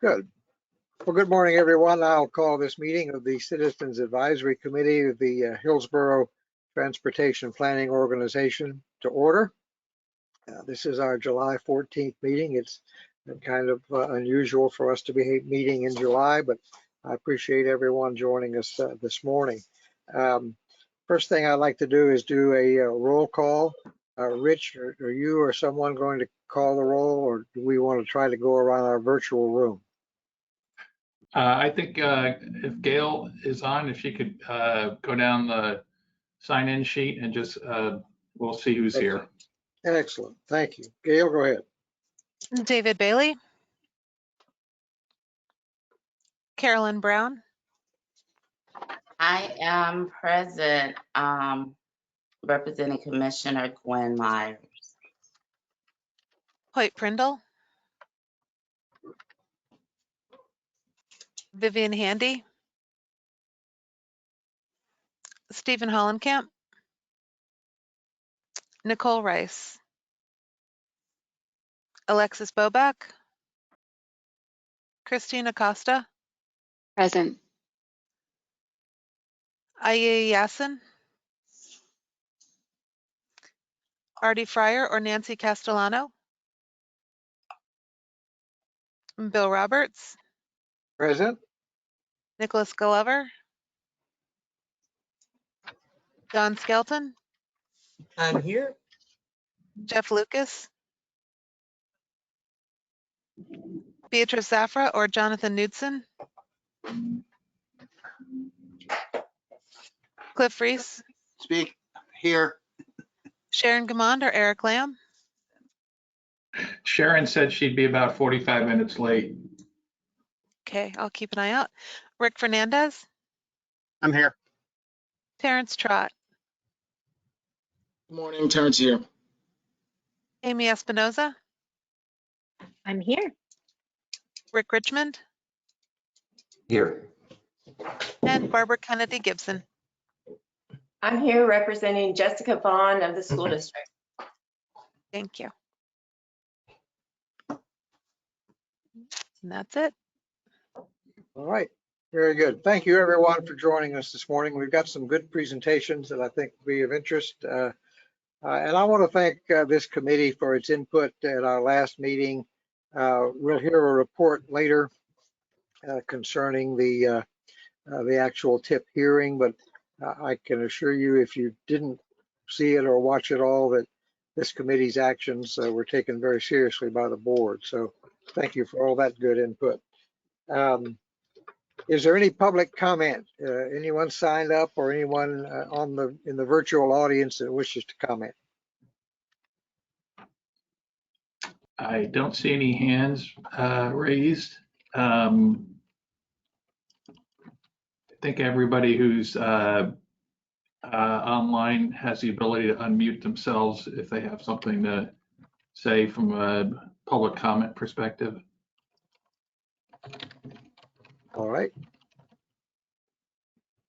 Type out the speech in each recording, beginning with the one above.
Good. Well, good morning, everyone. I'll call this meeting of the Citizens Advisory Committee of the Hillsborough Transportation Planning Organization to order. This is our July 14th meeting. It's kind of unusual for us to be meeting in July, but I appreciate everyone joining us this morning. First thing I'd like to do is do a roll call. Rich, are you or someone going to call the roll, or do we want to try to go around our virtual room? I think if Gail is on, if she could go down the sign-in sheet and just, we'll see who's here. Excellent. Thank you. Gail, go ahead. David Bailey. Carolyn Brown. I am present, representing Commissioner Gwen Myers. Hoyt Prindle. Vivian Handy. Stephen Hollenkamp. Nicole Rice. Alexis Bobak. Christine Acosta. Present. Aya Yassin. Artie Fryer or Nancy Castellano. Bill Roberts. Present. Nicholas Gulliver. Don Skelton. I'm here. Jeff Lucas. Beatrice Zafra or Jonathan Knudsen. Cliff Reese. Speak here. Sharon Gammond or Eric Lamb. Sharon said she'd be about 45 minutes late. Okay, I'll keep an eye out. Rick Fernandez. I'm here. Terrence Trott. Good morning, Terrence here. Amy Espinoza. I'm here. Rick Richmond. Here. And Barbara Kennedy Gibson. I'm here representing Jessica Vaughn of the school district. Thank you. And that's it. All right. Very good. Thank you, everyone, for joining us this morning. We've got some good presentations that I think will be of interest. And I want to thank this committee for its input at our last meeting. We'll hear a report later concerning the actual TIP hearing, but I can assure you, if you didn't see it or watch it all, that this committee's actions were taken very seriously by the board. So thank you for all that good input. Is there any public comment? Anyone signed up or anyone in the virtual audience that wishes to comment? I don't see any hands raised. I think everybody who's online has the ability to unmute themselves if they have something to say from a public comment perspective. All right.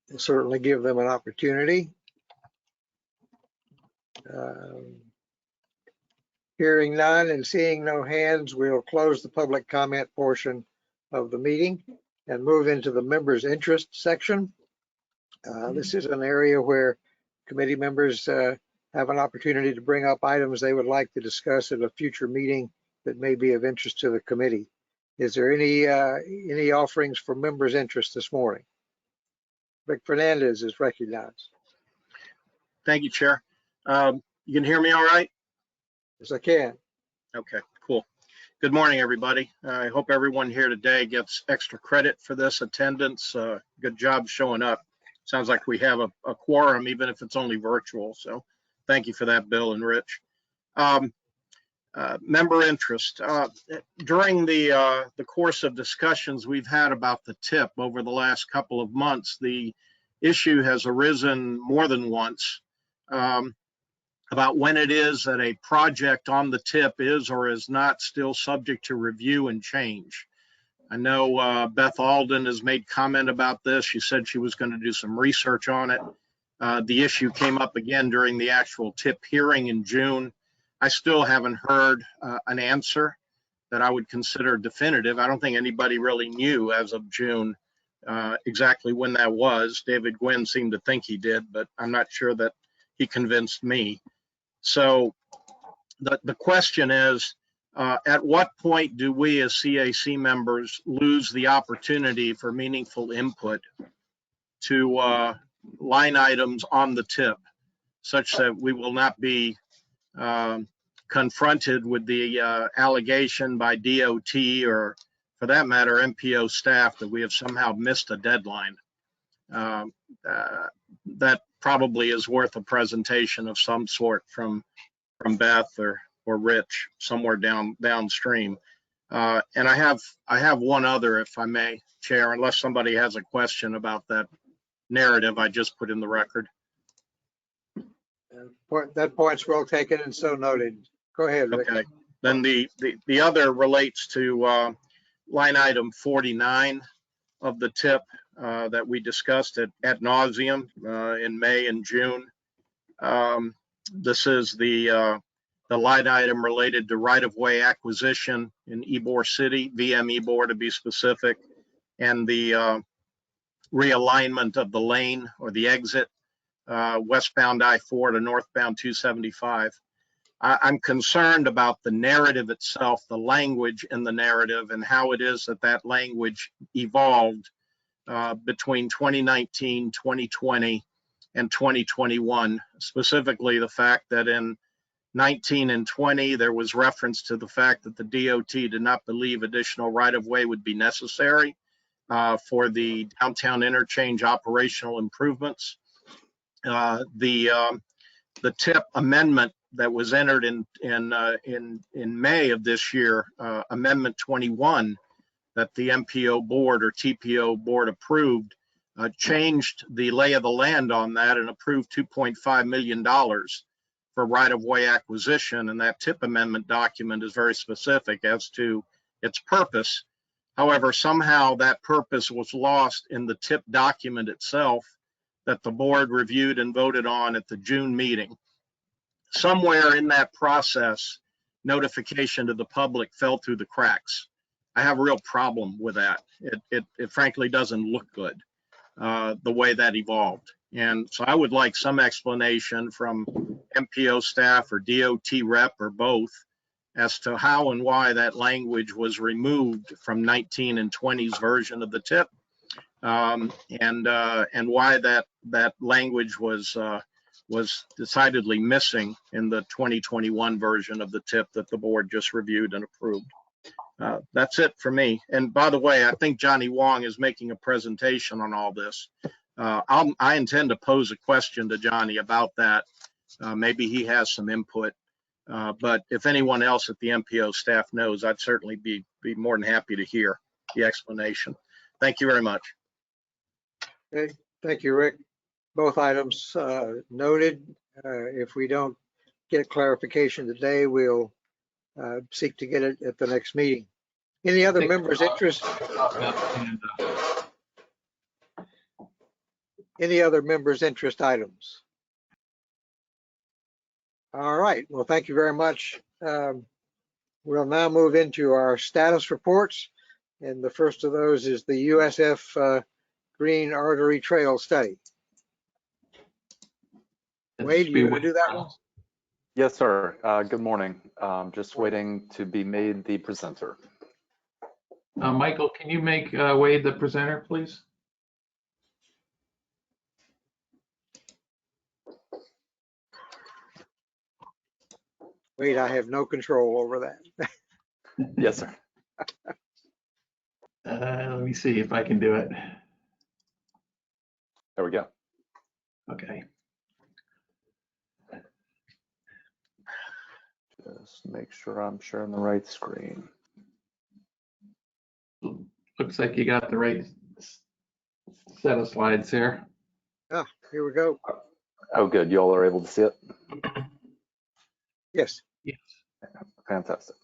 We'll certainly give them an opportunity. Hearing none and seeing no hands, we'll close the public comment portion of the meeting and move into the members' interest section. This is an area where committee members have an opportunity to bring up items they would like to discuss at a future meeting that may be of interest to the committee. Is there any offerings for members' interest this morning? Rick Fernandez is recognized. Thank you, Chair. You can hear me all right? Yes, I can. Okay, cool. Good morning, everybody. I hope everyone here today gets extra credit for this attendance. Good job showing up. Sounds like we have a quorum, even if it's only virtual. So thank you for that, Bill and Rich. Member interest. During the course of discussions we've had about the TIP over the last couple of months, the issue has arisen more than once about when it is that a project on the TIP is or is not still subject to review and change. I know Beth Alden has made comment about this. She said she was going to do some research on it. The issue came up again during the actual TIP hearing in June. I still haven't heard an answer. that I would consider definitive. I don't think anybody really knew as of June exactly when that was. David Gwynn seemed to think he did, but I'm not sure that he convinced me. So the question is, at what point do we as CAC members lose the opportunity for meaningful input to line items on the tip, such that we will not be confronted with the allegation by DOT, or for that matter, MPO staff, that we have somehow missed a deadline? That probably is worth a presentation of some sort from Beth or Rich somewhere downstream. And I have one other, if I may, Chair, unless somebody has a question about that narrative I just put in the record. That point's well taken and so noted. Go ahead, Rick. Okay. Then the other relates to line item 49 of the tip that we discussed at nauseum in May and June. This is the line item related to right-of-way acquisition in Ybor City, VM Ybor to be specific, and the realignment of the lane or the exit westbound I-4 to northbound 275. I'm concerned about the narrative itself, the language in the narrative, and how it is that language evolved between 2019, 2020, and 2021. Specifically, the fact that in 19 and 20, there was reference to the fact that the DOT did not believe additional right-of-way would be necessary for the downtown interchange operational improvements. The TIP amendment that was entered in May of this year, Amendment 21, that the MPO board or TPO board approved, changed the lay of the land on that and approved $2.5 million for right-of-way acquisition. And that TIP amendment document is very specific as to its purpose. However, somehow that purpose was lost in the TIP document itself that the board reviewed and voted on at the June meeting. Somewhere in that process, notification to the public fell through the cracks. I have a real problem with that. It frankly doesn't look good, the way that evolved. And so I would like some explanation from MPO staff or DOT rep or both as to how and why that language was removed from 19 and 20's version of the TIP, and why that language was decidedly missing in the 2021 version of the TIP that the board just reviewed and approved. That's it for me. And by the way, I think Johnny Wong is making a presentation on all this. I intend to pose a question to Johnny about that. Maybe he has some input. But if anyone else at the MPO staff knows, I'd certainly be more than happy to hear the explanation. Thank you very much. Okay, thank you, Rick. Both items noted. If we don't get clarification today, we'll seek to get it at the next meeting. Any other members' interest? Any other members' interest items? All right, well, thank you very much. We'll now move into our status reports. And the first of those is the USF Green Artery Trail Study. Wade, you want to do that one? Yes, sir. Good morning. Just waiting to be made the presenter. Michael, can you make Wade the presenter, please? Wade, I have no control over that. Yes, sir. Let me see if I can do it. There we go. Okay. Just make sure I'm sharing the right screen. Looks like you got the right set of slides here. Ah, here we go. Oh, good. You all are able to see it? Yes. Yes. Fantastic.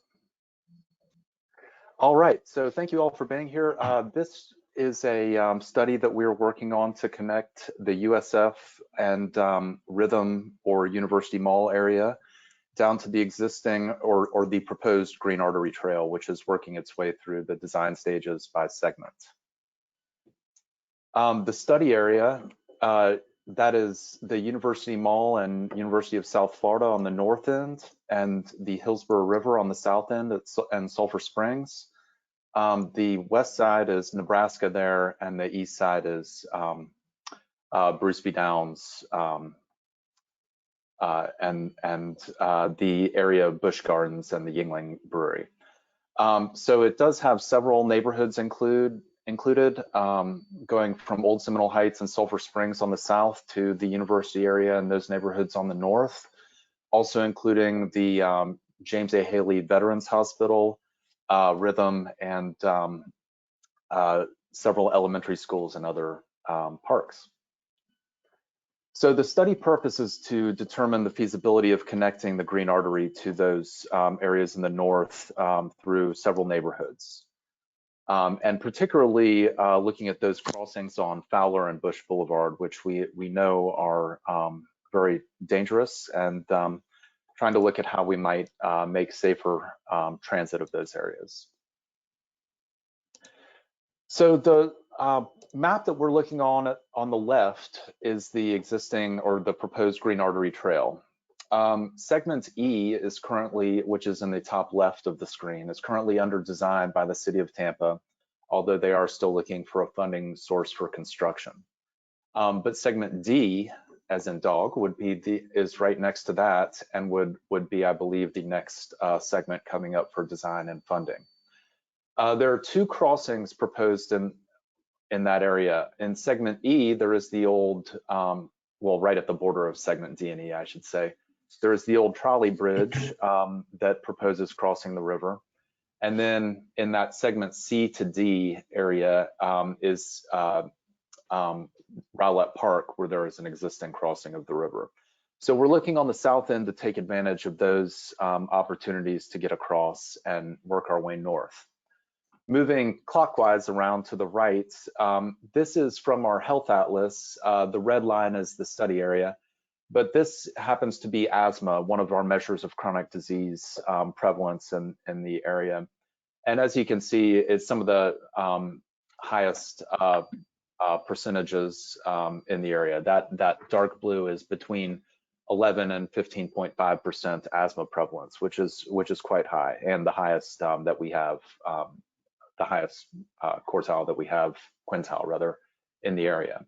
All right. So thank you all for being here. This is a study that we're working on to connect the USF and Rhythm or University Mall area down to the existing or the proposed Green Artery Trail, which is working its way through the design stages by segment. The study area, that is the University Mall and University of South Florida on the north end, and the Hillsborough River on the south end and Sulphur Springs. The west side is Nebraska there, and the east side is Bruce B. Downs, and the area of Busch Gardens and the Yingling Brewery. So it does have several neighborhoods included, going from Old Seminole Heights and Sulphur Springs on the south to the university area and those neighborhoods on the north, also including the James A. Haley Veterans Hospital, Rhythm, and several elementary schools and other parks. So the study purpose is to determine the feasibility of connecting the Green Artery to those areas in the north through several neighborhoods. And particularly looking at those crossings on Fowler and Bush Boulevard, which we know are very dangerous, and trying to look at how we might make safer transit of those areas. So the map that we're looking on the left is the existing or the proposed Green Artery Trail. Segment E is currently, which is in the top left of the screen, is currently under design by the City of Tampa, although they are still looking for a funding source for construction. But segment D, as in dog, is right next to that, and would be, I believe, the next segment coming up for design and funding. There are two crossings proposed in that area. In segment E, there is the old, well, right at the border of segment D and E, I should say, there is the old trolley bridge that proposes crossing the river. And then in that segment C to D area is Rowlett Park, where there is an existing crossing of the river. So we're looking on the south end to take advantage of those opportunities to get across and work our way north. Moving clockwise around to the right, this is from our health atlas. The red line is the study area, but this happens to be asthma, one of our measures of chronic disease prevalence in the area. And as you can see, it's some of the highest percentages in the area. That dark blue is between 11 and 15.5% asthma prevalence, which is quite high, and the highest that we have. The highest quartile that we have, quintile rather, in the area.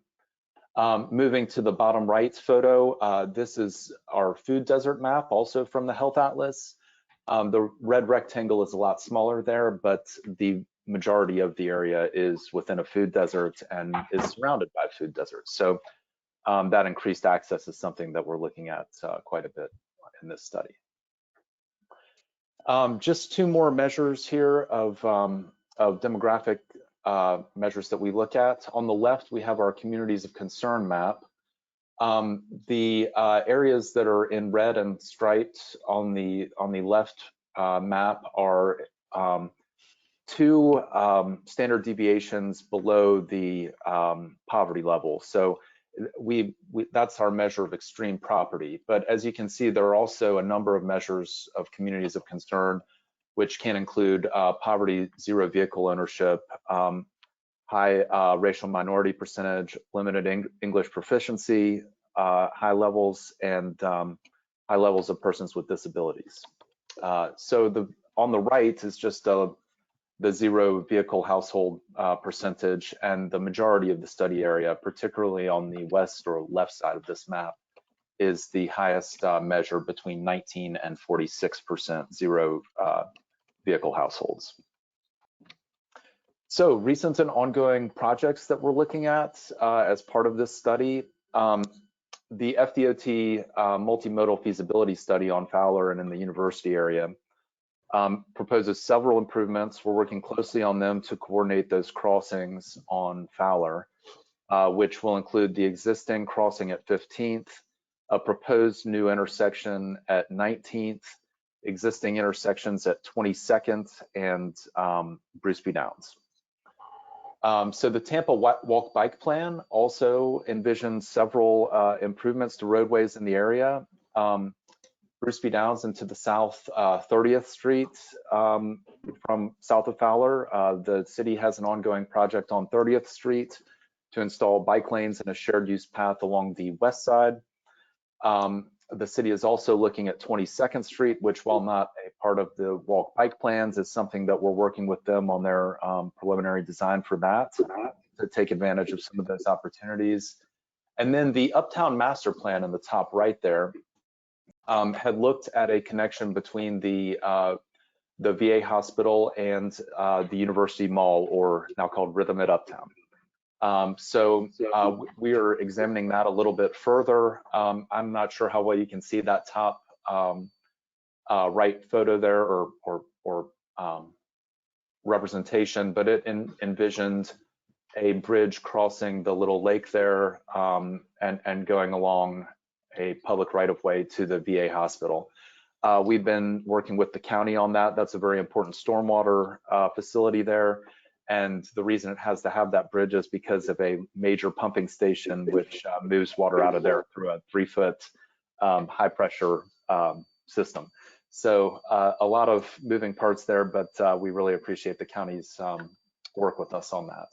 Moving to the bottom right photo, this is our food desert map, also from the Health Atlas. The red rectangle is a lot smaller there, but the majority of the area is within a food desert and is surrounded by food deserts. So that increased access is something that we're looking at quite a bit in this study. Just two more measures here of demographic measures that we look at. On the left, we have our communities of concern map. The areas that are in red and striped on the left map are two standard deviations below the poverty level. So that's our measure of extreme poverty. But as you can see, there are also a number of measures of communities of concern, which can include poverty, zero vehicle ownership, high racial minority percentage, limited English proficiency, high levels, and high levels of persons with disabilities. So on the right is just the zero vehicle household percentage, and the majority of the study area, particularly on the west or left side of this map, is the highest measure, between 19 and 46% zero vehicle households. So recent and ongoing projects that we're looking at as part of this study, the FDOT multimodal feasibility study on Fowler and in the university area proposes several improvements. We're working closely on them to coordinate those crossings on Fowler, which will include the existing crossing at 15th, a proposed new intersection at 19th, existing intersections at 22nd, and Bruce B. Downs. So the Tampa Walk Bike Plan also envisions several improvements to roadways in the area. Bruce B. Downs into the south 30th Street from south of Fowler. The city has an ongoing project on 30th Street to install bike lanes and a shared use path along the west side. The city is also looking at 22nd Street, which, while not a part of the walk bike plans, is something that we're working with them on their preliminary design for that to take advantage of some of those opportunities. And then the Uptown Master Plan in the top right there had looked at a connection between the VA hospital and the University Mall, or now called Rhythm at Uptown. We are examining that a little bit further. I'm not sure how well you can see that top right photo there or representation, but it envisioned a bridge crossing the little lake there and going along a public right-of-way to the VA hospital. We've been working with the county on that. That's a very important stormwater facility there. And the reason it has to have that bridge is because of a major pumping station which moves water out of there through a 3-foot high pressure system. So a lot of moving parts there, but we really appreciate the county's work with us on that.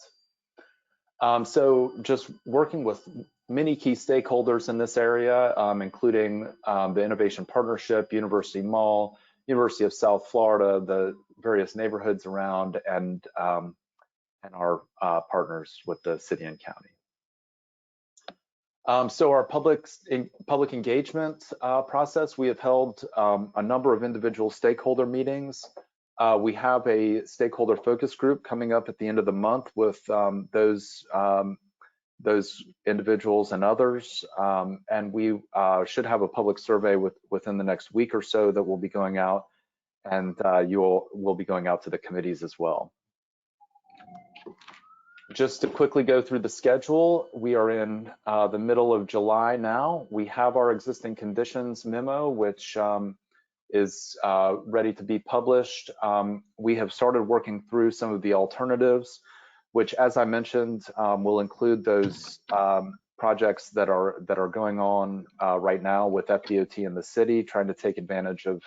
So just working with many key stakeholders in this area, including the Innovation Partnership, University Mall, University of South Florida, the various neighborhoods around, and our partners with the city and county. So our public engagement process, we have held a number of individual stakeholder meetings. We have a stakeholder focus group coming up at the end of the month with those individuals and others, and we should have a public survey within the next week or so that will be going out, and will be going out to the committees as well. Just to quickly go through the schedule, we are in the middle of July now. We have our existing conditions memo, which is ready to be published. We have started working through some of the alternatives, which, as I mentioned, will include those projects that are going on right now with FDOT in the city, trying to take advantage of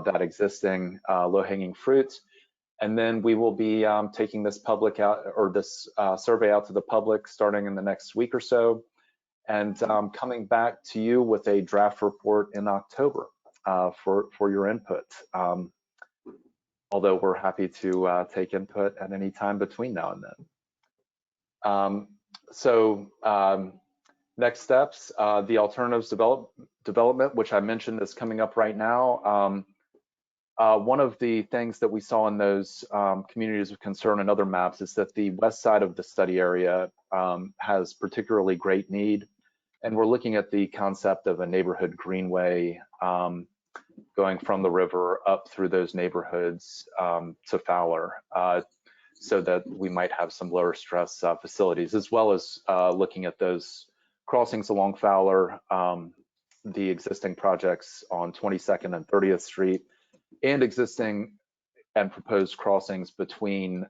that existing low-hanging fruit. And then we will be taking this public out, or this survey out to the public starting in the next week or so, and coming back to you with a draft report in October for your input. Although we're happy to take input at any time between now and then. Next steps, the alternatives development, which I mentioned is coming up right now. One of the things that we saw in those communities of concern and other maps is that the west side of the study area has particularly great need. And we're looking at the concept of a neighborhood greenway going from the river up through those neighborhoods to Fowler, so that we might have some lower stress facilities, as well as looking at those crossings along Fowler, the existing projects on 22nd and 30th Street, and existing and proposed crossings between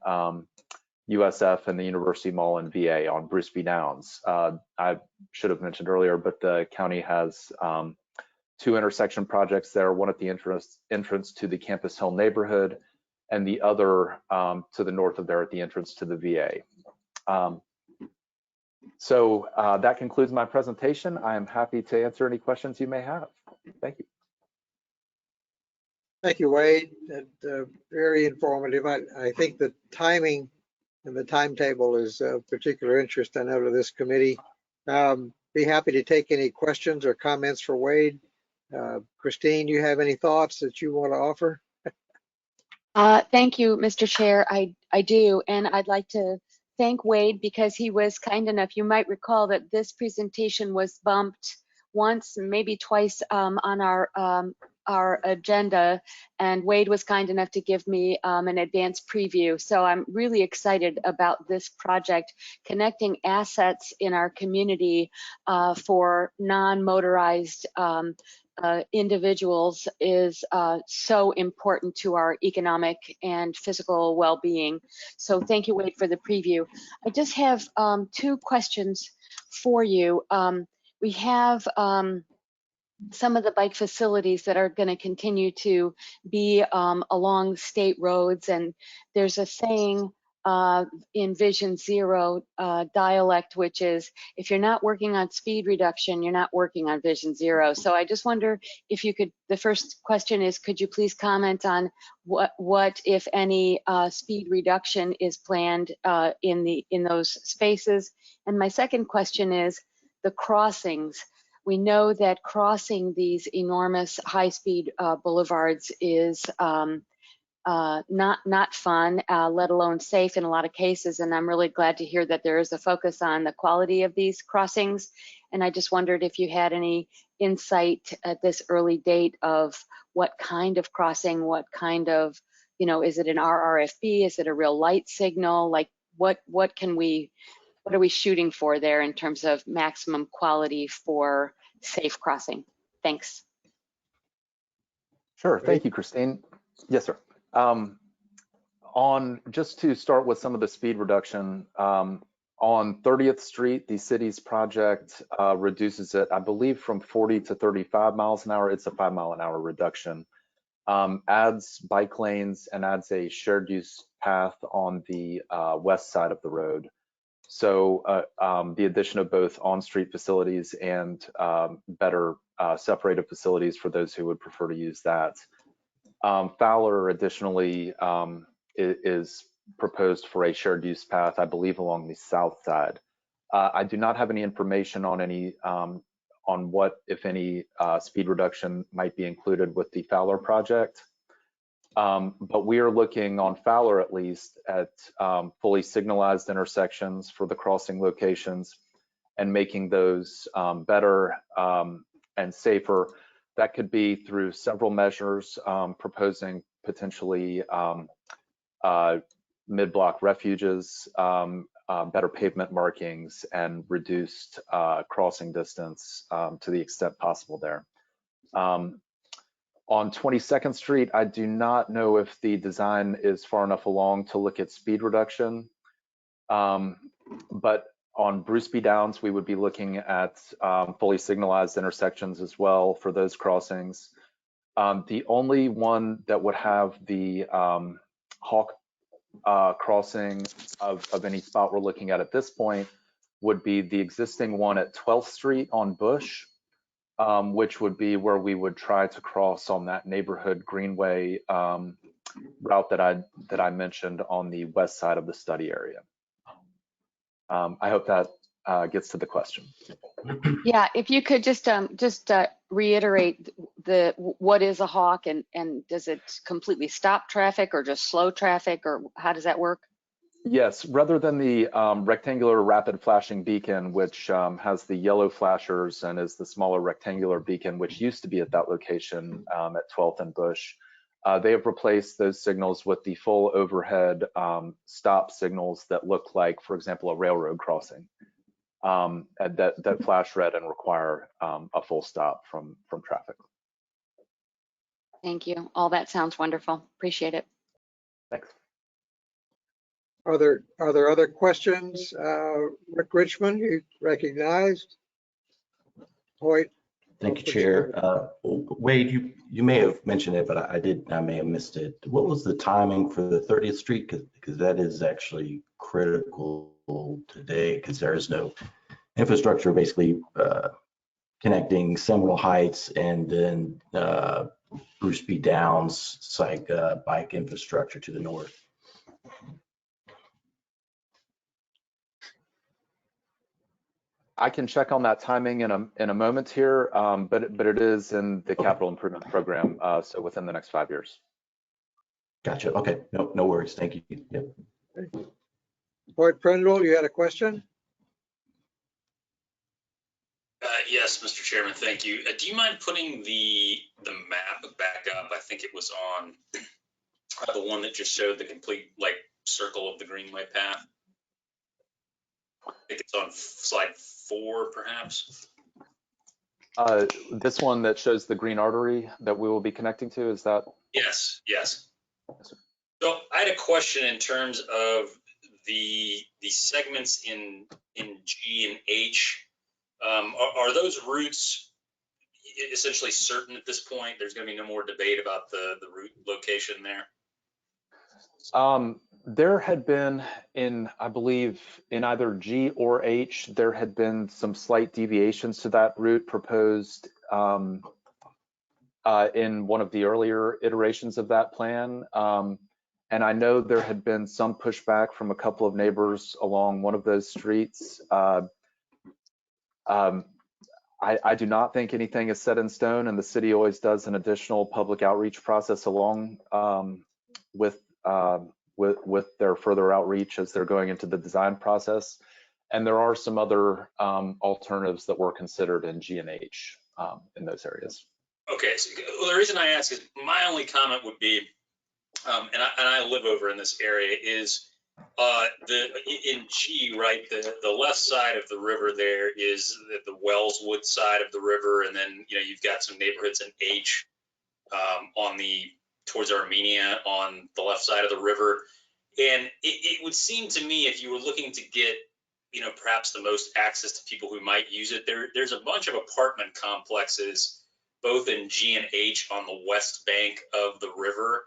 USF and the University Mall and VA on Bruce B. Downs. I should have mentioned earlier, but the county has 2 intersection projects there, one at the entrance to the Campus Hill neighborhood, and the other to the north of there at the entrance to the VA. So that concludes my presentation. I am happy to answer any questions you may have. Thank you. Thank you, Wade. Very informative. I think the timing and the timetable is of particular interest, I know, to this committee. Be happy to take any questions or comments for Wade. Christine, you have any thoughts that you want to offer? Thank you, Mr. Chair. I do, and I'd like to thank Wade because he was kind enough. You might recall that this presentation was bumped once, maybe twice on our agenda, and Wade was kind enough to give me an advance preview. So I'm really excited about this project. Connecting assets in our community for non-motorized individuals is so important to our economic and physical well-being. So thank you, Wade, for the preview. I just have 2 questions for you. We have some of the bike facilities that are going to continue to be along state roads. And there's a saying in Vision Zero dialect, which is, if you're not working on speed reduction, you're not working on Vision Zero. So I just wonder if you could, the first question is, could you please comment on what if any, speed reduction is planned in those spaces? And my second question is the crossings. We know that crossing these enormous high-speed boulevards is not fun, let alone safe in a lot of cases. And I'm really glad to hear that there is a focus on the quality of these crossings. And I just wondered if you had any insight at this early date of what kind of crossing, what kind of, is it an RRFB? Is it a real light signal? Like what are we shooting for there in terms of maximum quality for safe crossing? Thanks. Sure, thank you, Christine. Yes, sir. Just to start with some of the speed reduction, on 30th Street, the city's project reduces it, I believe, from 40 to 35 miles an hour. It's a 5 mile an hour reduction. Adds bike lanes and adds a shared use path on the west side of the road. So the addition of both on-street facilities and better separated facilities for those who would prefer to use that. Fowler additionally is proposed for a shared use path, I believe, along the south side. I do not have any information on any on what, if any, speed reduction might be included with the Fowler project. But we are looking on Fowler, at least, at fully signalized intersections for the crossing locations and making those better and safer. That could be through several measures, proposing potentially mid-block refuges, better pavement markings, and reduced crossing distance to the extent possible there. On 22nd Street, I do not know if the design is far enough along to look at speed reduction, but on Bruce B. Downs, we would be looking at fully signalized intersections as well for those crossings. The only one that would have the Hawk crossing of any spot we're looking at this point would be the existing one at 12th Street on Bush, which would be where we would try to cross on that neighborhood greenway route that I mentioned on the west side of the study area. I hope that gets to the question. Yeah, if you could just reiterate what is a hawk, and does it completely stop traffic or just slow traffic, or how does that work? Yes, rather than the rectangular rapid flashing beacon, which has the yellow flashers and is the smaller rectangular beacon, which used to be at that location at 12th and Bush, they have replaced those signals with the full overhead stop signals that look like, for example, a railroad crossing that flash red and require a full stop from traffic. Thank you. All that sounds wonderful. Appreciate it. Thanks. Are there other questions? Rick Richmond, you recognized. Hoyt. Thank you, Chair. Wade, you may have mentioned it, but I may have missed it. What was the timing for the 30th Street? Because that is actually critical today, because there is no infrastructure basically connecting Seminole Heights and then Bruce B. Downs bike infrastructure to the north. I can check on that timing in a moment here, but it is in the capital improvement program, so within the next 5 years. Gotcha. Okay. No worries. Thank you. Yep. Hoyt Prindle, you had a question? Yes, Mr. Chairman, thank you. Do you mind putting the map back up? I think it was on the one that just showed the complete circle of the Greenway path. I think it's on slide 4, perhaps. This one that shows the green artery that we will be connecting to, is that? Yes. Yes, sir. So I had a question in terms of the segments in G and H. Are those routes, essentially certain at this point? There's going to be no more debate about the route location there? There had been I believe, in either G or H, there had been some slight deviations to that route proposed in one of the earlier iterations of that plan. And I know there had been some pushback from a couple of neighbors along one of those streets. I do not think anything is set in stone, and the city always does an additional public outreach process along with their further outreach as they're going into the design process. And there are some other alternatives that were considered in G and H in those areas. Okay, so, well, the reason I ask is my only comment would be, and I live over in this area, is in G, right, the left side of the river there is the Wellswood side of the river, and then you've got some neighborhoods in H on towards Armenia on the left side of the river. And it would seem to me, if you were looking to get perhaps the most access to people who might use it, there's a bunch of apartment complexes both in G and H on the west bank of the river.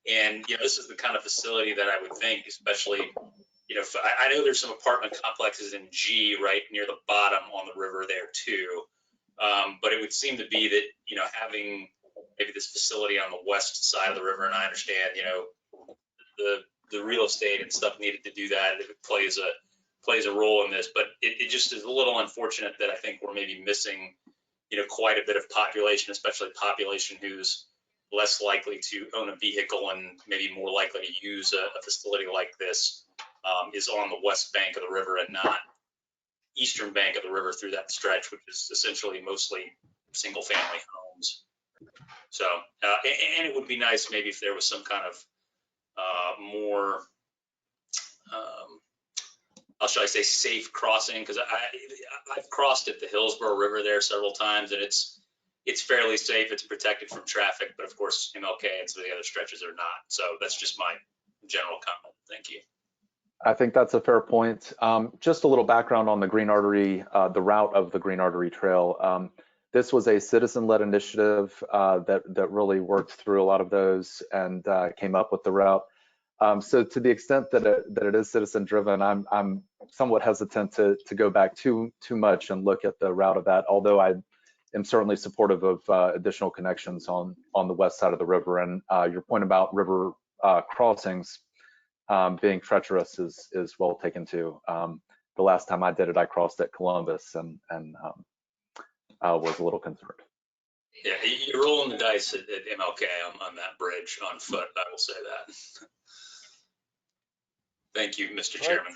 And this is the kind of facility that I would think, especially I know there's some apartment complexes in G right near the bottom on the river there too, but it would seem to be that having maybe this facility on the west side of the river, and I understand the real estate and stuff needed to do that, it plays a role in this, but it just is a little unfortunate that I think we're maybe missing quite a bit of population, especially population who's less likely to own a vehicle and maybe more likely to use a facility like this is on the west bank of the river and not eastern bank of the river through that stretch, which is essentially mostly single family homes. So, and it would be nice maybe if there was some kind of more, how shall I say, safe crossing, because I've crossed at the Hillsborough River there several times, and it's fairly safe. It's protected from traffic, but of course MLK and some of the other stretches are not. So that's just my general comment. Thank you. I think that's a fair point. Just a little background on the Green Artery, the route of the Green Artery Trail. This was a citizen-led initiative that really worked through a lot of those and came up with the route. So to the extent that it is citizen-driven, I'm somewhat hesitant to go back too much and look at the route of that, although I am certainly supportive of additional connections on the west side of the river. And your point about river crossings being treacherous is well taken too. The last time I did it, I crossed at Columbus and was a little concerned. Yeah, you're rolling the dice at MLK on that bridge on foot, I will say that. Thank you, Mr. Chairman.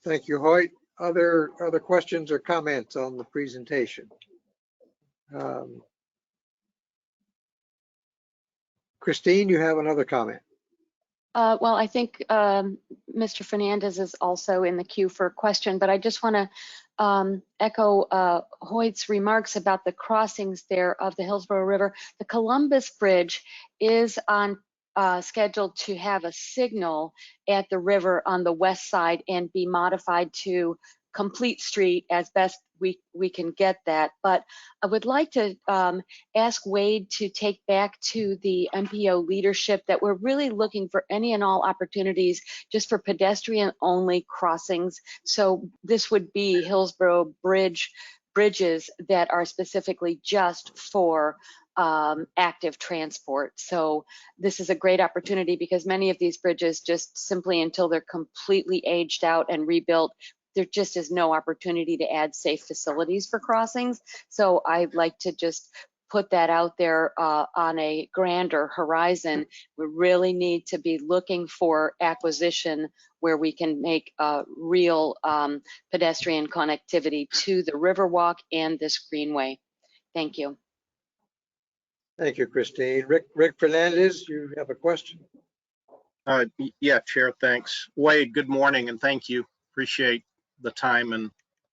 Thank you, Hoyt. Other questions or comments on the presentation? Christine, you have another comment. Well, I think Mr. Fernandez is also in the queue for a question, but I just want to echo Hoyt's remarks about the crossings there of the Hillsborough River. The Columbus Bridge is on scheduled to have a signal at the river on the west side and be modified to complete street as best we can get that. But I would like to ask Wade to take back to the MPO leadership that we're really looking for any and all opportunities just for pedestrian only crossings. So this would be Hillsborough bridges that are specifically just for active transport. So this is a great opportunity because many of these bridges just simply until they're completely aged out and rebuilt, there just is no opportunity to add safe facilities for crossings. So I'd like to just put that out there on a grander horizon. We really need to be looking for acquisition where we can make real pedestrian connectivity to the Riverwalk and this greenway. Thank you. Thank you, Christine. Rick Fernandez, you have a question? Yeah, Chair, thanks. Wade, good morning and thank you. Appreciate the time and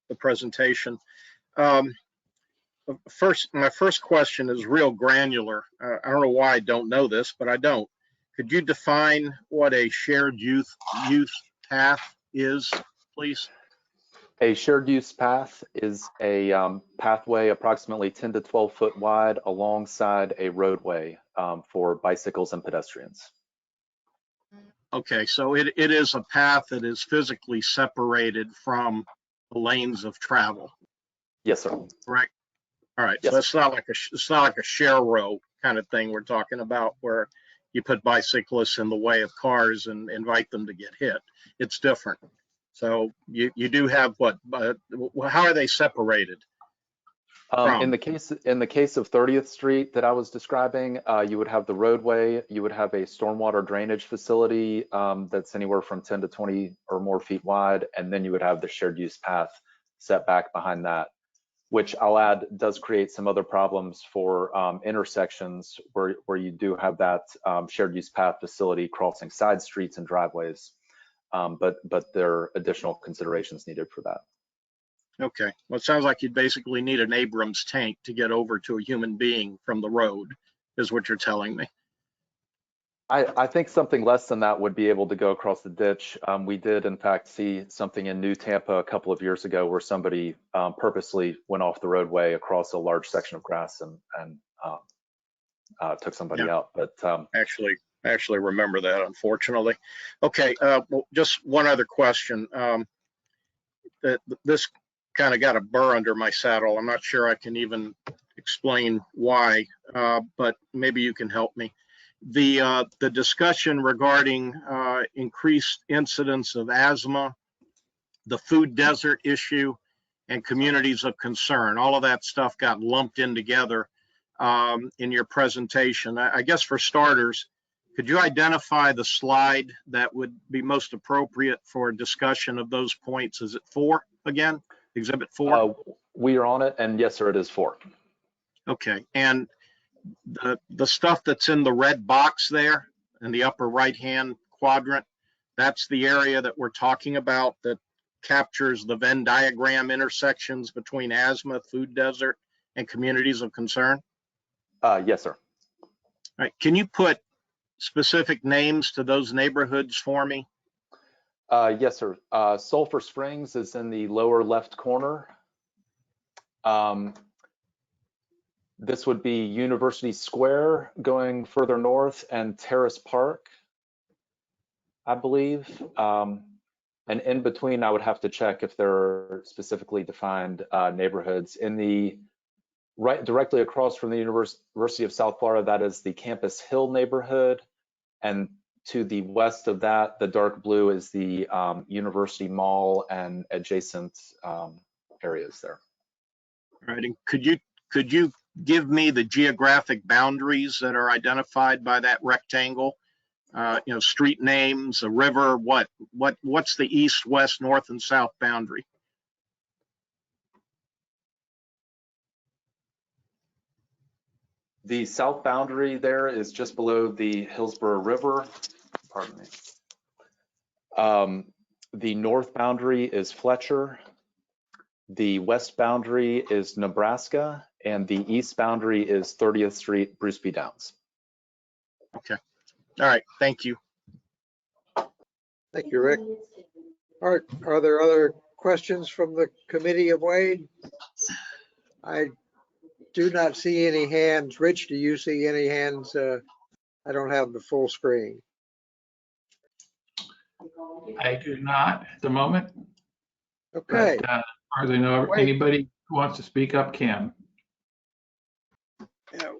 the presentation. My first question is real granular. I don't know why I don't know this, but I don't. Could you define what a shared youth path is, please? A shared use path is a pathway approximately 10 to 12 foot wide alongside a roadway for bicycles and pedestrians. Okay, so it is a path that is physically separated from the lanes of travel, Yes, sir. correct? All right, Yes. so it's not like a share row kind of thing we're talking about where you put bicyclists in the way of cars and invite them to get hit. It's different. So you do have what? How are they separated? In the case of 30th Street that I was describing, you would have the roadway, you would have a stormwater drainage facility that's anywhere from 10 to 20 or more feet wide, and then you would have the shared use path set back behind that, which I'll add does create some other problems for intersections where you do have that shared use path facility crossing side streets and driveways, but there are additional considerations needed for that. Okay, well, it sounds like you'd basically need an Abrams tank to get over to a human being from the road, is what you're telling me. I think something less than that would be able to go across the ditch. We did, in fact, see something in New Tampa a couple of years ago where somebody purposely went off the roadway across a large section of grass and took somebody out. But actually remember that, unfortunately. Okay, well, just one other question. This kind of got a burr under my saddle. I'm not sure I can even explain why, but maybe you can help me. The discussion regarding increased incidence of asthma, the food desert issue, and communities of concern, all of that stuff got lumped in together in your presentation. I guess for starters, could you identify the slide that would be most appropriate for discussion of those points? Is it 4 again? Exhibit 4? We are on it, and yes, sir, it is 4. Okay, and the stuff that's in the red box there in the upper right-hand quadrant, that's the area that we're talking about that captures the Venn diagram intersections between asthma, food desert, and communities of concern? Yes, sir. All right, can you put specific names to those neighborhoods for me? Yes, sir. Sulphur Springs is in the lower left corner. This would be University Square going further north and Terrace Park, I believe. And in between, I would have to check if there are specifically defined neighborhoods. In the right, directly across from the University of South Florida, that is the Campus Hill neighborhood. And to the west of that, the dark blue is the University Mall and adjacent areas there. All right, and could you give me the geographic boundaries that are identified by that rectangle? You know, street names, a river, what's the east, west, north, and south boundary? The south boundary there is just below the Hillsborough River. Pardon me. The north boundary is Fletcher. The west boundary is Nebraska, and the east boundary is 30th Street, Bruce B. Downs. Okay. All right. Thank you. Thank you, Rick. All right, are there other questions from the committee of Wade? I do not see any hands. Rich, do you see any hands? I don't have the full screen. I do not at the moment. Okay. But, are there anybody who wants to speak up, Kim? Yeah.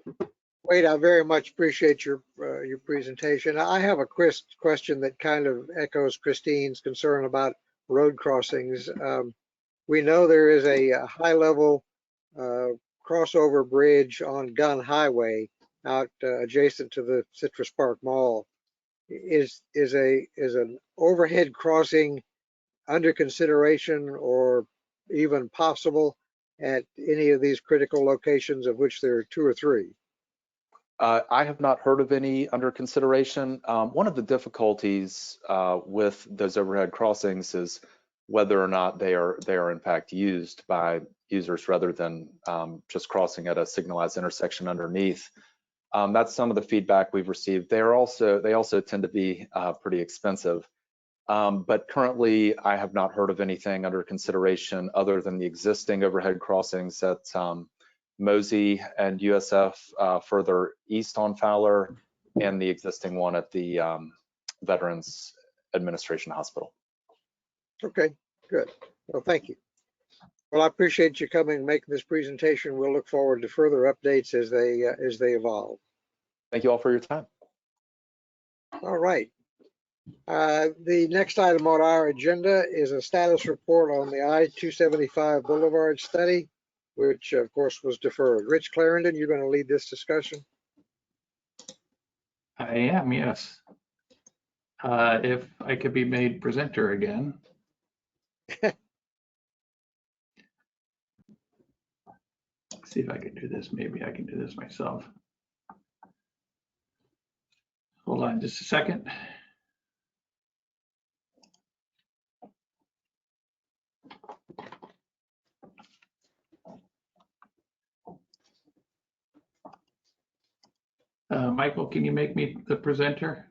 Wade, I very much appreciate your presentation. I have a question that kind of echoes Christine's concern about road crossings. We know there is a high-level crossover bridge on Gunn Highway out adjacent to the Citrus Park Mall. Is an overhead crossing under consideration or even possible at any of these critical locations, of which there are 2 or 3? I have not heard of any under consideration. One of the difficulties with those overhead crossings is whether or not they are in fact used by users rather than just crossing at a signalized intersection underneath. That's some of the feedback we've received. They also tend to be pretty expensive. But currently, I have not heard of anything under consideration other than the existing overhead crossings at Mosey and USF further east on Fowler, and the existing one at the Veterans Administration Hospital. Okay, good. Well, thank you. Well, I appreciate you coming and making this presentation. We'll look forward to further updates as they evolve. Thank you all for your time. All right. The next item on our agenda is a status report on the I-275 Boulevard study, which of course was deferred. Rich Clarendon, you're going to lead this discussion. I am, yes. If I could be made presenter again. See if I can do this. Maybe I can do this myself. Hold on just a second. Michael, can you make me the presenter?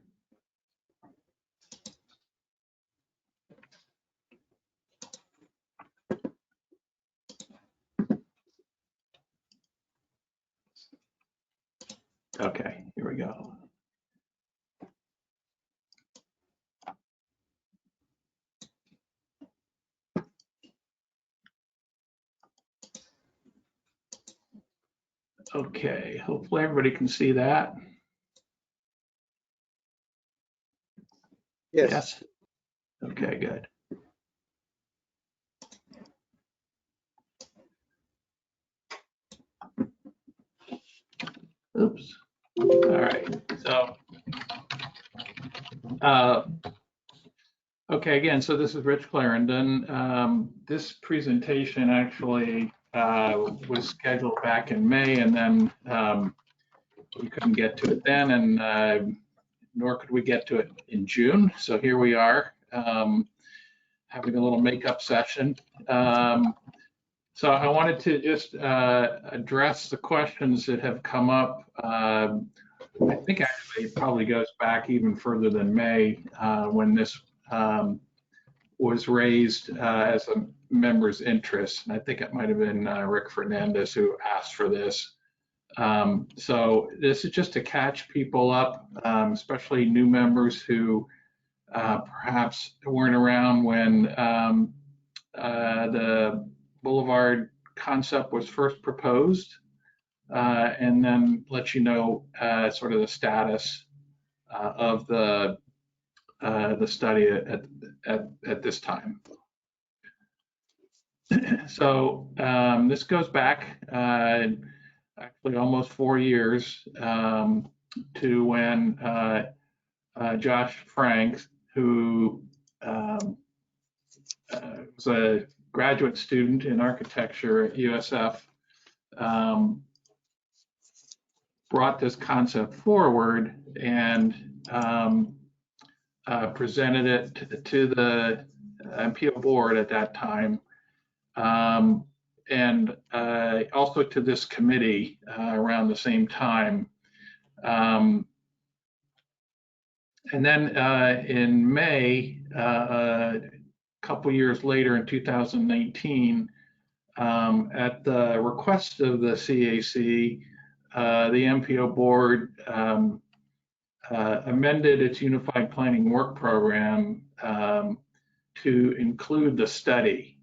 Okay, here we go. Okay, hopefully everybody can see that. Yes. Okay, good. Oops. All right. So, okay, again, so this is Rich Clarendon. This presentation actually was scheduled back in May, and then we couldn't get to it then, and nor could we get to it in June. So here we are, having a little makeup session. So I wanted to just address the questions that have come up. I think actually it probably goes back even further than May when this was raised as a member's interest. And I think it might have been Rick Fernandez who asked for this. So this is just to catch people up, especially new members who perhaps weren't around when the Boulevard concept was first proposed, and then let you know sort of the status of the study at this time. So this goes back actually almost 4 years to when Josh Franks, who was a graduate student in architecture at USF, brought this concept forward and presented it to the MPO board at that time, and also to this committee around the same time. And then in May, a couple years later in 2019, at the request of the CAC, the MPO board amended its Unified Planning Work Program to include the study.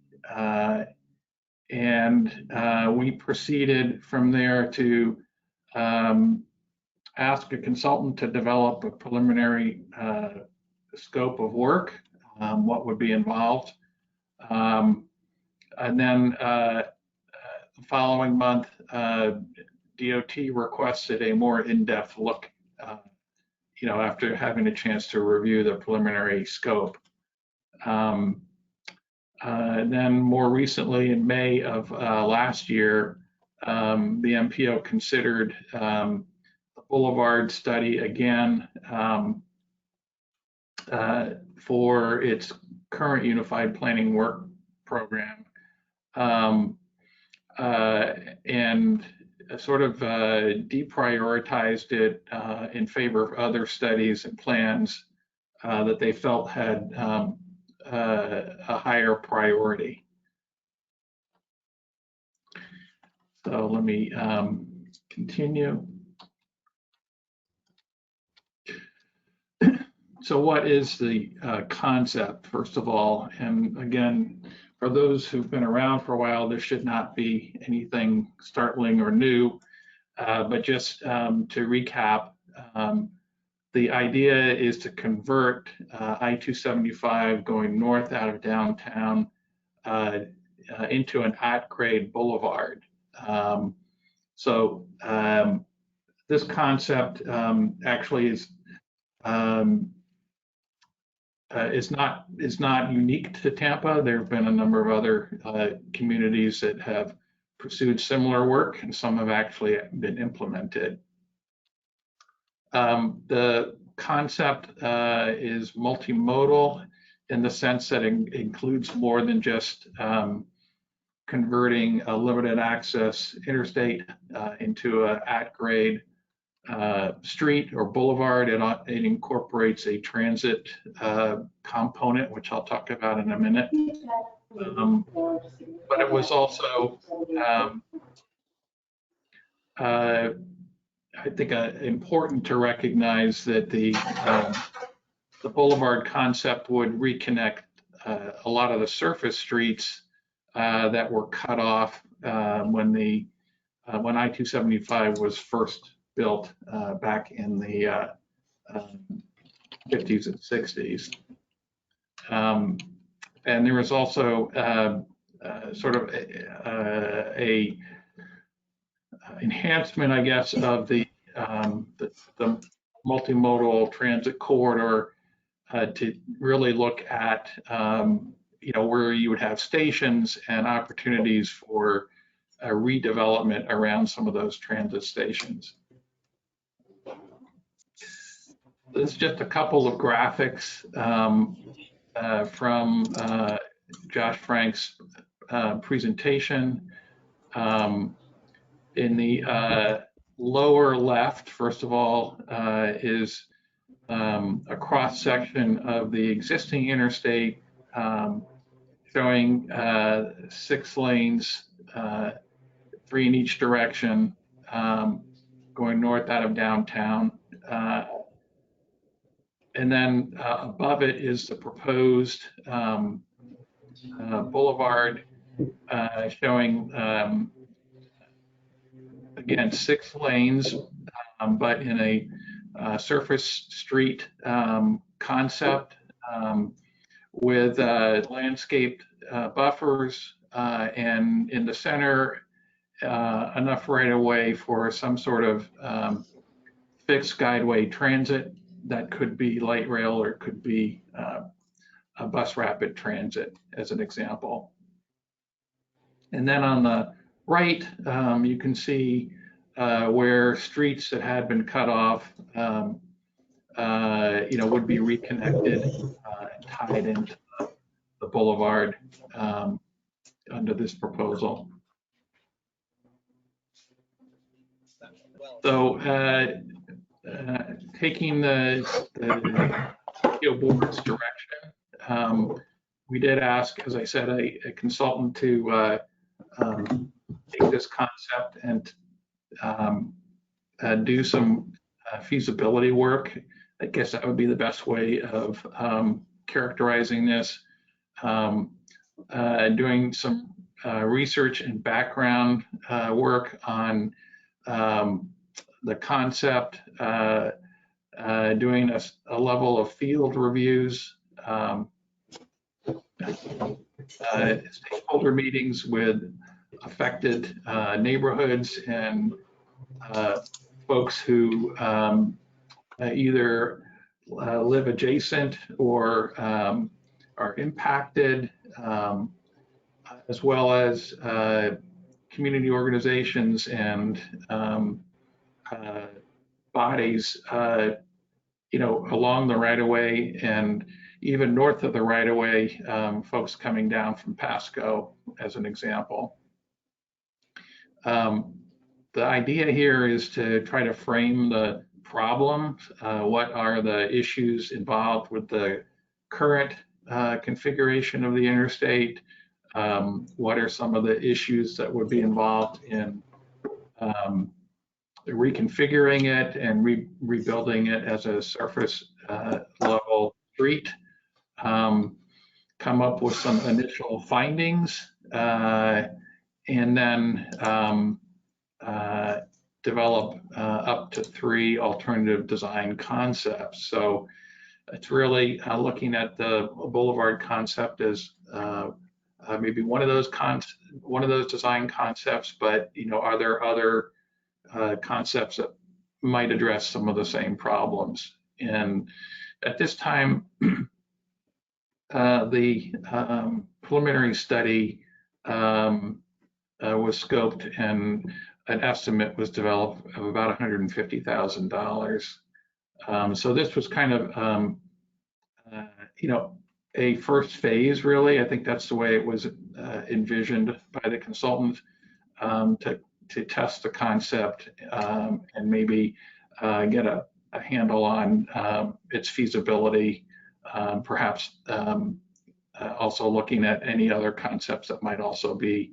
And we proceeded from there to ask a consultant to develop a preliminary scope of work, what would be involved. And then the following month, DOT requested a more in-depth look, after having a chance to review the preliminary scope. Then more recently, in May of last year, the MPO considered the Boulevard study again for its current Unified Planning Work Program, and sort of deprioritized it in favor of other studies and plans that they felt had a higher priority. So let me continue. So what is the concept, first of all? And again, for those who've been around for a while, this should not be anything startling or new, but just to recap, the idea is to convert I-275 going north out of downtown into an at-grade boulevard. This concept actually is not unique to Tampa. There have been a number of other communities that have pursued similar work, and some have actually been implemented. The concept is multimodal in the sense that it includes more than just converting a limited access interstate into an at-grade street or boulevard. It incorporates a transit component, which I'll talk about in a minute. But it was also, I think, important to recognize that the boulevard concept would reconnect a lot of the surface streets that were cut off when I-275 was first built back in the 50s and 60s. And there was also sort of a enhancement, I guess, of the multimodal transit corridor to really look at where you would have stations and opportunities for redevelopment around some of those transit stations. This is just a couple of graphics from Josh Frank's presentation. In the lower left, first of all, is a cross section of the existing interstate showing 6 lanes, 3 in each direction, going north out of downtown. And then above it is the proposed boulevard showing, again, 6 lanes, but in a surface street concept with landscaped buffers, and in the center, enough right of way for some sort of fixed guideway transit that could be light rail or it could be a bus rapid transit, as an example. And then on the right, you can see where streets that had been cut off, would be reconnected and tied into the boulevard under this proposal. So, taking the board's direction, we did ask, as I said, a consultant to take this concept and do some feasibility work. I guess that would be the best way of characterizing this. Doing some research and background work on the concept, doing a level of field reviews, stakeholder meetings with affected neighborhoods and folks who either live adjacent or are impacted, as well as community organizations and bodies, along the right-of-way and even north of the right-of-way, folks coming down from Pasco, as an example. The idea here is to try to frame the problems, what are the issues involved with the current configuration of the interstate, what are some of the issues that would be involved in reconfiguring it and rebuilding it as a surface level street, come up with some initial findings, and then develop up to 3 alternative design concepts. So it's really looking at the boulevard concept as maybe one of those design concepts, but are there other concepts that might address some of the same problems? And at this time, the preliminary study was scoped and an estimate was developed of about $150,000. So this was kind of, a first phase, really. I think that's the way it was envisioned by the consultant, to test the concept and maybe get a handle on its feasibility, perhaps also looking at any other concepts that might also be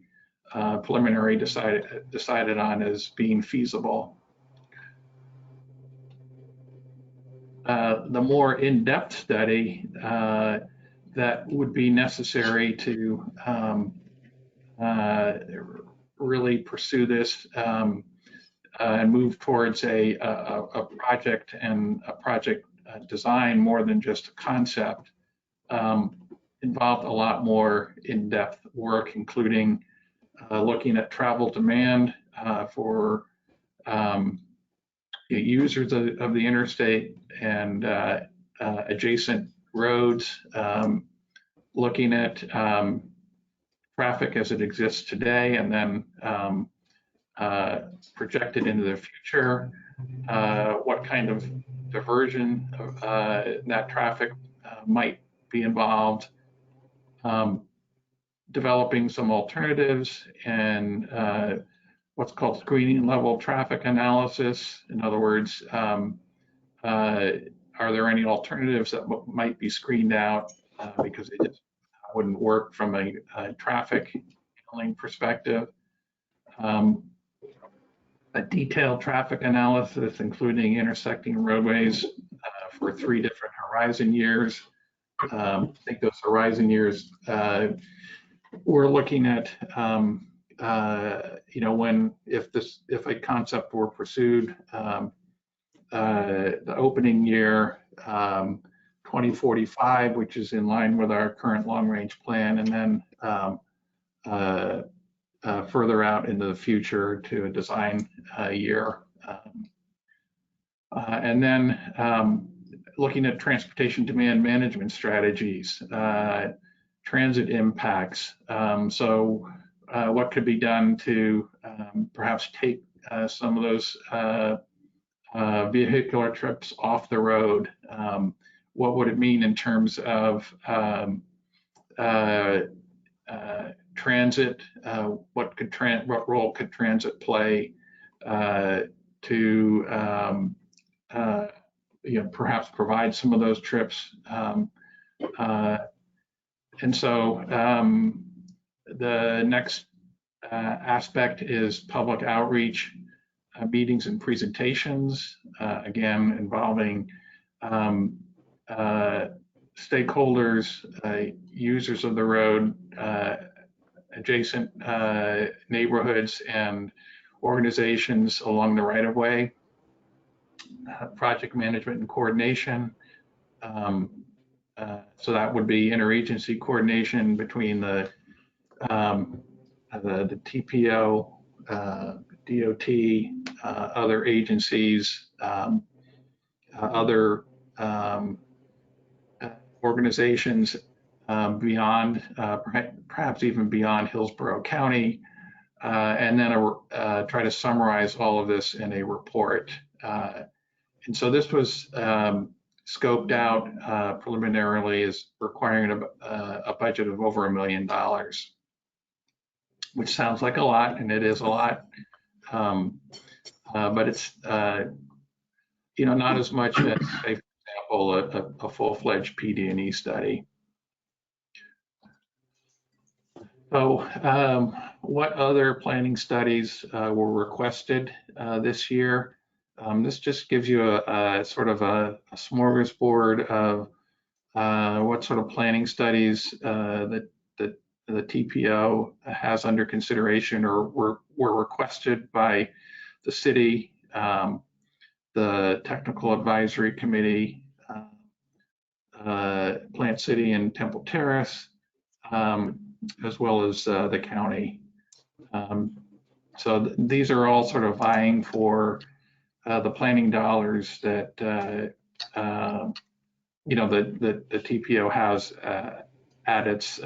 preliminary decided on as being feasible. The more in-depth study that would be necessary to really pursue this and move towards a project and a project design more than just a concept, involved a lot more in-depth work, including looking at travel demand for users of the interstate and adjacent roads, looking at traffic as it exists today, and then projected into the future, what kind of diversion of that traffic might be involved, developing some alternatives and what's called screening level traffic analysis. In other words, are there any alternatives that might be screened out because they just wouldn't work from a traffic handling perspective? A detailed traffic analysis, including intersecting roadways for 3 different horizon years. I think those horizon years we're looking at, if a concept were pursued, the opening year, 2045, which is in line with our current long-range plan, and then further out into the future to a design year. And then looking at transportation demand management strategies, transit impacts. So what could be done to perhaps take some of those vehicular trips off the road? What would it mean in terms of transit? What role could transit play to perhaps provide some of those trips? And so the next aspect is public outreach, meetings and presentations, again, involving stakeholders, users of the road, adjacent neighborhoods and organizations along the right-of-way, project management and coordination. So that would be interagency coordination between the TPO, DOT, other agencies, other organizations beyond, perhaps even beyond Hillsborough County, and then try to summarize all of this in a report. And so this was scoped out preliminarily as requiring a budget of over $1 million, which sounds like a lot, and it is a lot, but it's not as much as, say, for example, a full-fledged PD&E study. So what other planning studies were requested this year? This just gives you a sort of a smorgasbord of what sort of planning studies that the TPO has under consideration or were requested by the city, the Technical Advisory Committee, Plant City and Temple Terrace, as well as the county. So these are all sort of vying for the planning dollars that the TPO has at its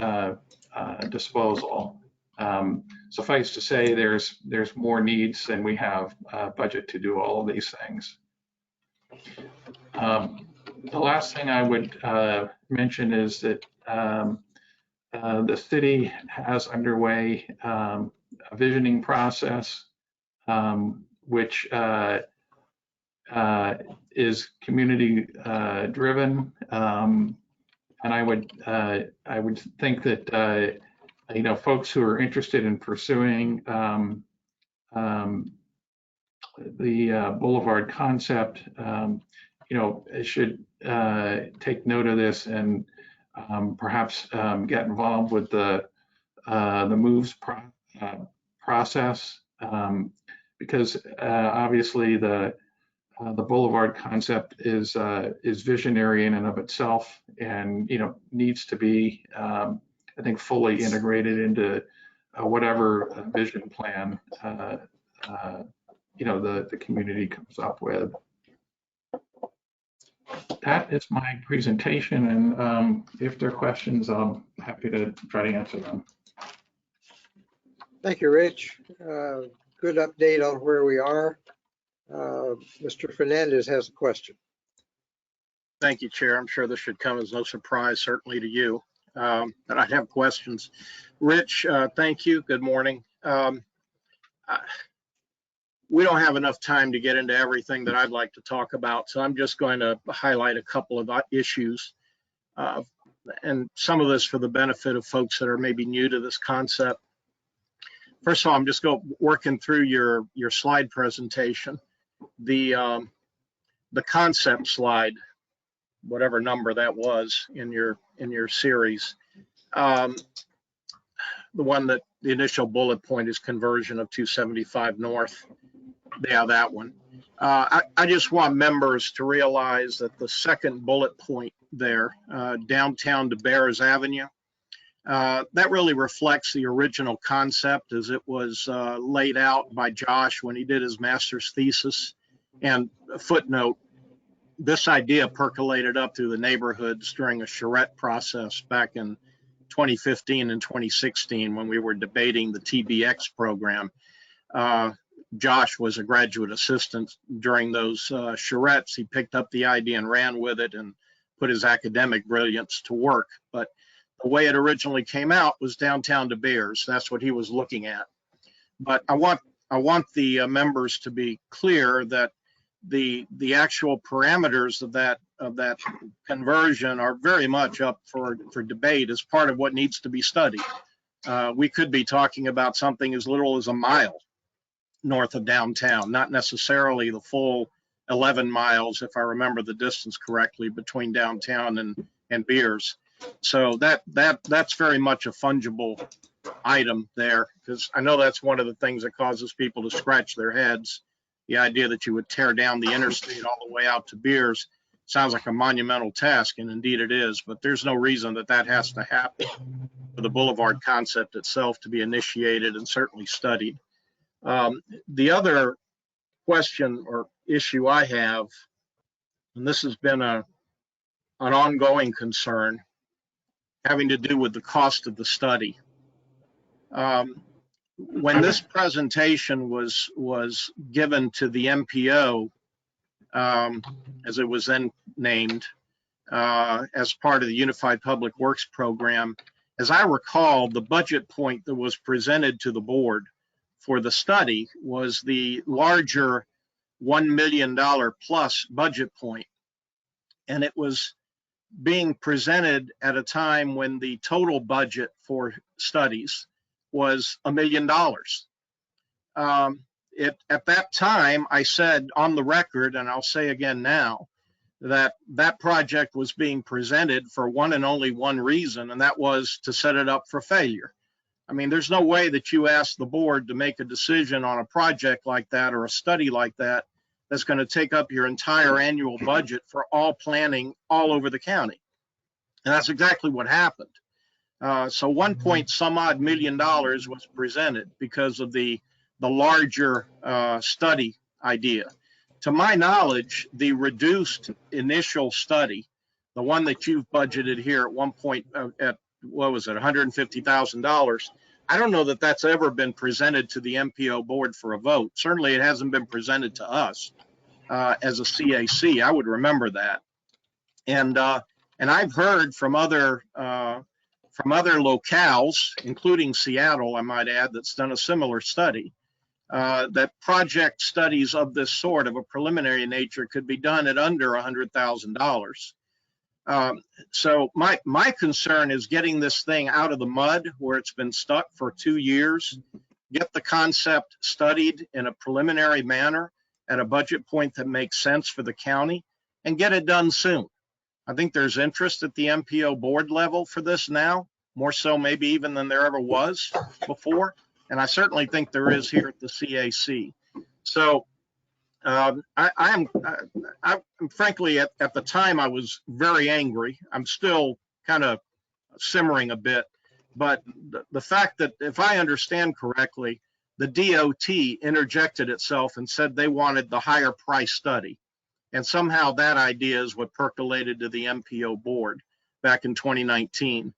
disposal. Suffice to say, there's more needs than we have budget to do all of these things. The last thing I would mention is that the city has underway a visioning process, which is community driven, and I would think that folks who are interested in pursuing the boulevard concept, should take note of this and perhaps get involved with the moves process, because obviously the boulevard concept is visionary in and of itself, and needs to be I think fully integrated into whatever vision plan the community comes up with. That is my presentation, and if there are questions, I'm happy to try to answer them. Thank you, Rich. Good update on where we are. Mr. Fernandez has a question. Thank you, Chair. I'm sure this should come as no surprise, certainly to you, but I have questions. Rich, thank you. Good morning. We don't have enough time to get into everything that I'd like to talk about, so I'm just going to highlight a couple of issues, and some of this for the benefit of folks that are maybe new to this concept. First of all, I'm just working through your slide presentation. The concept slide, whatever number that was in your series, the one that the initial bullet point is conversion of 275 North. Yeah, that one. I just want members to realize that the second bullet point there, downtown to Bears Avenue, that really reflects the original concept as it was laid out by Josh when he did his master's thesis. And a footnote, this idea percolated up through the neighborhoods during a charrette process back in 2015 and 2016 when we were debating the TBX program. Josh was a graduate assistant during those charrettes. He picked up the idea and ran with it and put his academic brilliance to work. But the way it originally came out was downtown to Bears. That's what he was looking at. But I want the members to be clear that the actual parameters of that conversion are very much up for debate as part of what needs to be studied. We could be talking about something as little as a mile north of downtown, not necessarily the full 11 miles, if I remember the distance correctly, between downtown and Beers. So that's very much a fungible item there, because I know that's one of the things that causes people to scratch their heads. The idea that you would tear down the interstate all the way out to Beers sounds like a monumental task, and indeed it is, but there's no reason that has to happen for the boulevard concept itself to be initiated and certainly studied. The other question or issue I have, and this has been an ongoing concern, having to do with the cost of the study. When this presentation was given to the MPO, as it was then named, as part of the Unified Public Works program, as I recall, the budget point that was presented to the board for the study was the larger $1 million plus budget point. And it was being presented at a time when the total budget for studies was $1 million. At that time, I said on the record, and I'll say again now, that that project was being presented for one and only one reason, and that was to set it up for failure. I mean, there's no way that you ask the board to make a decision on a project like that or a study like that that's going to take up your entire annual budget for all planning all over the county. And that's exactly what happened. So 1 million dollars was presented because of the larger study idea. To my knowledge, the reduced initial study, the one that you've budgeted here at one point at, what was it, $150,000, I don't know that that's ever been presented to the MPO board for a vote. Certainly it hasn't been presented to us as a CAC. I would remember that. And I've heard from other locales, including Seattle, I might add, that's done a similar study, that project studies of this sort, of a preliminary nature, could be done at under $100,000. So my concern is getting this thing out of the mud where it's been stuck for 2 years, get the concept studied in a preliminary manner at a budget point that makes sense for the county, and get it done soon. I think there's interest at the MPO board level for this now, more so maybe even than there ever was before. And I certainly think there is here at the CAC. So I'm frankly, at the time, I was very angry. I'm still kind of simmering a bit. But the fact that, if I understand correctly, the DOT interjected itself and said they wanted the higher price study. And somehow that idea is what percolated to the MPO board back in 2019.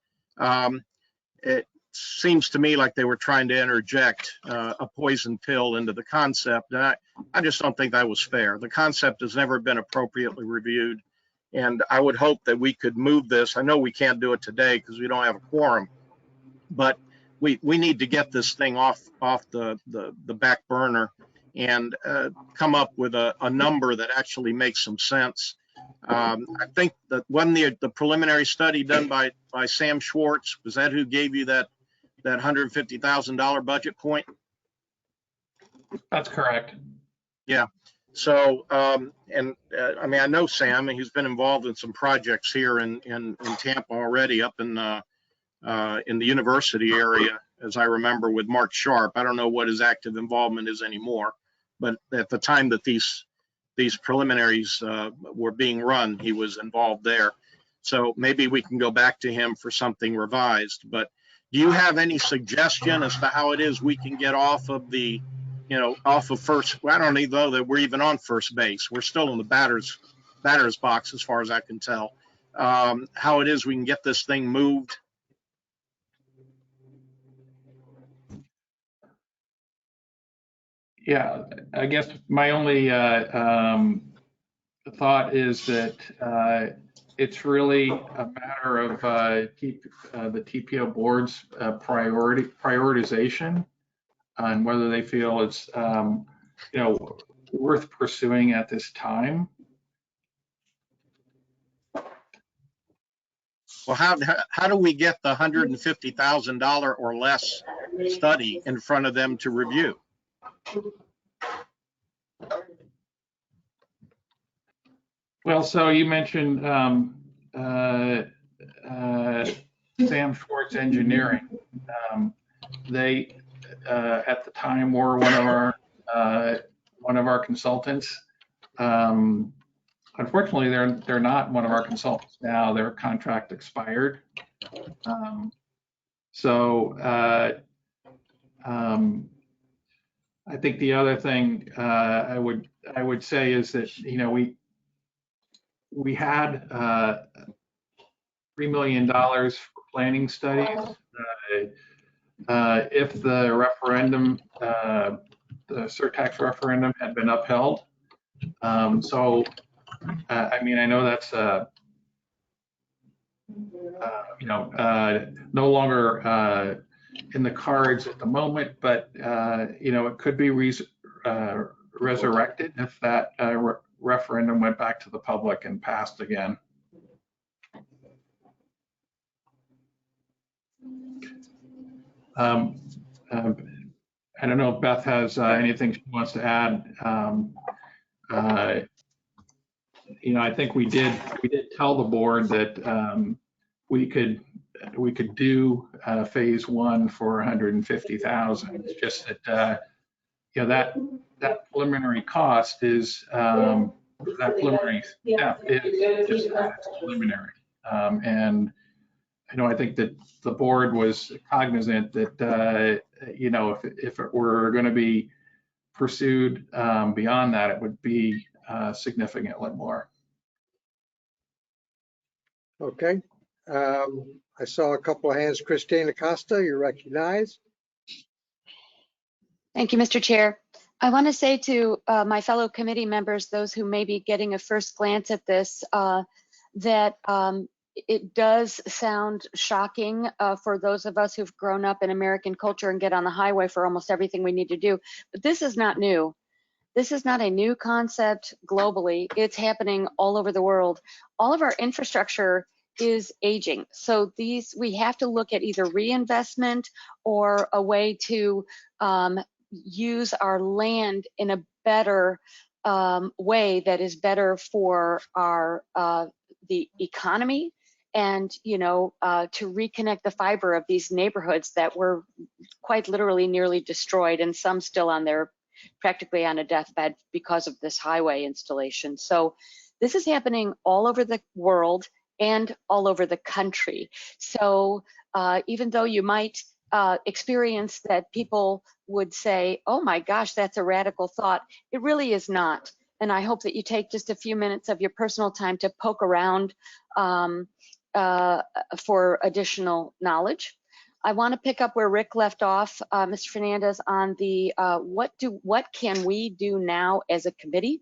It seems to me like they were trying to interject a poison pill into the concept. And I just don't think that was fair. The concept has never been appropriately reviewed. And I would hope that we could move this. I know we can't do it today because we don't have a quorum, but we need to get this thing off the back burner and come up with a number that actually makes some sense. I think that when the preliminary study done by Sam Schwartz, was that who gave you that $150,000 budget point? That's correct. Yeah. So, I mean, I know Sam, and he's been involved in some projects here in Tampa already, up in the university area, as I remember, with Mark Sharp. I don't know what his active involvement is anymore, but at the time that these preliminaries were being run, he was involved there. So maybe we can go back to him for something revised. But do you have any suggestion as to how it is we can get off of the, off of first? Well, I don't even know that we're even on first base. We're still in the batter's box, as far as I can tell. How it is we can get this thing moved? Yeah, I guess my only thought is that it's really a matter of the TPO board's prioritization on whether they feel it's worth pursuing at this time. Well, how do we get the $150,000 or less study in front of them to review? Well, so you mentioned Sam Schwartz Engineering. They at the time were one of our consultants. Unfortunately, they're not one of our consultants now. Their contract expired. I think the other thing I would say is that we had $3 million for planning studies. If the referendum, the surtax referendum, had been upheld. I mean, I know that's no longer in the cards at the moment, but it could be resurrected if that referendum went back to the public and passed again. I don't know if Beth has anything she wants to add. I think we did tell the board that we could do phase one for 150,000. It's just that that preliminary cost is that preliminary step is just preliminary, and I think that the board was cognizant that if it were going to be pursued beyond that, it would be significantly more. Okay. I saw a couple of hands. Christine Acosta, you're recognized. Thank you, Mr. Chair. I want to say to my fellow committee members, those who may be getting a first glance at this, that it does sound shocking for those of us who've grown up in American culture and get on the highway for almost everything we need to do. But this is not new. This is not a new concept globally. It's happening all over the world. All of our infrastructure is aging. So we have to look at either reinvestment or a way to use our land in a better way that is better for our the economy, and to reconnect the fiber of these neighborhoods that were quite literally nearly destroyed, and some still on their practically on a deathbed because of this highway installation. So this is happening all over the world and all over the country. So even though you might experience that people would say, oh my gosh, that's a radical thought, it really is not. And I hope that you take just a few minutes of your personal time to poke around for additional knowledge. I want to pick up where Rick left off, Mr. Fernandez, on the what can we do now as a committee?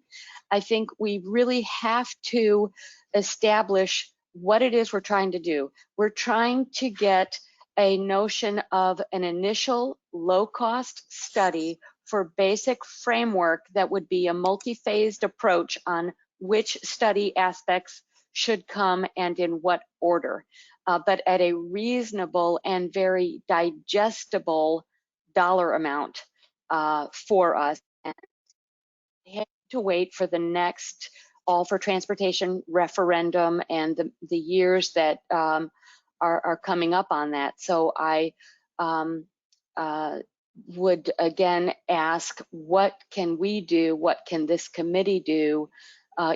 I think we really have to establish what it is we're trying to do. We're trying to get a notion of an initial low-cost study for basic framework that would be a multi-phased approach on which study aspects should come and in what order, but at a reasonable and very digestible dollar amount for us. And we have to wait for the next All for Transportation referendum and the years that are coming up on that. So I would again ask, what can we do? What can this committee do,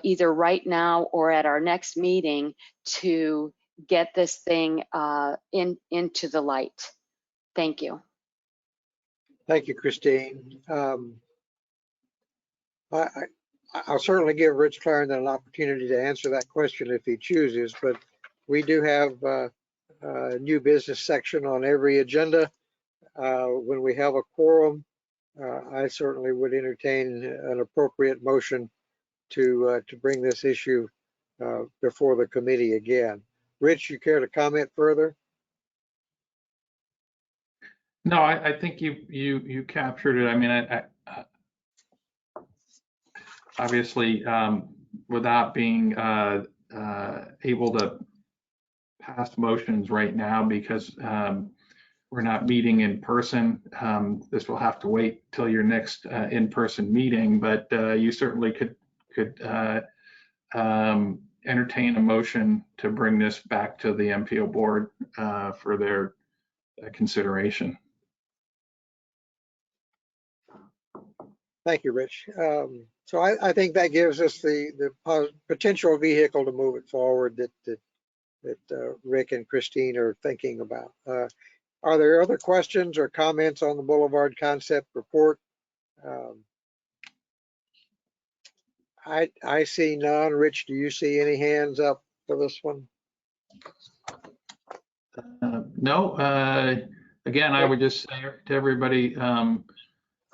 either right now or at our next meeting, to get this thing into the light? Thank you. Thank you, Christine. I'll certainly give Rich Clarendon an opportunity to answer that question if he chooses, but we do have a new business section on every agenda. When we have a quorum, I certainly would entertain an appropriate motion to bring this issue before the committee again. Rich, you care to comment further? No, I think you captured it. I mean, I obviously, without being able to pass motions right now because we're not meeting in person, this will have to wait till your next in-person meeting, but you certainly could entertain a motion to bring this back to the MPO board for their consideration. Thank you, Rich. So I think that gives us the potential vehicle to move it forward that Rick and Christine are thinking about. Are there other questions or comments on the Boulevard Concept Report? I see none. Rich, do you see any hands up for this one? No. Again, I would just say to everybody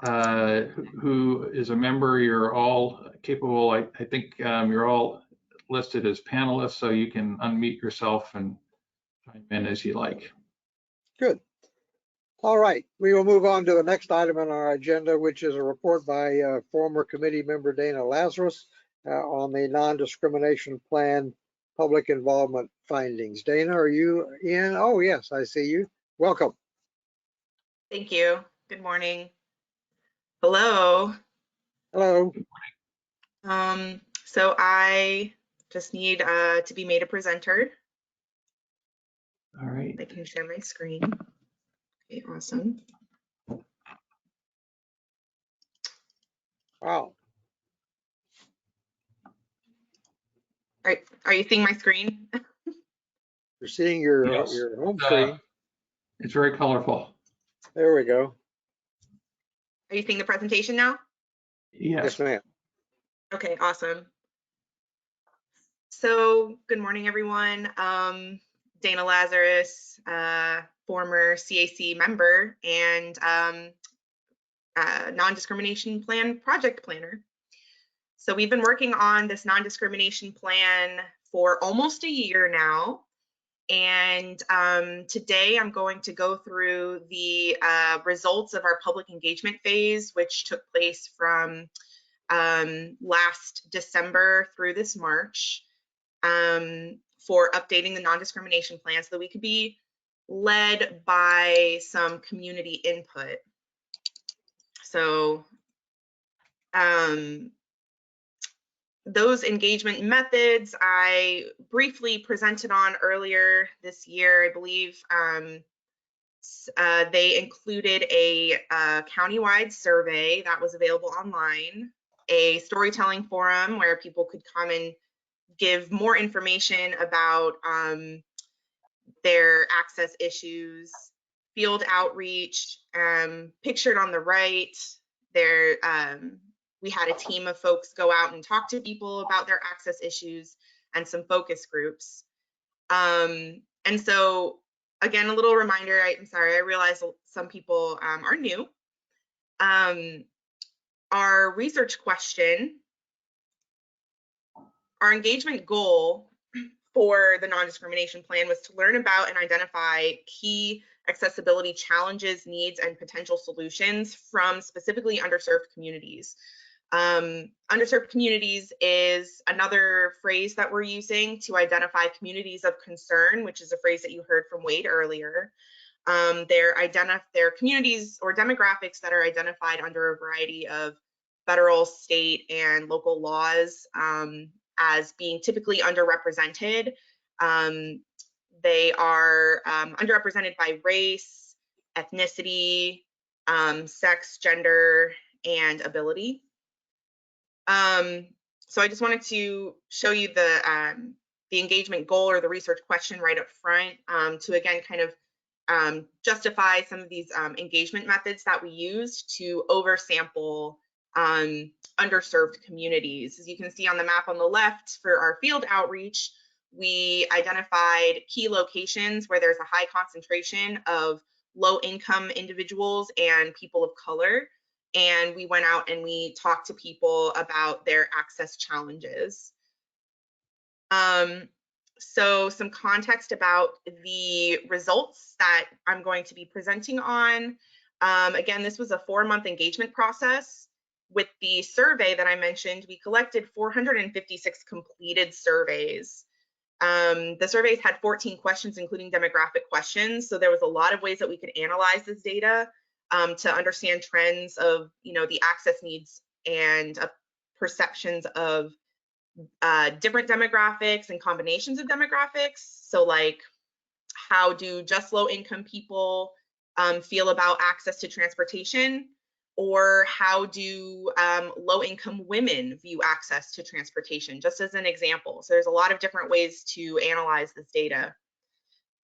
who is a member, you're all capable. I think you're all listed as panelists, so you can unmute yourself and chime in as you like. Good. All right, we will move on to the next item on our agenda, which is a report by former committee member Dana Lazarus on the non-discrimination plan public involvement findings. Dana, are you in? Oh, yes, I see you. Welcome. Thank you. Good morning. Hello. Hello. So I just need to be made a presenter. All right. I can share my screen. Okay, awesome. Wow. All right, are you seeing my screen? You're seeing your Yes. home screen. It's very colorful. There we go. Are you seeing the presentation now? Yes, Yes. ma'am. Okay, awesome. So good morning, everyone. Dana Lazarus, former CAC member and non-discrimination plan project planner. So we've been working on this non-discrimination plan for almost a year now. And today I'm going to go through the results of our public engagement phase, which took place from last December through this March, for updating the non-discrimination plan so that we could be led by some community input. So those engagement methods I briefly presented on earlier this year. I believe they included a countywide survey that was available online, a storytelling forum where people could come and give more information about their access issues, field outreach, pictured on the right, we had a team of folks go out and talk to people about their access issues and some focus groups. And so again, a little reminder, I'm sorry, I realize some people are new. Our research question, our engagement goal for the non-discrimination plan was to learn about and identify key accessibility challenges, needs, and potential solutions from specifically underserved communities. Underserved communities is another phrase that we're using to identify communities of concern, which is a phrase that you heard from Wade earlier. They're communities or demographics that are identified under a variety of federal, state, and local laws as being typically underrepresented. They are underrepresented by race, ethnicity, sex, gender, and ability. So I just wanted to show you the engagement goal or the research question right up front to again kind of justify some of these engagement methods that we use to oversample underserved communities. As you can see on the map on the left for our field outreach, we identified key locations where there's a high concentration of low-income individuals and people of color. And we went out and we talked to people about their access challenges. So some context about the results that I'm going to be presenting on. Again, this was a 4-month engagement process. With the survey that I mentioned, we collected 456 completed surveys. The surveys had 14 questions, including demographic questions. So there was a lot of ways that we could analyze this data to understand trends of, the access needs and perceptions of different demographics and combinations of demographics. So like, how do just low income people feel about access to transportation? Or how do low income women view access to transportation, just as an example. So there's a lot of different ways to analyze this data.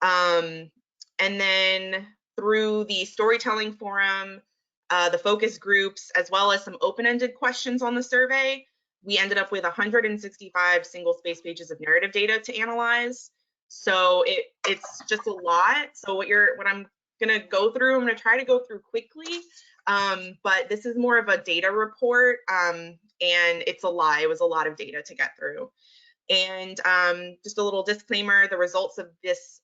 And then through the storytelling forum, the focus groups, as well as some open-ended questions on the survey, we ended up with 165 single space pages of narrative data to analyze. So it's just a lot. So what I'm gonna go through, I'm gonna try to go through quickly, but this is more of a data report, and it's a lot. It was a lot of data to get through. And just a little disclaimer, the results of this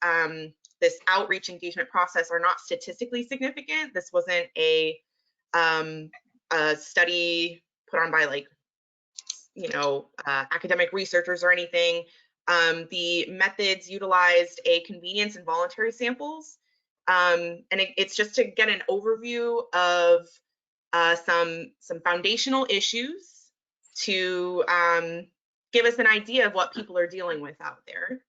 this outreach engagement process are not statistically significant. This wasn't a study put on by like, you know, academic researchers or anything. The methods utilized a convenience and voluntary samples. And it's just to get an overview of some foundational issues to give us an idea of what people are dealing with out there.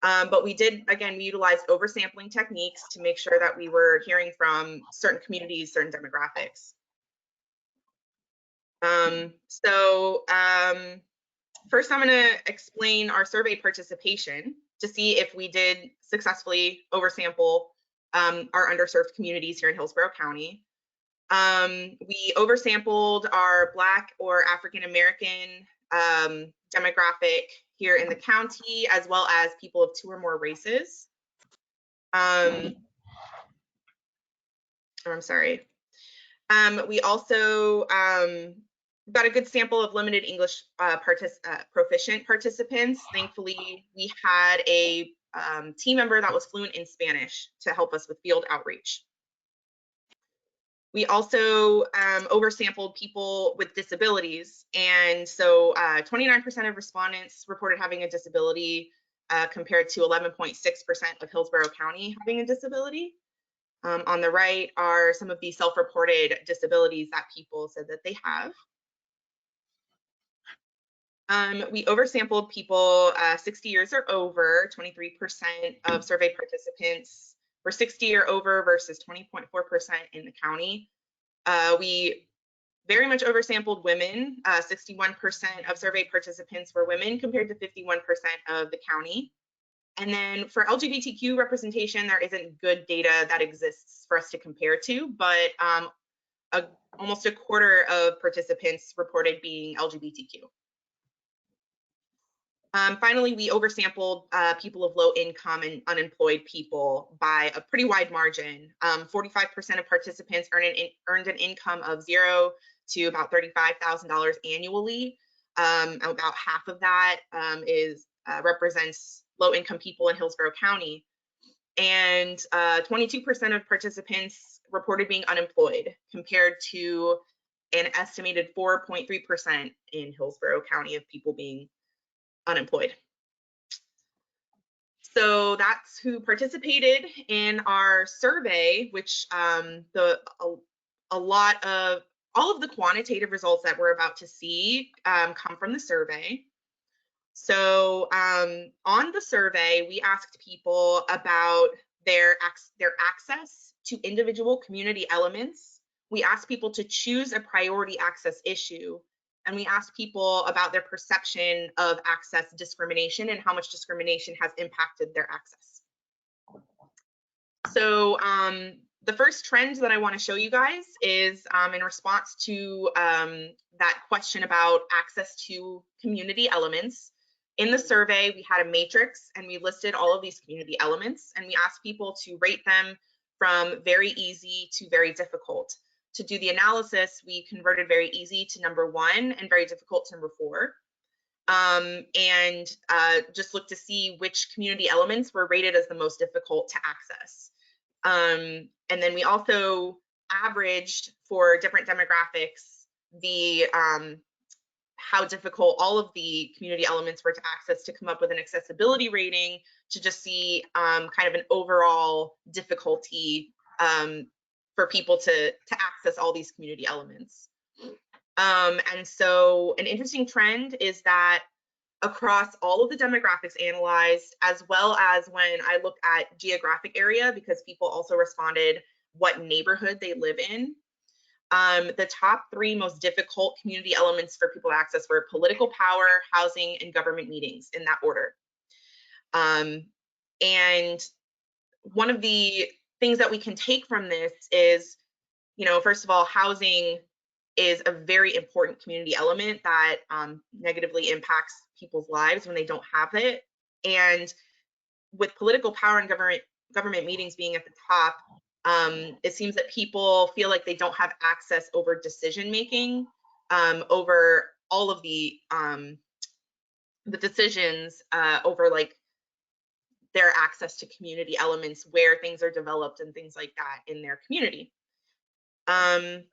But we did, again, we utilized oversampling techniques to make sure that we were hearing from certain communities, certain demographics. First, I'm going to explain our survey participation to see if we did successfully oversample our underserved communities here in Hillsborough County. We oversampled our Black or African American demographic here in the county, as well as people of 2 or more races. I'm sorry. We also got a good sample of limited English proficient participants. Thankfully, we had a team member that was fluent in Spanish to help us with field outreach. We also oversampled people with disabilities. And so 29% of respondents reported having a disability compared to 11.6% of Hillsborough County having a disability. On the right are some of the self-reported disabilities that people said that they have. We oversampled people 60 years or over. 23% of survey participants were 60 or over versus 20.4% in the county. We very much oversampled women. 61% of survey participants were women compared to 51% of the county. And then for LGBTQ representation, there isn't good data that exists for us to compare to, but almost a quarter of participants reported being LGBTQ. Finally, we oversampled people of low income and unemployed people by a pretty wide margin. 45% of participants earned an income of $0 to about $35,000 annually. About half of that represents low income people in Hillsborough County. And 22% of participants reported being unemployed compared to an estimated 4.3% in Hillsborough County of people being unemployed. So that's who participated in our survey, which all of the quantitative results that we're about to see come from the survey. So on the survey, we asked people about their access to individual community elements. We asked people to choose a priority access issue. And we asked people about their perception of access discrimination and how much discrimination has impacted their access. So the first trend that I want to show you guys is in response to that question about access to community elements. In the survey, we had a matrix and we listed all of these community elements, and we asked people to rate them from very easy to very difficult. To do the analysis, we converted very easy to number 1 and very difficult to number 4. And just looked to see which community elements were rated as the most difficult to access. And then we also averaged for different demographics the how difficult all of the community elements were to access to come up with an accessibility rating to just see kind of an overall difficulty for people to access all these community elements. And so an interesting trend is that across all of the demographics analyzed, as well as when I look at geographic area, because people also responded what neighborhood they live in, the top 3 most difficult community elements for people to access were political power, housing, and government meetings, in that order. And one of the things that we can take from this is, you know, first of all, housing is a very important community element that negatively impacts people's lives when they don't have it. And with political power and government meetings being at the top, it seems that people feel like they don't have access over decision making, over all of the decisions over like their access to community elements, where things are developed and things like that in their community. And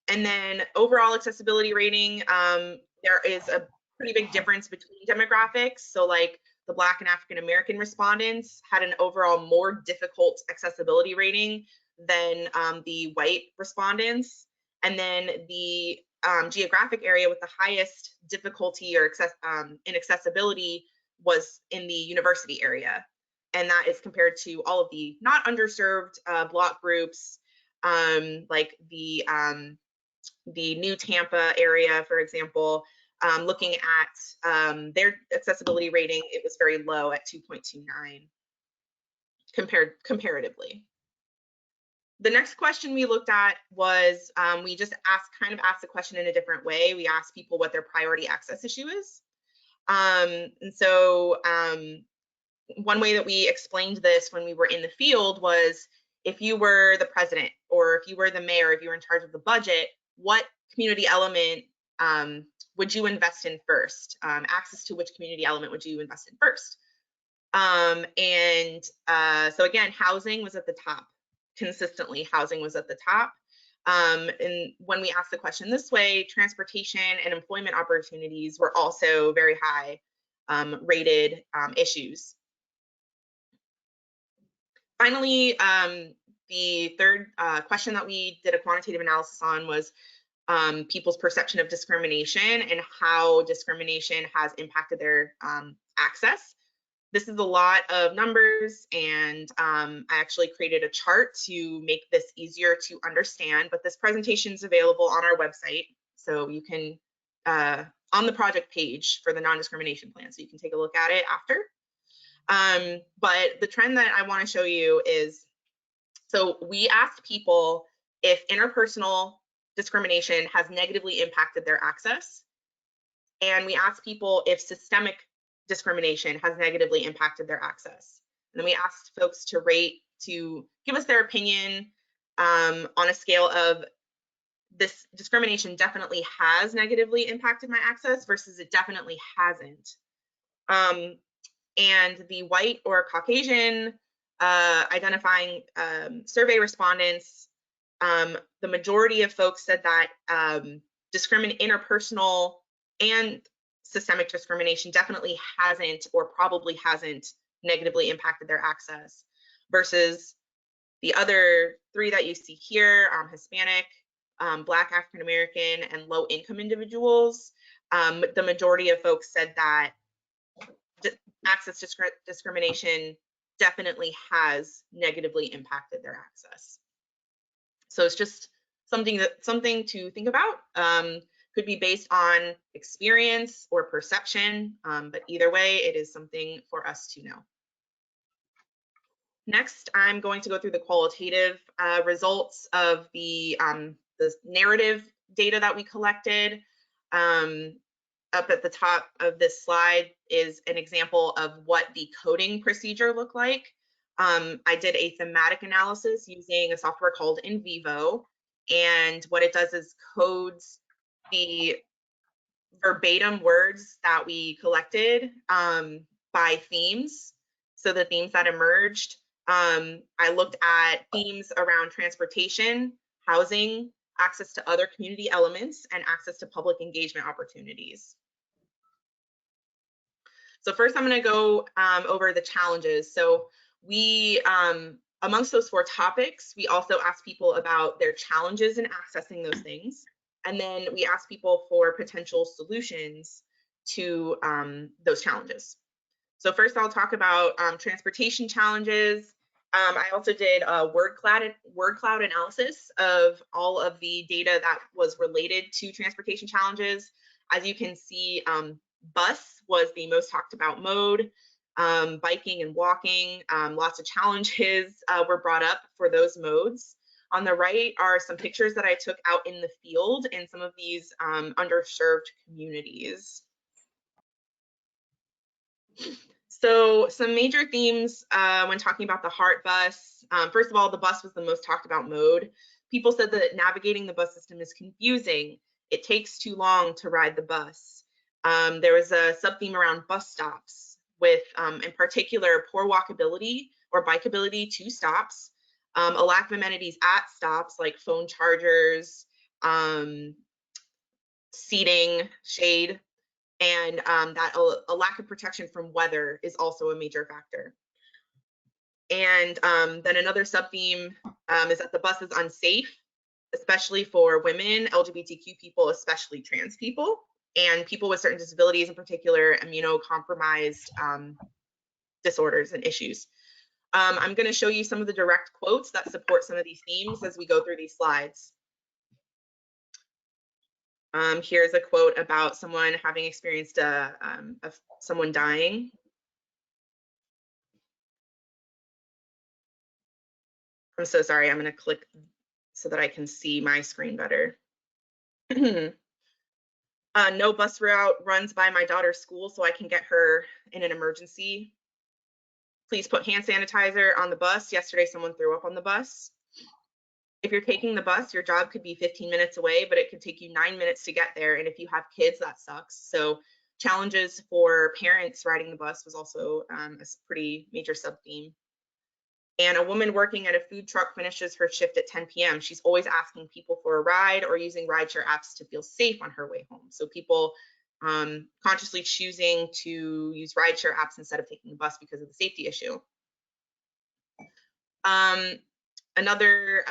then overall accessibility rating, there is a pretty big difference between demographics. So like the Black and African American respondents had an overall more difficult accessibility rating than the white respondents. And then the geographic area with the highest difficulty or in accessibility was in the university area. And that is compared to all of the not underserved block groups, like the New Tampa area, for example. Looking at their accessibility rating, it was very low at 2.29 comparatively. The next question we looked at was, we just kind of asked the question in a different way. We asked people what their priority access issue is. And so one way that we explained this when we were in the field was, if you were the president, or if you were the mayor, if you were in charge of the budget, what community element would you invest in first? Access to which community element would you invest in first? So again, housing was at the top. Consistently, housing was at the top. And when we asked the question this way, transportation and employment opportunities were also very high rated issues. Finally, the third question that we did a quantitative analysis on was people's perception of discrimination and how discrimination has impacted their access. This is a lot of numbers, and I actually created a chart to make this easier to understand, but this presentation is available on our website, so you can, on the project page for the non-discrimination plan, so you can take a look at it after. But the trend that I want to show you is, so we asked people if interpersonal discrimination has negatively impacted their access, and we asked people if systemic discrimination has negatively impacted their access. And then we asked folks to give us their opinion on a scale of, this discrimination definitely has negatively impacted my access versus it definitely hasn't. And the white or Caucasian identifying survey respondents, the majority of folks said that interpersonal and systemic discrimination definitely hasn't, or probably hasn't, negatively impacted their access, versus the other three that you see here, Hispanic, Black, African American, and low income individuals. The majority of folks said that access discrimination definitely has negatively impacted their access. So it's just something to think about. Could be based on experience or perception, but either way, it is something for us to know. Next, I'm going to go through the qualitative results of the narrative data that we collected. Up at the top of this slide is an example of what the coding procedure looked like. I did a thematic analysis using a software called NVivo, and what it does is codes the verbatim words that we collected by themes. So the themes that emerged, I looked at themes around transportation, housing, access to other community elements, and access to public engagement opportunities. So first I'm going to go over the challenges. So we, amongst those 4 topics, we also asked people about their challenges in accessing those things. And then we asked people for potential solutions to those challenges. So first I'll talk about transportation challenges. I also did a word cloud analysis of all of the data that was related to transportation challenges. As you can see, bus was the most talked about mode, biking and walking, lots of challenges were brought up for those modes. On the right are some pictures that I took out in the field in some of these underserved communities. So some major themes when talking about the HART bus. First of all, the bus was the most talked about mode. People said that navigating the bus system is confusing. It takes too long to ride the bus. There was a sub-theme around bus stops, with, in particular, poor walkability or bikeability to stops, a lack of amenities at stops like phone chargers, seating, shade, and that a lack of protection from weather is also a major factor. And then another sub-theme is that the bus is unsafe, especially for women, LGBTQ people, especially trans people, and people with certain disabilities, in particular immunocompromised disorders and issues. I'm going to show you some of the direct quotes that support some of these themes as we go through these slides. Here's a quote about someone having experienced someone dying. I'm so sorry, I'm going to click so that I can see my screen better. No bus route runs by my daughter's school, so I can get her in an emergency. Please put hand sanitizer on the bus. Yesterday, someone threw up on the bus. If you're taking the bus, your job could be 15 minutes away, but it could take you 9 minutes to get there. And if you have kids, that sucks. So challenges for parents riding the bus was also a pretty major sub-theme. And a woman working at a food truck finishes her shift at 10 p.m. She's always asking people for a ride or using rideshare apps to feel safe on her way home. So people consciously choosing to use rideshare apps instead of taking the bus because of the safety issue. Another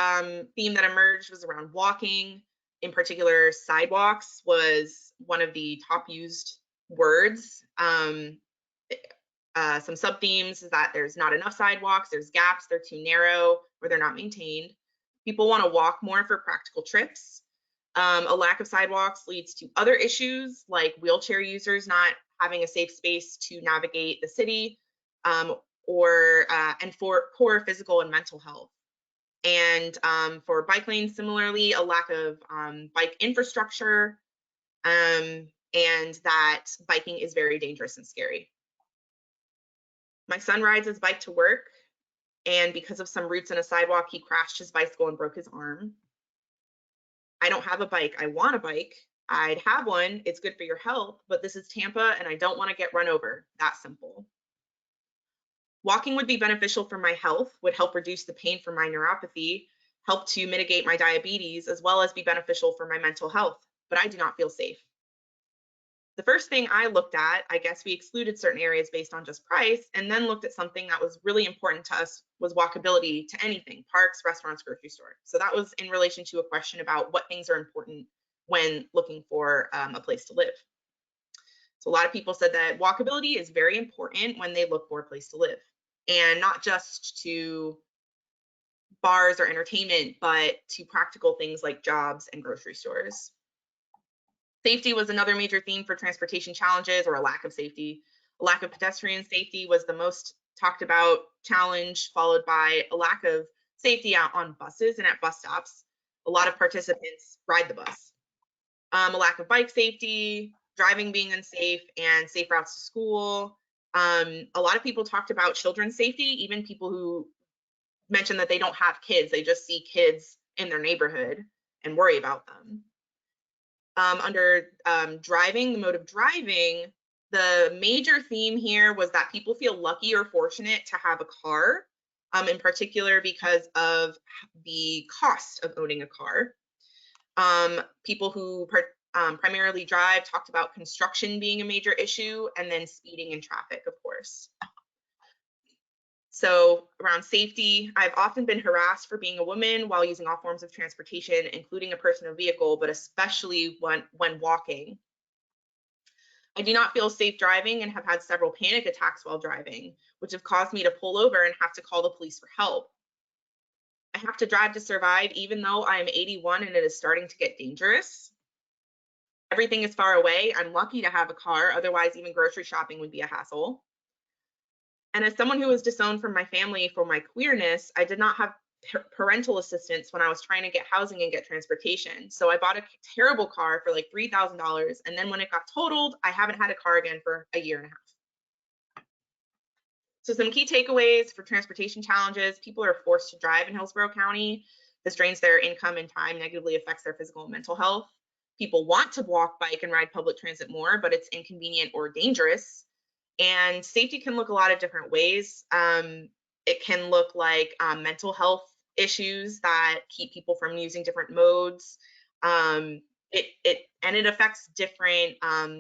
theme that emerged was around walking. In particular, sidewalks was one of the top used words. Some sub-themes is that there's not enough sidewalks, there's gaps, they're too narrow, or they're not maintained. People want to walk more for practical trips. A lack of sidewalks leads to other issues like wheelchair users not having a safe space to navigate the city, and for poor physical and mental health. And for bike lanes, similarly, a lack of bike infrastructure, and that biking is very dangerous and scary. My son rides his bike to work, and because of some roots in a sidewalk, he crashed his bicycle and broke his arm. I don't have a bike. I want a bike. I'd have one. It's good for your health, but this is Tampa, and I don't want to get run over. That simple. Walking would be beneficial for my health, would help reduce the pain from my neuropathy, help to mitigate my diabetes, as well as be beneficial for my mental health, but I do not feel safe. The first thing I looked at, I guess we excluded certain areas based on just price, and then looked at something that was really important to us was walkability to anything, parks, restaurants, grocery store. So that was in relation to a question about what things are important when looking for a place to live. So a lot of people said that walkability is very important when they look for a place to live, and not just to bars or entertainment, but to practical things like jobs and grocery stores. Safety was another major theme for transportation challenges, or a lack of safety. A lack of pedestrian safety was the most talked about challenge, followed by a lack of safety out on buses and at bus stops. A lot of participants ride the bus. A lack of bike safety, driving being unsafe, and safe routes to school. A lot of people talked about children's safety, even people who mentioned that they don't have kids, they just see kids in their neighborhood and worry about them. Under driving, the mode of driving, the major theme here was that people feel lucky or fortunate to have a car, in particular because of the cost of owning a car. People who primarily drive talked about construction being a major issue, and then speeding in traffic, of course. So around safety, I've often been harassed for being a woman while using all forms of transportation, including a personal vehicle, but especially when walking. I do not feel safe driving and have had several panic attacks while driving, which have caused me to pull over and have to call the police for help. I have to drive to survive, even though I am 81 and it is starting to get dangerous. Everything is far away. I'm lucky to have a car, otherwise even grocery shopping would be a hassle. And as someone who was disowned from my family for my queerness, I did not have parental assistance when I was trying to get housing and get transportation. So I bought a terrible car for like $3,000. And then when it got totaled, I haven't had a car again for a year and a half. So some key takeaways for transportation challenges: people are forced to drive in Hillsborough County. This drains their income and time, negatively affects their physical and mental health. People want to walk, bike, and ride public transit more, but it's inconvenient or dangerous. And safety can look a lot of different ways. It can look like mental health issues that keep people from using different modes. It affects different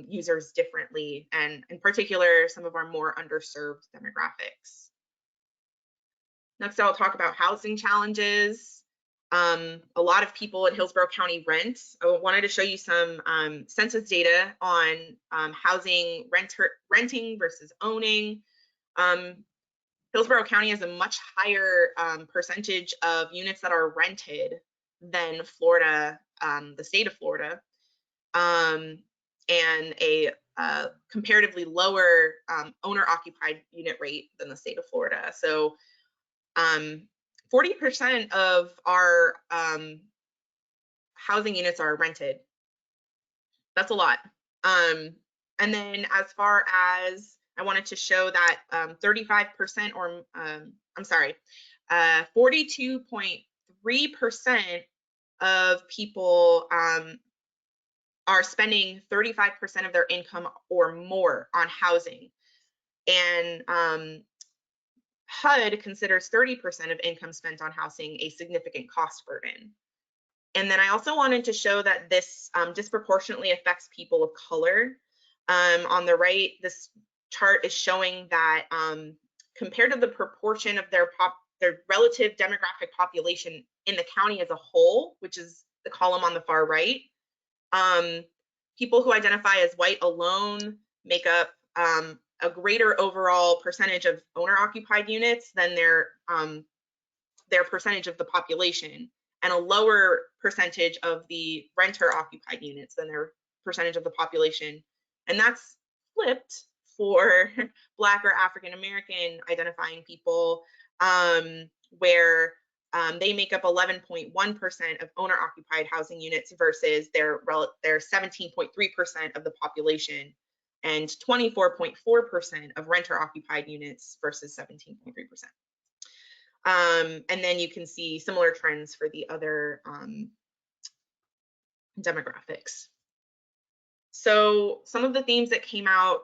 users differently, and in particular, some of our more underserved demographics. Next, I'll talk about housing challenges. A lot of people in Hillsborough County rent. I wanted to show you some census data on housing renting versus owning. Hillsborough County has a much higher percentage of units that are rented than Florida, the state of Florida, and a comparatively lower owner-occupied unit rate than the state of Florida. So 40% of our housing units are rented. That's a lot. And then as far as I wanted to show that 35% or I'm sorry, 42.3% of people are spending 35% of their income or more on housing. And HUD considers 30% of income spent on housing a significant cost burden. And then I also wanted to show that this disproportionately affects people of color. On the right, this chart is showing that compared to the proportion of their relative demographic population in the county as a whole, which is the column on the far right, people who identify as white alone make up a greater overall percentage of owner-occupied units than their percentage of the population, and a lower percentage of the renter-occupied units than their percentage of the population. And that's flipped for Black or African American identifying people, where they make up 11.1% of owner-occupied housing units versus their 17.3% of the population, and 24.4% of renter-occupied units versus 17.3%. And then you can see similar trends for the other demographics. So some of the themes that came out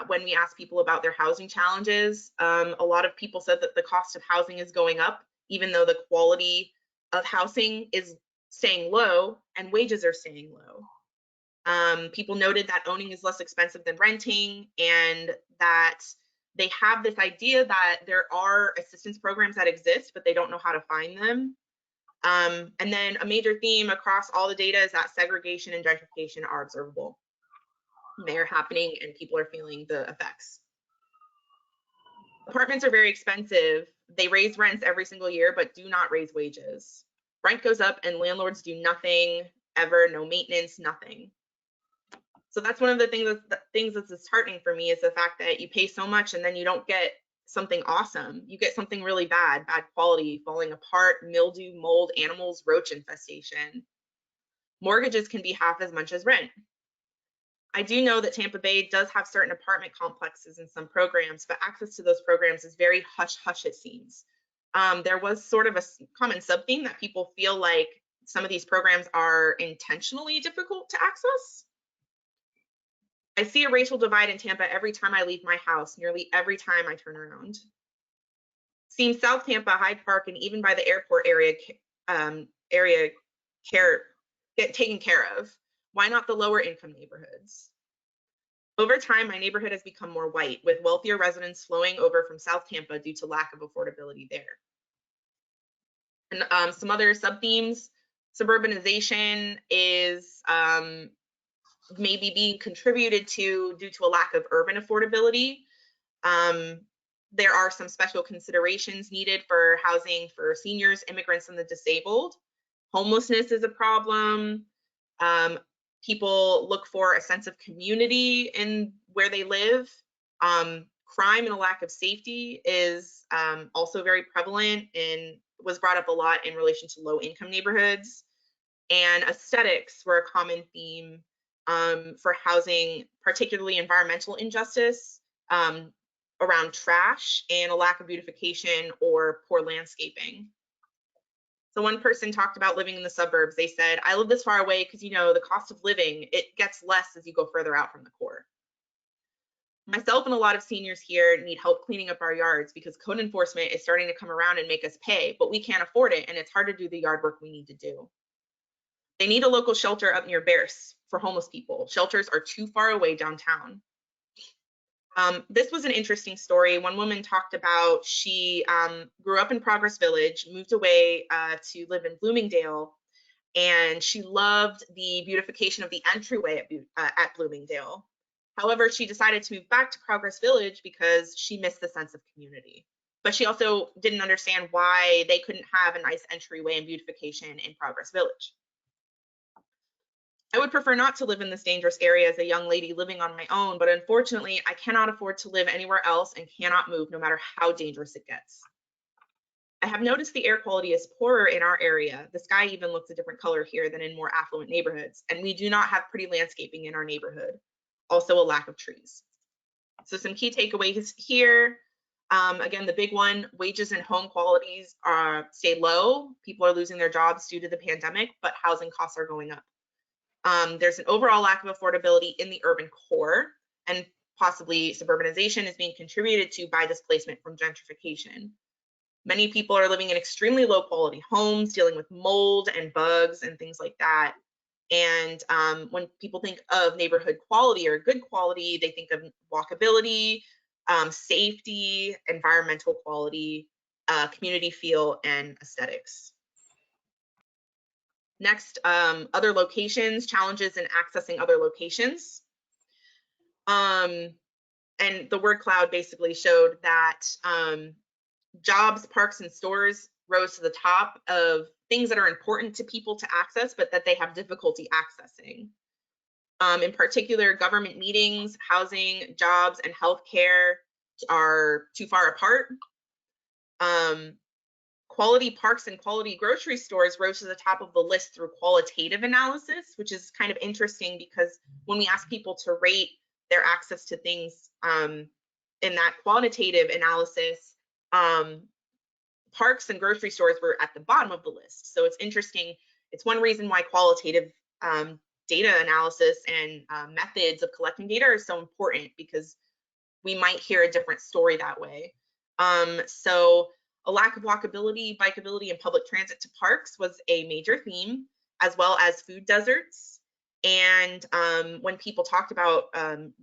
when we asked people about their housing challenges, a lot of people said that the cost of housing is going up, even though the quality of housing is staying low and wages are staying low. People noted that owning is less expensive than renting, and that they have this idea that there are assistance programs that exist, but they don't know how to find them. And then a major theme across all the data is that segregation and gentrification are observable. They are happening and people are feeling the effects. Apartments are very expensive. They raise rents every single year, but do not raise wages. Rent goes up and landlords do nothing ever, no maintenance, nothing. So that's one of the things that's disheartening for me, is the fact that you pay so much and then you don't get something awesome. You get something really bad quality, falling apart, mildew, mold, animals, roach infestation. Mortgages can be half as much as rent. I do know that Tampa Bay does have certain apartment complexes and some programs, but access to those programs is very hush-hush, it seems. There was sort of a common sub-theme that people feel like some of these programs are intentionally difficult to access. I see a racial divide in Tampa every time I leave my house, nearly every time I turn around. Seems South Tampa, Hyde Park, and even by the airport area get taken care of. Why not the lower income neighborhoods? Over time, my neighborhood has become more white, with wealthier residents flowing over from South Tampa due to lack of affordability there. And some other sub-themes: suburbanization is maybe being contributed to due to a lack of urban affordability. There are some special considerations needed for housing for seniors, immigrants, and the disabled. Homelessness is a problem. People look for a sense of community in where they live. Crime and a lack of safety is also very prevalent and was brought up a lot in relation to low-income neighborhoods. And aesthetics were a common theme for housing, particularly environmental injustice around trash and a lack of beautification or poor landscaping. So one person talked about living in the suburbs. They said, I live this far away because, you know, the cost of living, it gets less as you go further out from the core. Myself and a lot of seniors here need help cleaning up our yards because code enforcement is starting to come around and make us pay, but we can't afford it, and it's hard to do the yard work we need to do. They need a local shelter up near Bears for homeless people. Shelters are too far away downtown. This was an interesting story. One woman talked about she grew up in Progress Village, moved away to live in Bloomingdale, and she loved the beautification of the entryway at Bloomingdale. However, she decided to move back to Progress Village because she missed the sense of community. But she also didn't understand why they couldn't have a nice entryway and beautification in Progress Village. I would prefer not to live in this dangerous area as a young lady living on my own, but unfortunately, I cannot afford to live anywhere else and cannot move no matter how dangerous it gets. I have noticed the air quality is poorer in our area. The sky even looks a different color here than in more affluent neighborhoods, and we do not have pretty landscaping in our neighborhood. Also a lack of trees. So some key takeaways here. Again, the big one, wages and home qualities stay low. People are losing their jobs due to the pandemic, but housing costs are going up. There's an overall lack of affordability in the urban core, and possibly suburbanization is being contributed to by displacement from gentrification. Many people are living in extremely low quality homes, dealing with mold and bugs and things like that. And when people think of neighborhood quality or good quality, they think of walkability, safety, environmental quality, community feel, and aesthetics. Next, other locations, challenges in accessing other locations. And the word cloud basically showed that jobs, parks, and stores rose to the top of things that are important to people to access, but that they have difficulty accessing. In particular, government meetings, housing, jobs, and healthcare are too far apart. Quality parks and quality grocery stores rose to the top of the list through qualitative analysis, which is kind of interesting because when we ask people to rate their access to things in that quantitative analysis, parks and grocery stores were at the bottom of the list. So it's interesting. It's one reason why qualitative data analysis and methods of collecting data are so important, because we might hear a different story that way. So a lack of walkability, bikeability, and public transit to parks was a major theme, as well as food deserts. And when people talked about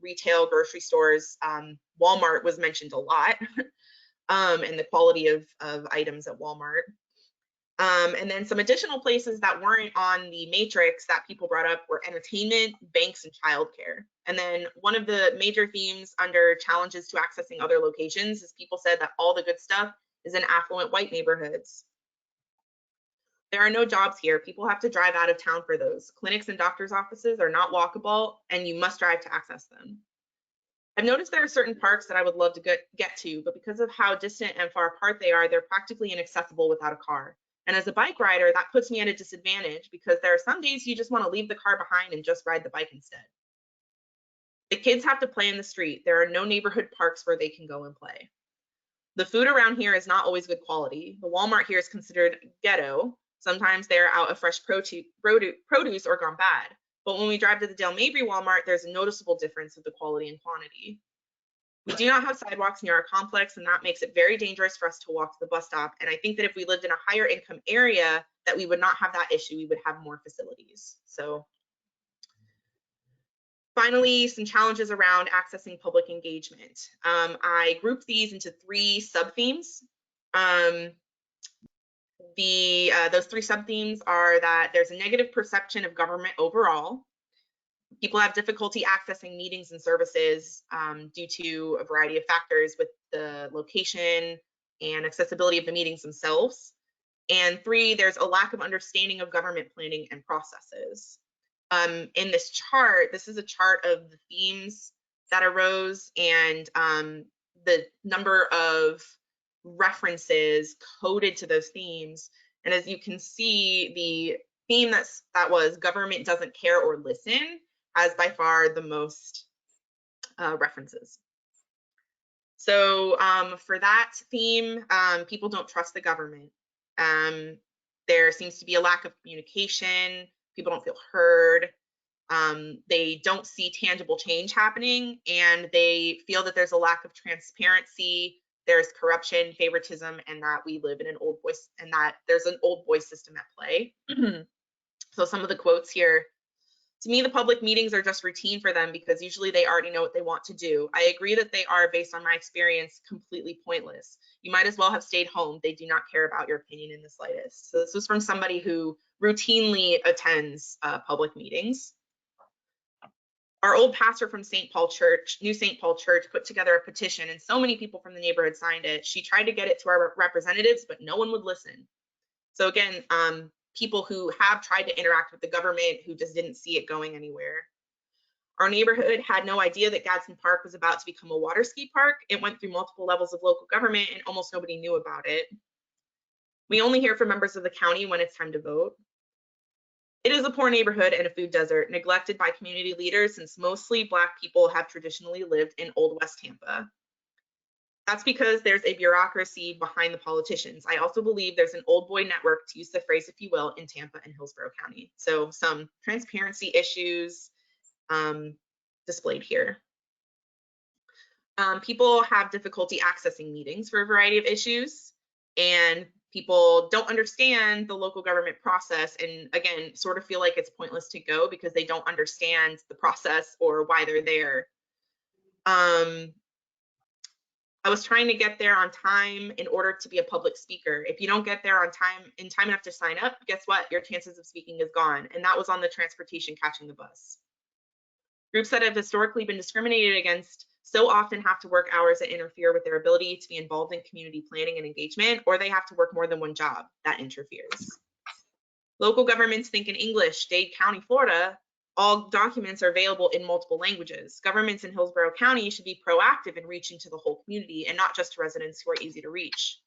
retail grocery stores, Walmart was mentioned a lot. And the quality of items at Walmart. And then some additional places that weren't on the matrix that people brought up were entertainment, banks, and childcare. And then one of the major themes under challenges to accessing other locations is people said that all the good stuff is in affluent white neighborhoods. There are no jobs here. People have to drive out of town for those. Clinics and doctors' offices are not walkable, and you must drive to access them. I've noticed there are certain parks that I would love to get to, but because of how distant and far apart they are, they're practically inaccessible without a car. And as a bike rider, that puts me at a disadvantage because there are some days you just want to leave the car behind and just ride the bike instead. The kids have to play in the street. There are no neighborhood parks where they can go and play. The food around here is not always good quality. The Walmart here is considered ghetto. Sometimes they're out of fresh produce or gone bad. But when we drive to the Dale Mabry Walmart, there's a noticeable difference of the quality and quantity. We do not have sidewalks near our complex, and that makes it very dangerous for us to walk to the bus stop. And I think that if we lived in a higher income area, that we would not have that issue. We would have more facilities. So finally, some challenges around accessing public engagement. I grouped these into 3 sub-themes. Those 3 sub-themes are that there's a negative perception of government overall. People have difficulty accessing meetings and services due to a variety of factors with the location and accessibility of the meetings themselves. And 3, there's a lack of understanding of government planning and processes. In this chart, this is a chart of the themes that arose and the number of references coded to those themes. And as you can see, the theme that was government doesn't care or listen has by far the most references. So for that theme, people don't trust the government. There seems to be a lack of communication. People don't feel heard. They don't see tangible change happening, and they feel that there's a lack of transparency, there's corruption, favoritism, and that we live in an old boys, and that there's an old boys system at play. So some of the quotes here: to me, the public meetings are just routine for them because usually they already know what they want to do. I agree that they are, based on my experience, completely pointless. You might as well have stayed home. They do not care about your opinion in the slightest. So this was from somebody who routinely attends public meetings. Our old pastor from St. Paul Church, New St. Paul Church, put together a petition, and so many people from the neighborhood signed it. She tried to get it to our representatives, but no one would listen. So again, people who have tried to interact with the government who just didn't see it going anywhere. Our neighborhood had no idea that Gadsden Park was about to become a water ski park. It went through multiple levels of local government and almost nobody knew about it. We only hear from members of the county when it's time to vote. It is a poor neighborhood and a food desert, neglected by community leaders since mostly Black people have traditionally lived in Old West Tampa. That's because there's a bureaucracy behind the politicians. I also believe there's an old boy network, to use the phrase, if you will, in Tampa and Hillsborough County. So some transparency issues displayed here. People have difficulty accessing meetings for a variety of issues, and people don't understand the local government process, and again, sort of feel like it's pointless to go because they don't understand the process or why they're there. I was trying to get there on time in order to be a public speaker. If you don't get there on time, in time enough to sign up, guess what? Your chances of speaking is gone. And that was on the transportation catching the bus. Groups that have historically been discriminated against so often have to work hours that interfere with their ability to be involved in community planning and engagement, or they have to work more than one job. That interferes. Local governments think in English. Dade County, Florida, all documents are available in multiple languages. Governments in Hillsborough County should be proactive in reaching to the whole community and not just to residents who are easy to reach.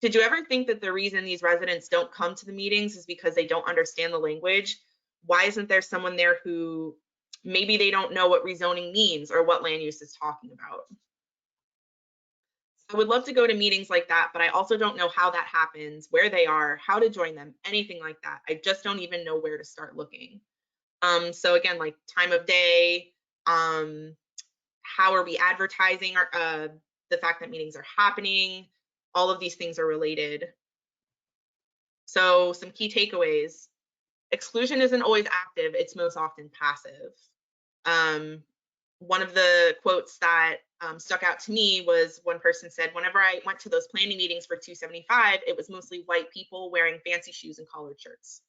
Did you ever think that the reason these residents don't come to the meetings is because they don't understand the language? Why isn't there someone there who maybe they don't know what rezoning means or what land use is talking about? I would love to go to meetings like that, but I also don't know how that happens, where they are, how to join them, anything like that. I just don't even know where to start looking. So again, like time of day, how are we advertising the fact that meetings are happening? All of these things are related. So some key takeaways: exclusion isn't always active, it's most often passive. One of the quotes that stuck out to me was one person said, whenever I went to those planning meetings for 275, it was mostly white people wearing fancy shoes and collared shirts.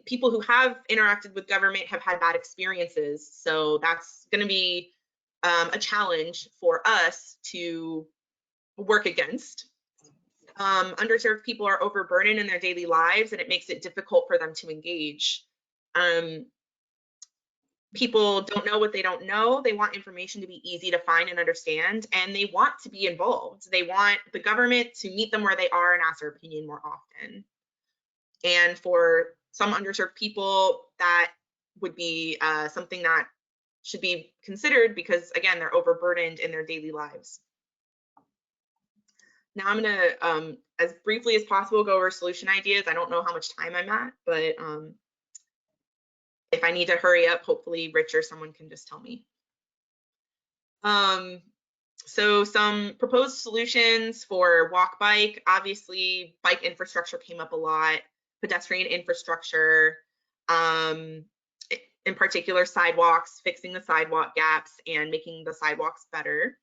People who have interacted with government have had bad experiences, so that's going to be a challenge for us to work against. Underserved people are overburdened in their daily lives, and it makes it difficult for them to engage. People don't know what they don't know. They want information to be easy to find and understand, and they want to be involved. They want the government to meet them where they are and ask their opinion more often. And for some underserved people, that would be something that should be considered because, again, they're overburdened in their daily lives. Now I'm going to, as briefly as possible, go over solution ideas. I don't know how much time I'm at, but if I need to hurry up, hopefully Rich or someone can just tell me. So some proposed solutions for walk bike. Obviously, bike infrastructure came up a lot. Pedestrian infrastructure, in particular sidewalks, fixing the sidewalk gaps and making the sidewalks better.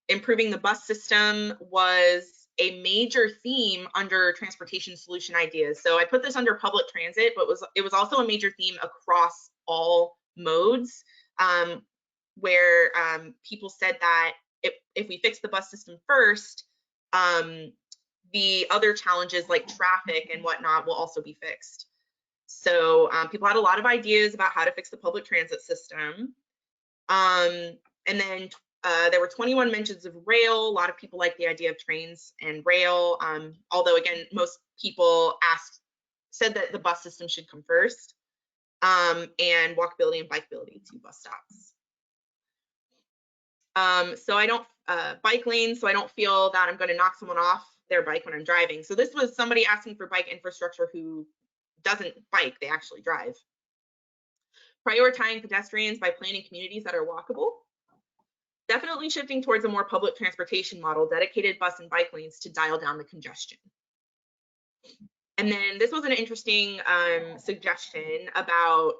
Improving the bus system was a major theme under transportation solution ideas. So I put this under public transit, but it was also a major theme across all modes, where people said that if we fix the bus system first, the other challenges like traffic and whatnot will also be fixed. So people had a lot of ideas about how to fix the public transit system. And then there were 21 mentions of rail. A lot of people like the idea of trains and rail, although again, most people said that the bus system should come first, and walkability and bikeability to bus stops. So I don't, bike lanes, so I don't feel that I'm going to knock someone off their bike when I'm driving. So this was somebody asking for bike infrastructure who doesn't bike, they actually drive. Prioritizing pedestrians by planning communities that are walkable. Definitely shifting towards a more public transportation model, dedicated bus and bike lanes to dial down the congestion. And then this was an interesting suggestion about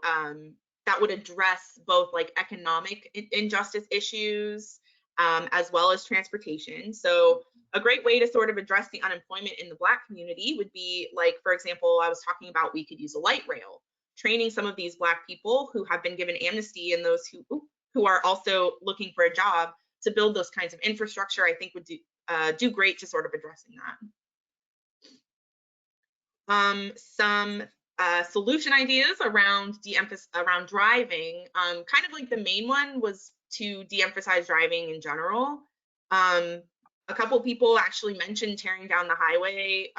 that would address both like economic injustice issues as well as transportation. So a great way to sort of address the unemployment in the Black community would be like, for example, I was talking about we could use a light rail, training some of these Black people who have been given amnesty and those who are also looking for a job to build those kinds of infrastructure, I think would do great to sort of addressing that. Some solution ideas around around driving, kind of like the main one was to de-emphasize driving in general. A couple people actually mentioned tearing down the highway,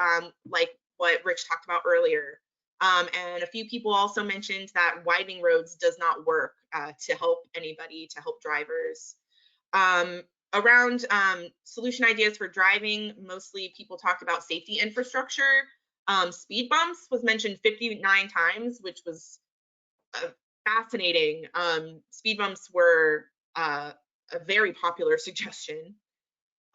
like what Rich talked about earlier. And a few people also mentioned that widening roads does not work to help anybody, to help drivers. Around solution ideas for driving, mostly people talked about safety infrastructure. Speed bumps was mentioned 59 times, which was fascinating. Speed bumps were a very popular suggestion.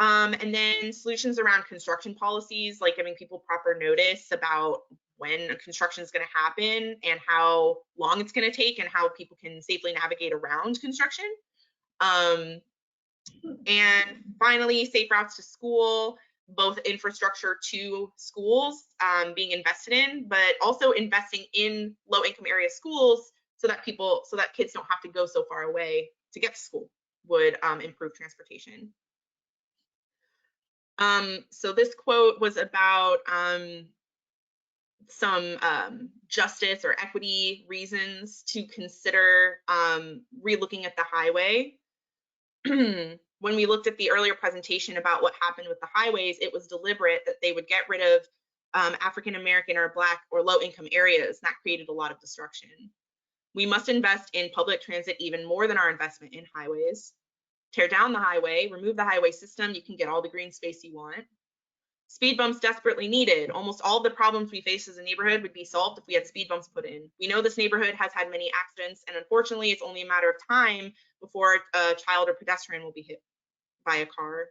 And then solutions around construction policies, like giving people proper notice about when construction is going to happen and how long it's going to take and how people can safely navigate around construction. And finally, safe routes to school, both infrastructure to schools being invested in, but also investing in low-income area schools so that kids don't have to go so far away to get to school would improve transportation. So this quote was about some justice or equity reasons to consider relooking at the highway. When we looked at the earlier presentation about what happened with the highways, it was deliberate that they would get rid of African American or Black or low income areas, and that created a lot of destruction. We must invest in public transit even more than our investment in highways. Tear down the highway, remove the highway system, you can get all the green space you want. Speed bumps desperately needed. Almost all of the problems we face as a neighborhood would be solved if we had speed bumps put in. We know this neighborhood has had many accidents, and unfortunately, it's only a matter of time before a child or pedestrian will be hit by a car.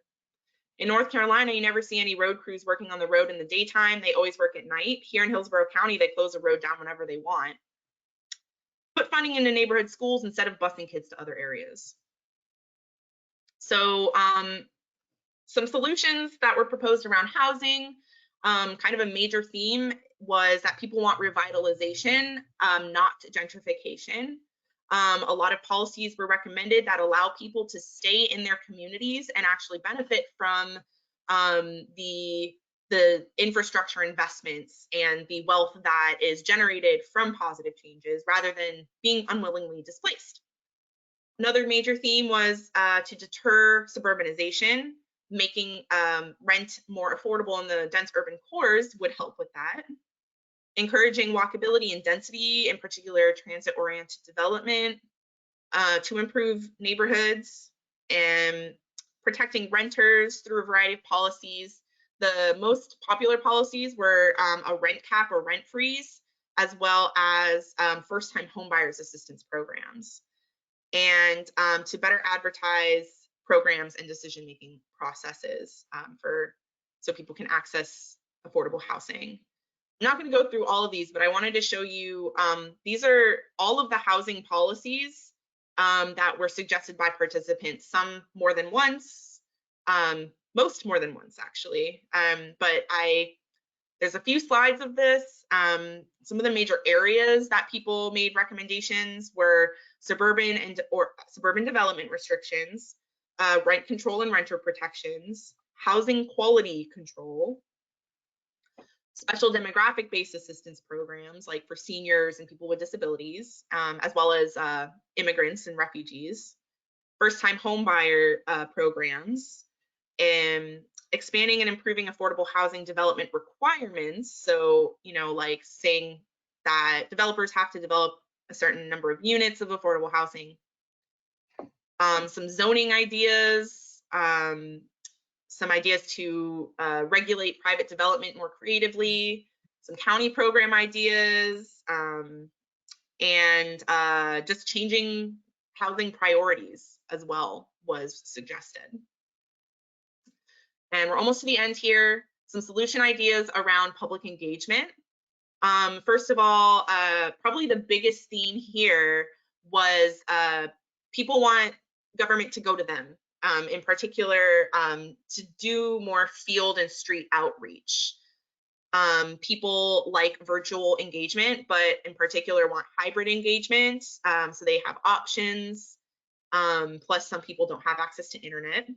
In North Carolina, you never see any road crews working on the road in the daytime. They always work at night. Here in Hillsborough County, they close the road down whenever they want. Put funding into neighborhood schools instead of busing kids to other areas. So some solutions that were proposed around housing, kind of a major theme was that people want revitalization, not gentrification. A lot of policies were recommended that allow people to stay in their communities and actually benefit from the infrastructure investments and the wealth that is generated from positive changes rather than being unwillingly displaced. Another major theme was to deter suburbanization. Making rent more affordable in the dense urban cores would help with that. Encouraging walkability and density, in particular transit-oriented development, to improve neighborhoods, and protecting renters through a variety of policies. The most popular policies were a rent cap or rent freeze, as well as first-time homebuyers assistance programs, and to better advertise programs and decision-making processes so people can access affordable housing. I'm not going to go through all of these, but I wanted to show you, these are all of the housing policies that were suggested by participants, some more than once, most more than once actually, but there's a few slides of this. Some of the major areas that people made recommendations were suburban development restrictions, rent control and renter protections, housing quality control, special demographic-based assistance programs like for seniors and people with disabilities, as well as immigrants and refugees, first-time homebuyer programs, and expanding and improving affordable housing development requirements. So, like saying that developers have to develop a certain number of units of affordable housing. Some zoning ideas, some ideas to regulate private development more creatively, some county program ideas, and just changing housing priorities as well was suggested. And we're almost to the end here. Some solution ideas around public engagement. First of all, probably the biggest theme here was people want government to go to them, in particular, to do more field and street outreach. People like virtual engagement, but in particular want hybrid engagement, so they have options. Plus, some people don't have access to internet.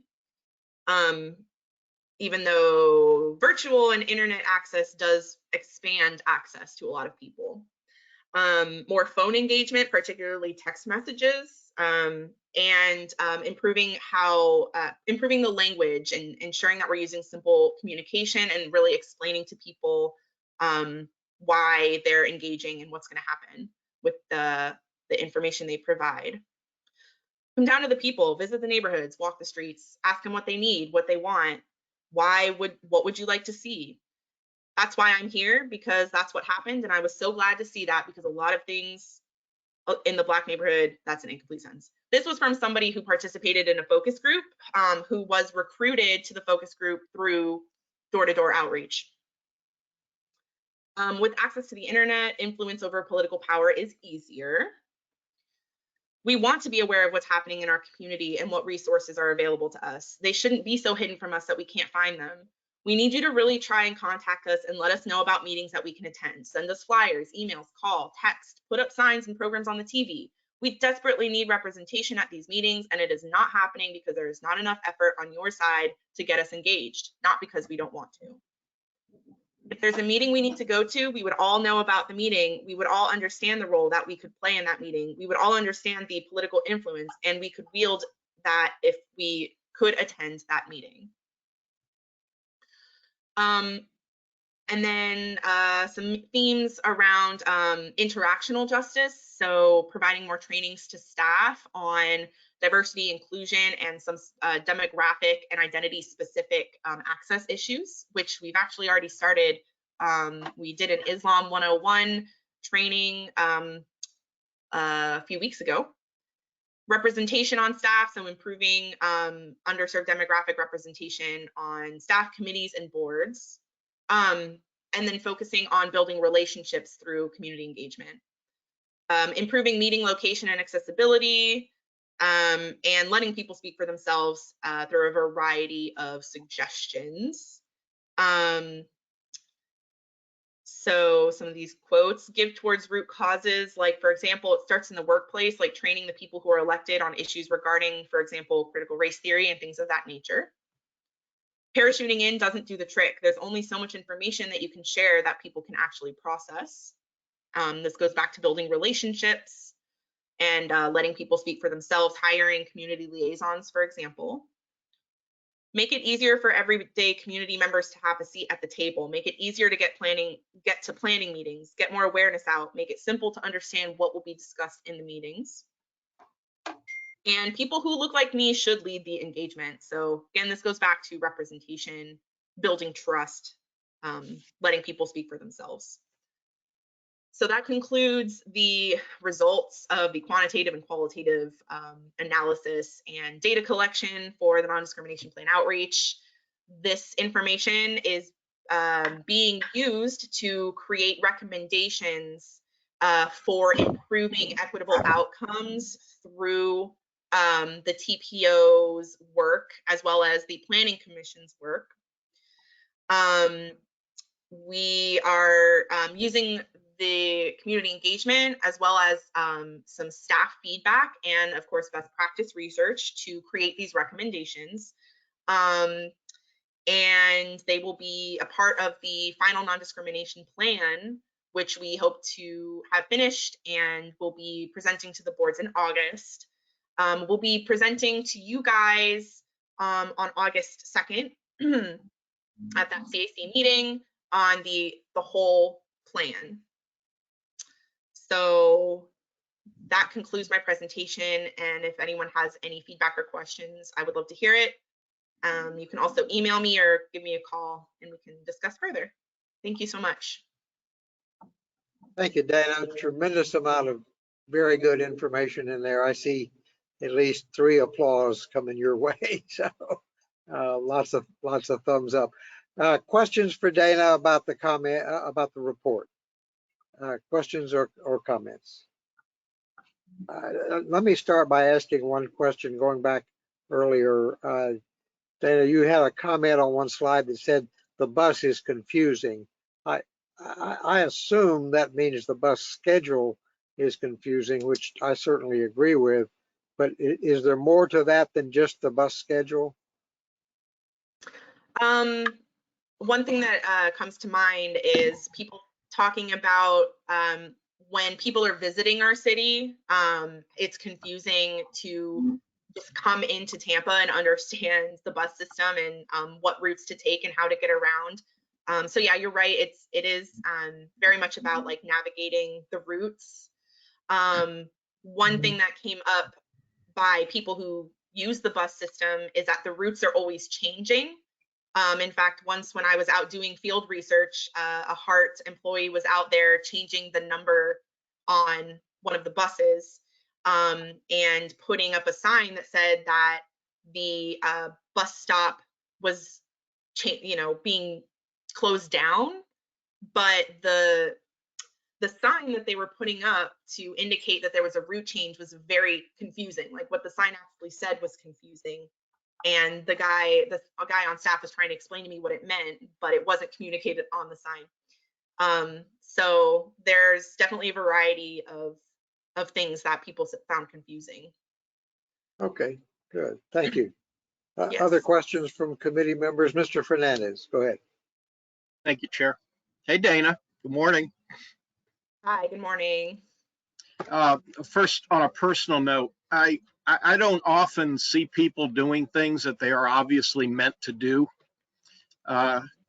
Even though virtual and internet access does expand access to a lot of people. More phone engagement, particularly text messages, and improving the language and ensuring that we're using simple communication and really explaining to people why they're engaging and what's going to happen with the information they provide. Come down to the people, visit the neighborhoods, walk the streets, ask them what they need, what they want. What would you like to see? That's why I'm here, because that's what happened, and I was so glad to see that, because a lot of things in the Black neighborhood, that's an incomplete sentence. This was from somebody who participated in a focus group, who was recruited to the focus group through door-to-door outreach. With access to the internet, influence over political power is easier. We want to be aware of what's happening in our community and what resources are available to us. They shouldn't be so hidden from us that we can't find them. We need you to really try and contact us and let us know about meetings that we can attend. Send us flyers, emails, call, text, put up signs and programs on the TV. We desperately need representation at these meetings, and it is not happening because there is not enough effort on your side to get us engaged, not because we don't want to. If there's a meeting we need to go to, we would all know about the meeting. We would all understand the role that we could play in that meeting. We would all understand the political influence, and we could wield that if we could attend that meeting. And then some themes around interactional justice. So providing more trainings to staff on diversity, inclusion, and some demographic and identity specific access issues, which we've actually already started. We did an Islam 101 training a few weeks ago. Representation on staff, so improving underserved demographic representation on staff committees and boards. And then focusing on building relationships through community engagement. Improving meeting location and accessibility, and letting people speak for themselves through a variety of suggestions. So some of these quotes: give towards root causes, like, for example, it starts in the workplace, like training the people who are elected on issues regarding, for example, critical race theory and things of that nature. Parachuting in doesn't do the trick. There's only so much information that you can share that people can actually process. This goes back to building relationships and letting people speak for themselves, hiring community liaisons, for example. Make it easier for everyday community members to have a seat at the table. Make it easier to get to planning meetings, get more awareness out, make it simple to understand what will be discussed in the meetings. And people who look like me should lead the engagement. So again, this goes back to representation, building trust, letting people speak for themselves. So that concludes the results of the quantitative and qualitative analysis and data collection for the non-discrimination plan outreach. This information is being used to create recommendations for improving equitable outcomes through the TPO's work, as well as the Planning Commission's work. We are using the community engagement, as well as some staff feedback and, of course, best practice research to create these recommendations. And they will be a part of the final non-discrimination plan, which we hope to have finished and will be presenting to the boards in August. We'll be presenting to you guys on August 2nd at that CAC meeting on the whole plan. So that concludes my presentation, and if anyone has any feedback or questions, I would love to hear it. You can also email me or give me a call and we can discuss further. Thank you so much. Thank you, Dana. Tremendous amount of very good information in there. I see at least 3 applause coming your way. So lots of thumbs up. Questions for Dana about the comment about the report? Questions or comments? Let me start by asking one question. Going back earlier, Dana, you had a comment on one slide that said the bus is confusing. I assume that means the bus schedule is confusing, which I certainly agree with. But is there more to that than just the bus schedule? One thing that comes to mind is people talking about when people are visiting our city, it's confusing to just come into Tampa and understand the bus system and what routes to take and how to get around. So yeah, you're right. It is very much about like navigating the routes. One thing that came up by people who use the bus system is that the routes are always changing. In fact, once when I was out doing field research, a HART employee was out there changing the number on one of the buses and putting up a sign that said that the bus stop was, being closed down, but the sign that they were putting up to indicate that there was a route change was very confusing. Like what the sign actually said was confusing. And a guy on staff was trying to explain to me what it meant, but it wasn't communicated on the sign. So there's definitely a variety of things that people found confusing. Okay, good. Thank you. Yes. Other questions from committee members? Mr. Fernandez, go ahead. Thank you, Chair. Hey, Dana. Good morning. Hi, good morning. First, on a personal note, I don't often see people doing things that they are obviously meant to do.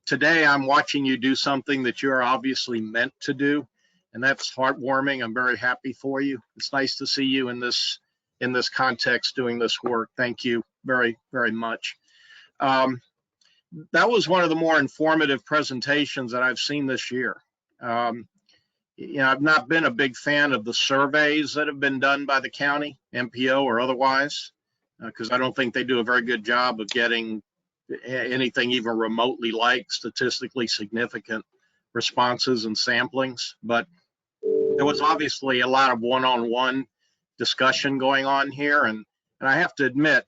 Today, I'm watching you do something that you are obviously meant to do, and that's heartwarming. I'm very happy for you. It's nice to see you in this context doing this work. Thank you very, very much. That was one of the more informative presentations that I've seen this year. I've not been a big fan of the surveys that have been done by the county, MPO or otherwise, because I don't think they do a very good job of getting anything even remotely like statistically significant responses and samplings. But there was obviously a lot of one-on-one discussion going on here. And I have to admit,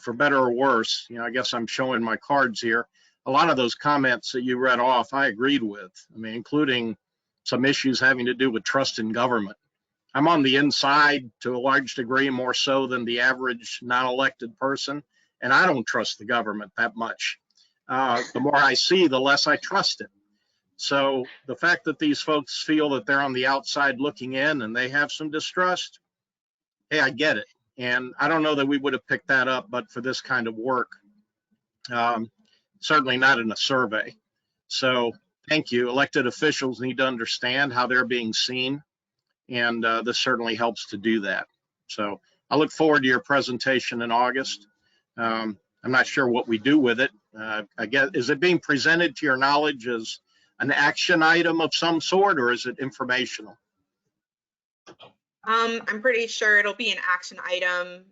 for better or worse, I guess I'm showing my cards here. A lot of those comments that you read off, I agreed with. I mean, including some issues having to do with trust in government. I'm on the inside to a large degree, more so than the average non-elected person, and I don't trust the government that much. The more I see, the less I trust it. So the fact that these folks feel that they're on the outside looking in and they have some distrust, hey, I get it. And I don't know that we would have picked that up, but for this kind of work, certainly not in a survey. So thank you. Elected officials need to understand how they're being seen, and this certainly helps to do that. So I look forward to your presentation in August. I'm not sure what we do with it. I guess, is it being presented to your knowledge as an action item of some sort, or is it informational? I'm pretty sure it'll be an action item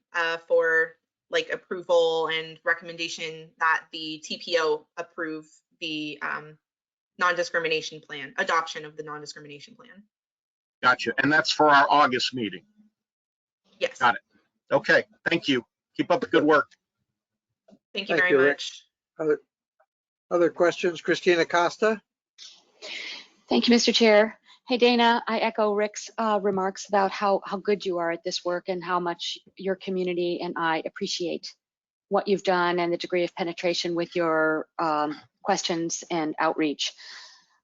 for like approval and recommendation that the TPO approve the non-discrimination plan, adoption of the non-discrimination plan. Gotcha. And that's for our August meeting. Yes. Got it. Okay. Thank you. Keep up the good work. Thank you very much. Other questions? Christina Costa? Thank you, Mr. Chair. Hey, Dana, I echo Rick's remarks about how good you are at this work and how much your community and I appreciate what you've done and the degree of penetration with your questions and outreach.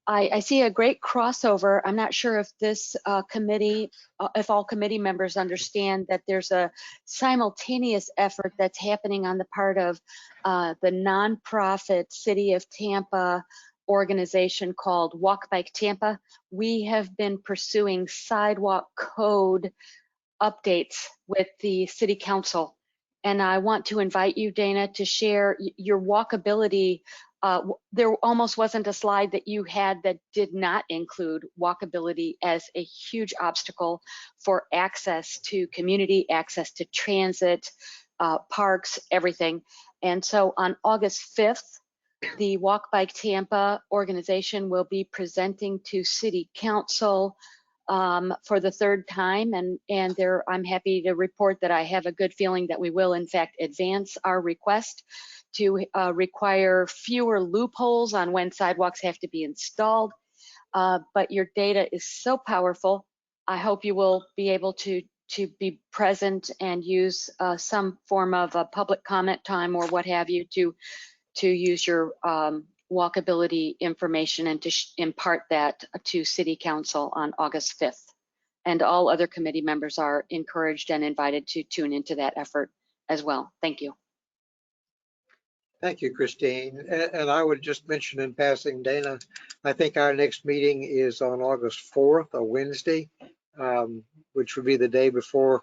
I see a great crossover. I'm not sure if this committee, if all committee members understand that there's a simultaneous effort that's happening on the part of the nonprofit City of Tampa organization called Walk Bike Tampa. We have been pursuing sidewalk code updates with the City Council. And I want to invite you, Dana, to share your walkability there almost wasn't a slide that you had that did not include walkability as a huge obstacle for access to community, access to transit, parks, everything. And so on August 5th, the Walk Bike Tampa organization will be presenting to City Council for the third time, and I'm happy to report that I have a good feeling that we will in fact advance our request to require fewer loopholes on when sidewalks have to be installed. But your data is so powerful. I hope you will be able to be present and use some form of a public comment time or what have you to use your walkability information and to impart that to City Council on August 5th. And all other committee members are encouraged and invited to tune into that effort as well. Thank you. Thank you, Christine. And I would just mention in passing, Dana, I think our next meeting is on August 4th, a Wednesday, which would be the day before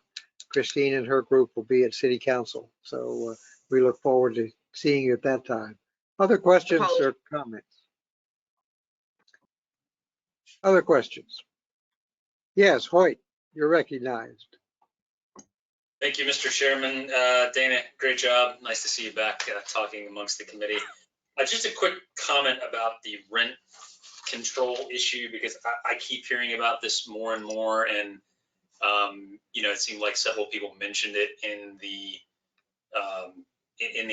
Christine and her group will be at City Council. So we look forward to seeing you at that time. Other questions or comments? Other questions? Yes, Hoyt, you're recognized. Thank you, Mr. Chairman. Dana, great job. Nice to see you back talking amongst the committee. Just a quick comment about the rent control issue, because I keep hearing about this more and more, and you know, it seemed like several people mentioned it in the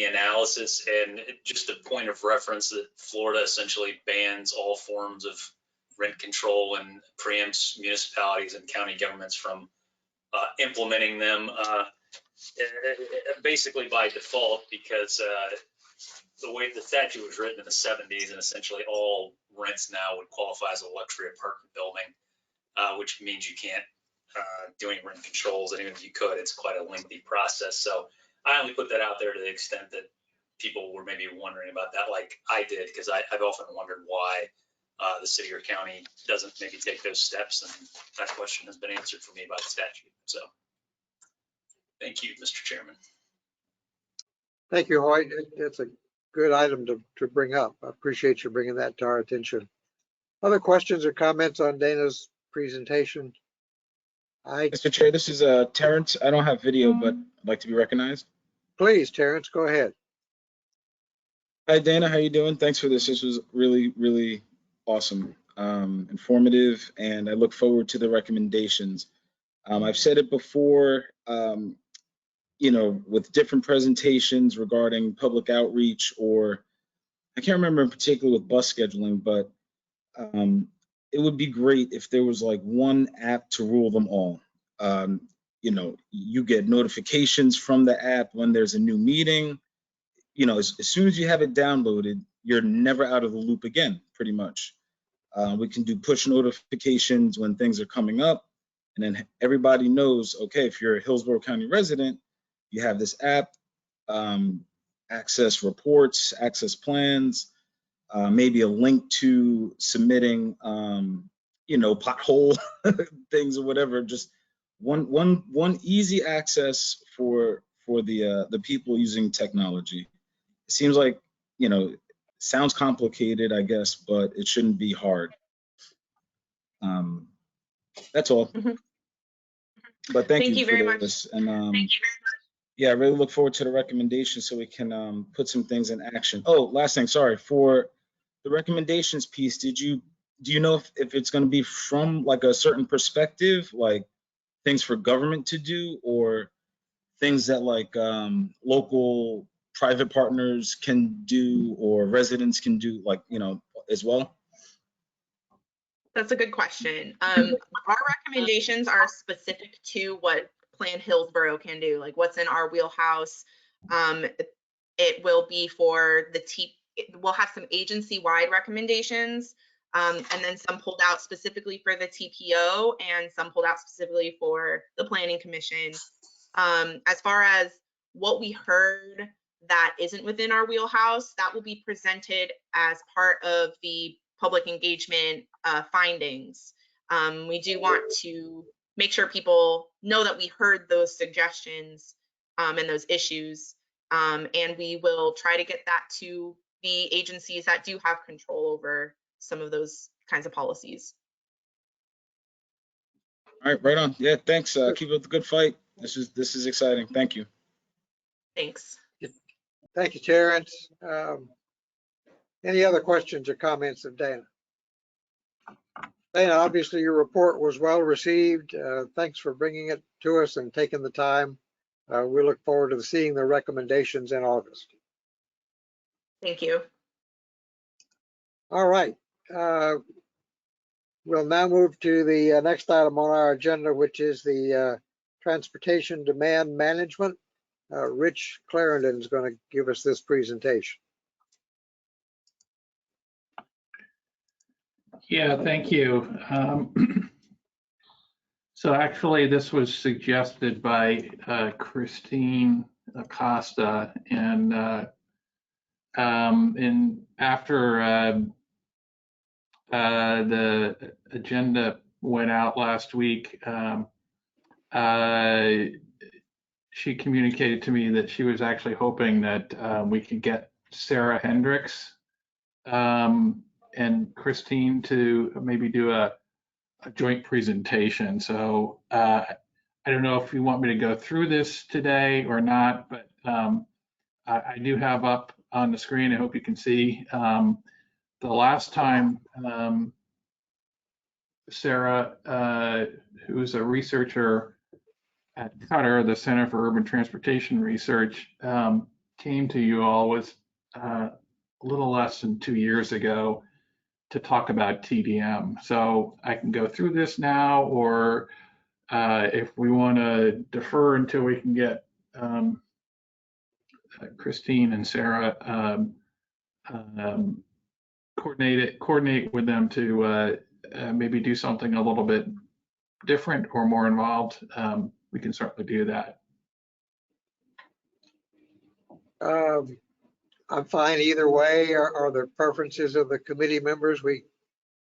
analysis. And just a point of reference that Florida essentially bans all forms of rent control and preempts municipalities and county governments from implementing them basically by default, because the way the statute was written in the 70s, and essentially all rents now would qualify as a luxury apartment building, which means you can't do any rent controls, and even if you could, it's quite a lengthy process. So I only put that out there to the extent that people were maybe wondering about that, like I did, because I've often wondered why the city or county doesn't maybe take those steps, and that question has been answered for me by the statute. So thank you, Mr. Chairman. Thank you, Hoyt. That's a good item to bring up. I appreciate you bringing that to our attention. Other questions or comments on Dana's presentation? Mr. Chair, this is Terrence. I don't have video, but I'd like to be recognized. Please, Terrence, go ahead. Hi, Dana. How you doing? Thanks for this. This was really, really awesome, informative, and I look forward to the recommendations. I've said it before, you know, with different presentations regarding public outreach, or I can't remember in particular with bus scheduling, but it would be great if there was like one app to rule them all. You know, you get notifications from the app when there's a new meeting. You know, as soon as you have it downloaded, you're never out of the loop again, pretty much. We can do push notifications when things are coming up, and then everybody knows, okay, if you're a Hillsborough County resident, you have this app, access reports, access plans, maybe a link to submitting, you know, pothole things or whatever. Just one easy access for the people using technology. It seems like, you know, sounds complicated, I guess, but it shouldn't be hard. That's all. But thank you very much. And thank you very much. Yeah, I really look forward to the recommendations so we can put some things in action. Oh, last thing, sorry, for the recommendations piece, do you know if it's going to be from like a certain perspective, like things for government to do, or things that like local private partners can do or residents can do, like, you know, as well? That's a good question. Our recommendations are specific to what Plan Hillsborough can do, like what's in our wheelhouse. It will be for the we'll have some agency-wide recommendations, and then some pulled out specifically for the TPO and some pulled out specifically for the Planning Commission. As far as what we heard that isn't within our wheelhouse, that will be presented as part of the public engagement findings. We do want to make sure people know that we heard those suggestions and those issues, and we will try to get that to the agencies that do have control over some of those kinds of policies. All right, right on. Yeah, thanks. Keep up the good fight. This is exciting. Thank you. Thanks. Thank you, Terrence. Any other questions or comments of Dana? Dana, obviously your report was well received. Thanks for bringing it to us and taking the time. We look forward to seeing the recommendations in August. Thank you. All right. We'll now move to the next item on our agenda, which is the transportation demand management. Rich Clarendon is going to give us this presentation. Yeah, thank you. So actually, this was suggested by Christine Acosta, and after the agenda went out last week, she communicated to me that she was actually hoping that we could get Sarah Hendricks and Christine to maybe do a joint presentation. So I don't know if you want me to go through this today or not, but I do have up on the screen, I hope you can see, the last time Sarah, who's a researcher at Qatar, the Center for Urban Transportation Research, came to you all was a little less than 2 years ago to talk about TDM. So I can go through this now, or if we want to defer until we can get Christine and Sarah coordinate with them to maybe do something a little bit different or more involved, we can certainly do that. I'm fine either way. Are there preferences of the committee members? We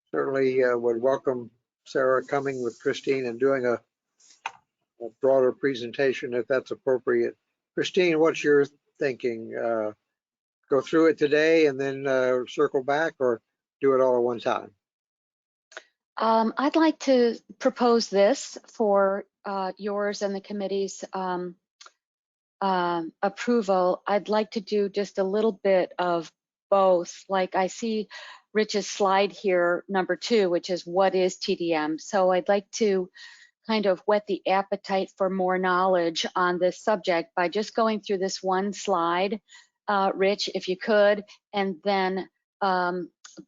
certainly would welcome Sarah coming with Christine and doing a broader presentation if that's appropriate. Christine, what's your thinking? Go through it today and then circle back, or do it all at one time? I'd like to propose this for yours and the committee's approval. I'd like to do just a little bit of both. Like I see Rich's slide here, number 2, which is what is TDM. So I'd like to kind of whet the appetite for more knowledge on this subject by just going through this one slide, Rich, if you could, and then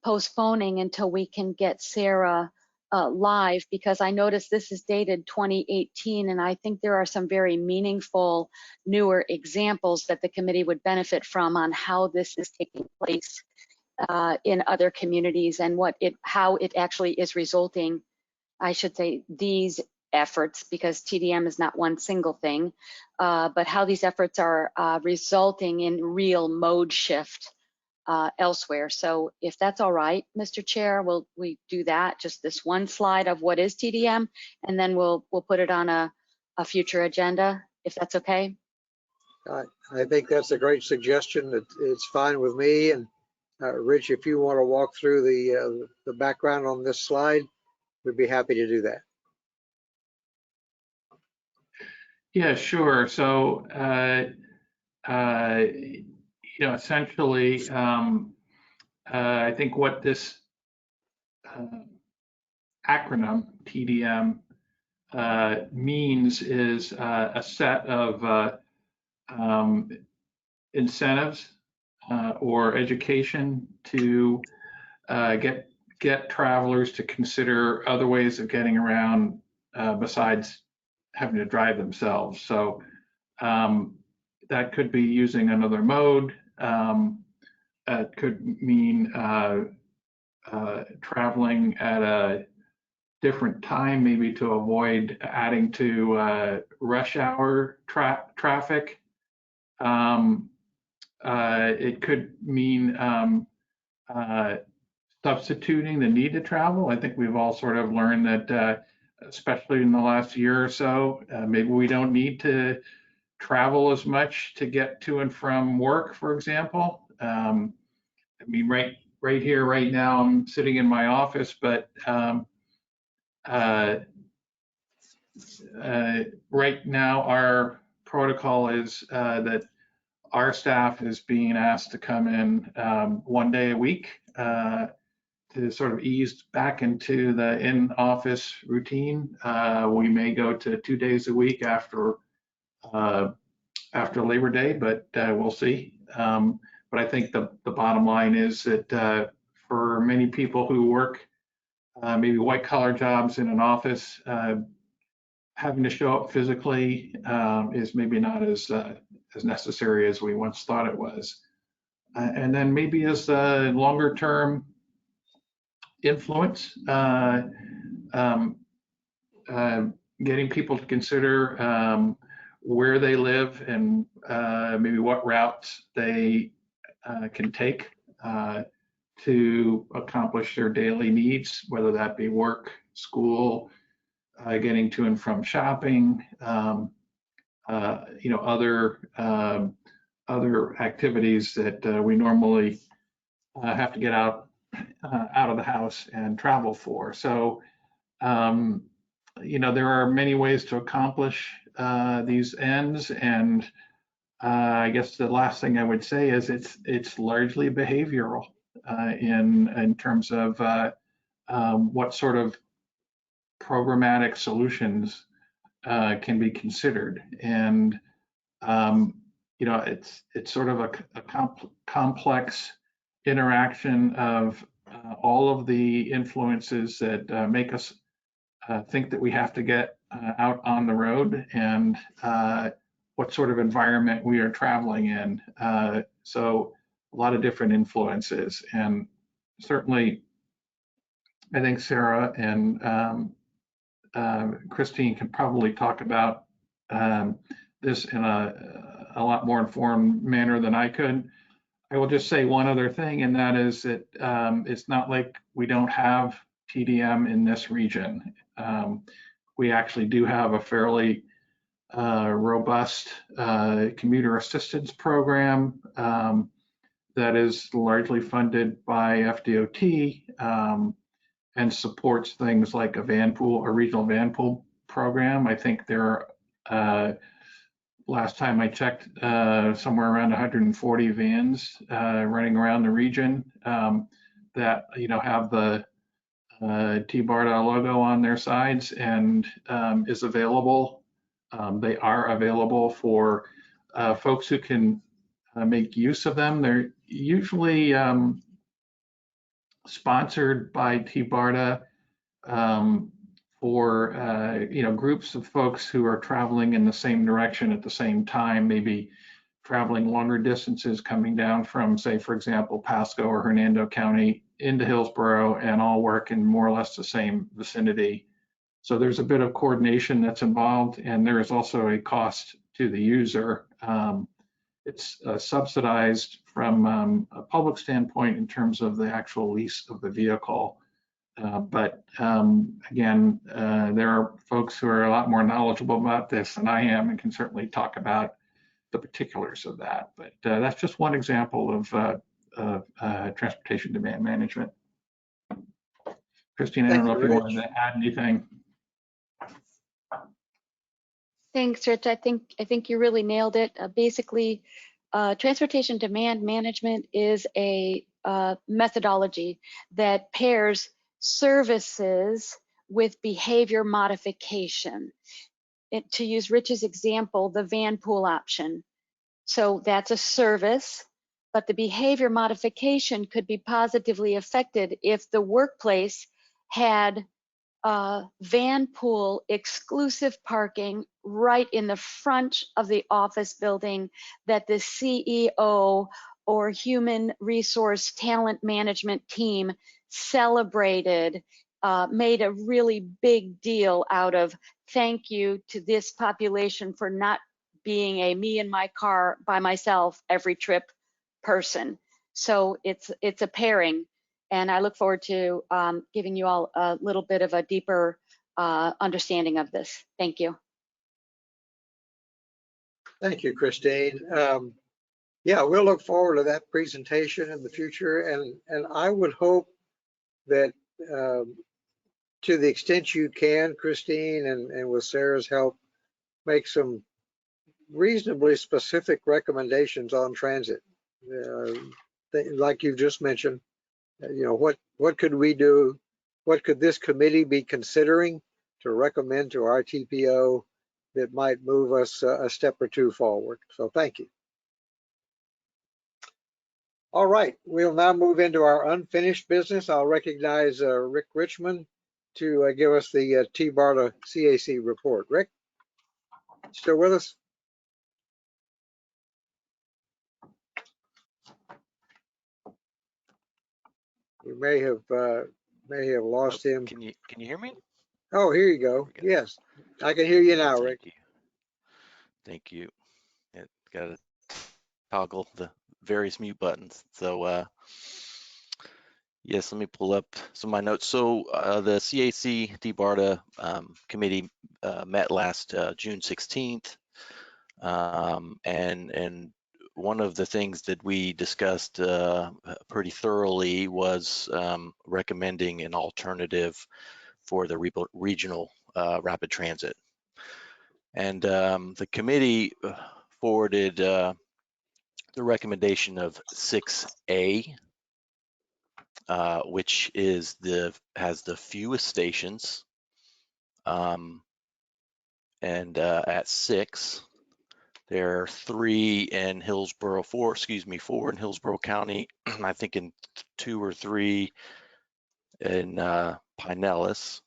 postponing until we can get Sarah live, because I noticed this is dated 2018, and I think there are some very meaningful newer examples that the committee would benefit from on how this is taking place in other communities and how it actually is resulting, I should say, these efforts, because TDM is not one single thing, but how these efforts are resulting in real mode shift elsewhere. So if that's all right, Mr. Chair, we do that, just this one slide of what is TDM, and then we'll put it on a future agenda, if that's okay. I think that's a great suggestion. It's fine with me. And Rich, if you want to walk through the background on this slide, we'd be happy to do that. Yeah, sure. So, essentially, I think what this acronym TDM means is a set of incentives or education to get travelers to consider other ways of getting around besides having to drive themselves. So that could be using another mode. It could mean traveling at a different time, maybe to avoid adding to rush hour traffic. It could mean substituting the need to travel. I think we've all sort of learned that, especially in the last year or so, maybe we don't need to travel as much to get to and from work, for example. mean, right here, right now, I'm sitting in my office, but right now our protocol is that our staff is being asked to come in 1 day a week to sort of ease back into the in-office routine. We may go to 2 days a week after Labor Day, but we'll see. But I think the bottom line is that for many people who work maybe white collar jobs in an office, having to show up physically is maybe not as necessary as we once thought it was. And then maybe as a longer term influence, getting people to consider where they live and maybe what routes they can take to accomplish their daily needs, whether that be work, school, getting to and from shopping, other activities that we normally have to get out of the house and travel for. So, there are many ways to accomplish these ends, and I guess the last thing I would say is it's largely behavioral in terms of what sort of programmatic solutions can be considered. And it's sort of a complex interaction of all of the influences that make us think that we have to get out on the road, and what sort of environment we are traveling in. So a lot of different influences, and certainly I think Sarah and Christine can probably talk about this in a lot more informed manner than I could. I will just say one other thing, and that is that it's not like we don't have TDM in this region. We actually do have a fairly robust commuter assistance program that is largely funded by FDOT and supports things like a regional van pool program. I think there are, last time I checked, somewhere around 140 vans running around the region that have the T-BARTA logo on their sides and is available. They are available for folks who can make use of them. They're usually sponsored by T-BARTA for groups of folks who are traveling in the same direction at the same time, maybe traveling longer distances, coming down from, say, for example, Pasco or Hernando County into Hillsborough, and all work in more or less the same vicinity. So there's a bit of coordination that's involved, and there is also a cost to the user. It's subsidized from a public standpoint in terms of the actual lease of the vehicle. But again, there are folks who are a lot more knowledgeable about this than I am and can certainly talk about the particulars of that. But that's just one example of transportation demand management. Christine, I don't know if you wanted to add anything. Thanks, Rich. I think you really nailed it. Basically, transportation demand management is a methodology that pairs services with behavior modification. To use Rich's example, the van pool option. So that's a service, but the behavior modification could be positively affected if the workplace had van pool exclusive parking right in the front of the office building that the CEO or human resource talent management team celebrated, made a really big deal out of thank you to this population for not being a me in my car by myself every trip person. So it's a pairing. And I look forward to giving you all a little bit of a deeper understanding of this. Thank you. Thank you, Christine. Yeah, we'll look forward to that presentation in the future. And I would hope that to the extent you can, Christine, and with Sarah's help, make some reasonably specific recommendations on transit. Like you've just mentioned, what could we do? What could this committee be considering to recommend to our TPO that might move us a step or two forward? So thank you. All right, we'll now move into our unfinished business. I'll recognize Rick Richmond to give us the T-BARTA CAC report. Rick, still with us? We may have lost him. Can you hear me? Oh, here you go. Yes, I can hear you now, Rick. Thank you. Got to toggle the various mute buttons. So yes, let me pull up some of my notes. So the CAC T-BARTA committee met last June 16th, and one of the things that we discussed pretty thoroughly was recommending an alternative for the regional rapid transit. And the committee forwarded the recommendation of 6A, which has the fewest stations. And at 6, there are 3 in Hillsborough, 4 in Hillsborough County, I think in 2 or 3 in Pinellas.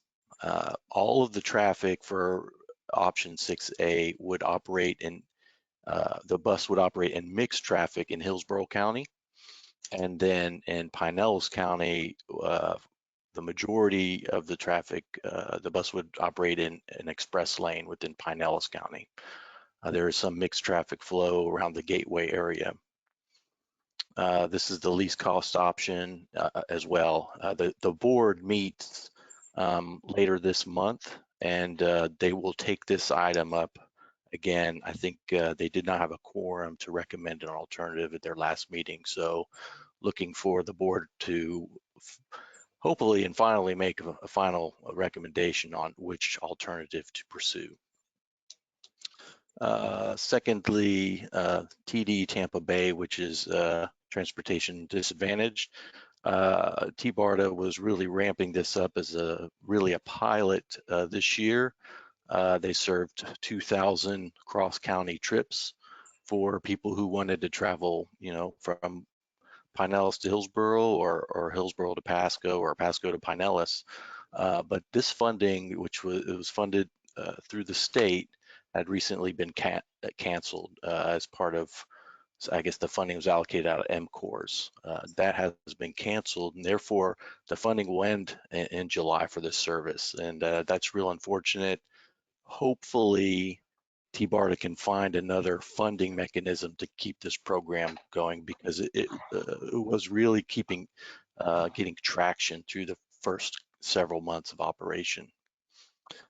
All of the traffic for option 6A would operate in, the bus would operate in mixed traffic in Hillsborough County. And then in Pinellas County, the majority of the traffic, the bus would operate in an express lane within Pinellas County. There is some mixed traffic flow around the Gateway area. This is the least cost option as well. The board meets later this month, and they will take this item up again. I think they did not have a quorum to recommend an alternative at their last meeting. So looking for the board to hopefully and finally make a final recommendation on which alternative to pursue. Secondly, TD Tampa Bay, which is transportation disadvantaged. T-BARTA was really ramping this up as really a pilot this year. They served 2,000 cross-county trips for people who wanted to travel, from Pinellas to Hillsborough or Hillsborough to Pasco or Pasco to Pinellas. But this funding, which was funded through the state, had recently been canceled as part of, I guess the funding was allocated out of MCORS. That has been canceled, and therefore the funding will end in July for this service, and that's real unfortunate. Hopefully T-BARTA can find another funding mechanism to keep this program going, because it was really getting traction through the first several months of operation.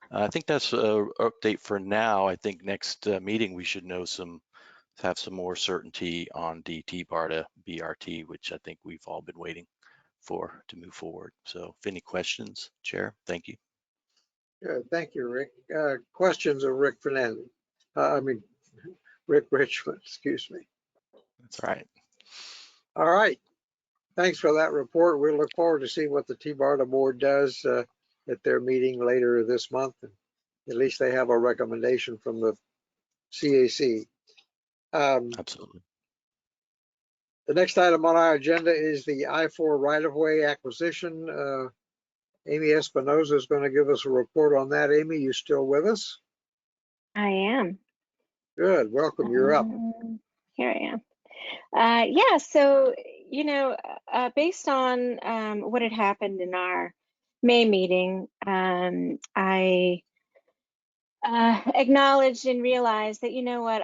I think that's an update for now. I think next meeting we should have some more certainty on the T-BARTA BRT, which I think we've all been waiting for to move forward. So if any questions, Chair, thank you. Good, thank you, Rick. Questions of Rick Fernandez. Rick Richmond, excuse me. That's right. All right. Thanks for that report. We look forward to see what the T-BARTA board does at their meeting later this month. At least they have a recommendation from the CAC. Absolutely. The next item on our agenda is the I-4 right-of-way acquisition. Amy Espinoza is going to give us a report on that. Amy, you still with us? I am. Good, welcome, you're up. Here I am. Yeah, so, based on what had happened in our May meeting, I acknowledged and realized that,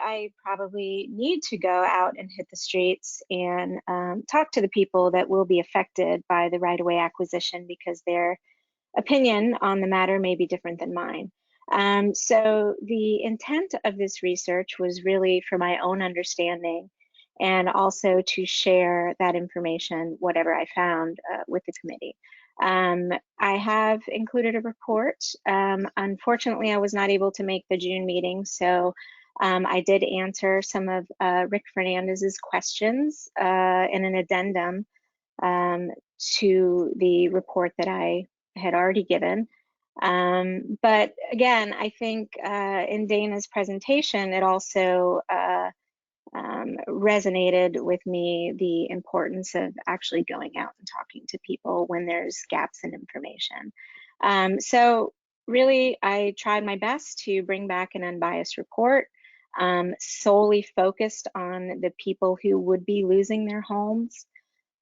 I probably need to go out and hit the streets and talk to the people that will be affected by the right-of-way acquisition, because their opinion on the matter may be different than mine. So the intent of this research was really for my own understanding and also to share that information, whatever I found, with the committee. I have included a report. Unfortunately, I was not able to make the June meeting, so I did answer some of Rick Fernandez's questions in an addendum to the report that I had already given. But again, I think in Dana's presentation, it also resonated with me the importance of actually going out and talking to people when there's gaps in information. So really, I tried my best to bring back an unbiased report, solely focused on the people who would be losing their homes.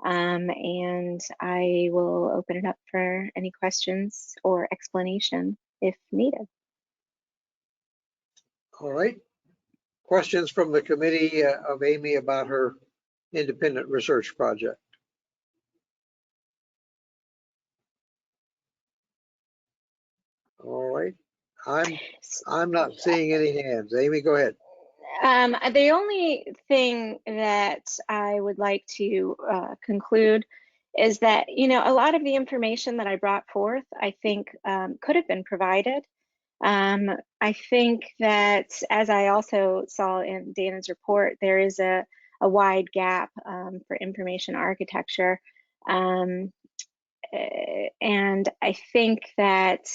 And I will open it up for any questions or explanation if needed. All right. Questions from the committee of Amy about her independent research project? All right. I'm not seeing any hands. Amy, go ahead. The only thing that I would like to conclude is that, you know, a lot of the information that I brought forth, I think could have been provided. I think that, as I also saw in Dana's report, there is a wide gap for information architecture. And I think that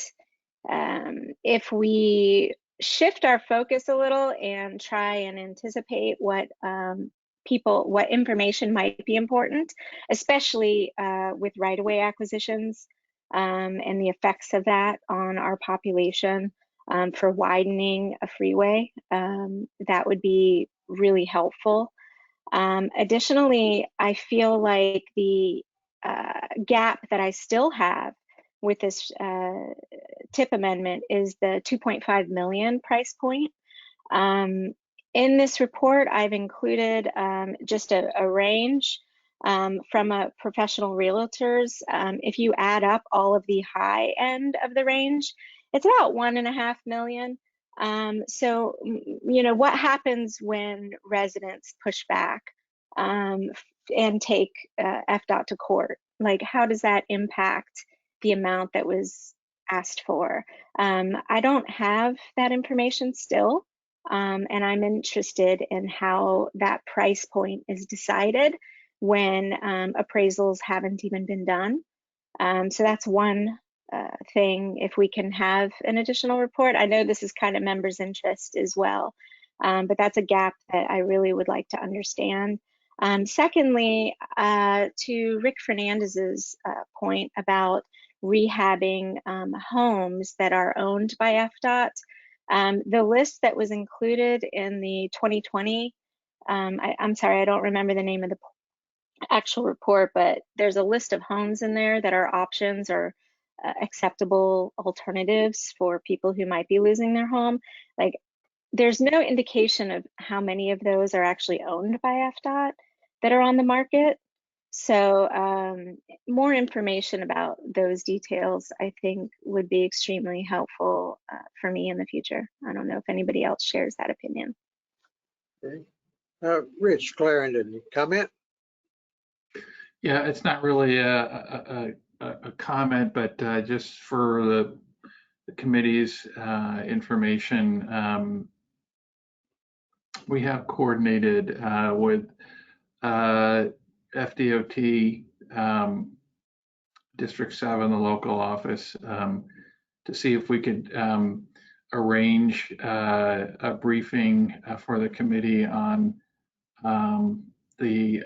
if we shift our focus a little and try and anticipate what what information might be important, especially with right-of-way acquisitions and the effects of that on our population for widening a freeway, that would be really helpful. Additionally, I feel like the gap that I still have with this TIP amendment is the 2.5 million price point. In this report, I've included just a range from a professional realtors. If you add up all of the high end of the range, it's about 1.5 million. So, you know, what happens when residents push back and take FDOT to court? Like, how does that impact the amount that was asked for? I don't have that information still, and I'm interested in how that price point is decided when appraisals haven't even been done. So that's one thing. If we can have an additional report, I know this is kind of members' interest as well, but that's a gap that I really would like to understand. Secondly, to Rick Fernandez's point about rehabbing homes that are owned by FDOT, the list that was included in the 2020, I'm sorry, I don't remember the name of the actual report, but there's a list of homes in there that are options or acceptable alternatives for people who might be losing their home. Like, there's no indication of how many of those are actually owned by FDOT that are on the market. So more information about those details, I think, would be extremely helpful for me in the future. I don't know if anybody else shares that opinion. Okay. Rich Clarendon, comment? Yeah, it's not really a comment, but just for the committee's information, we have coordinated with FDOT, District 7, the local office, to see if we could arrange a briefing for the committee on the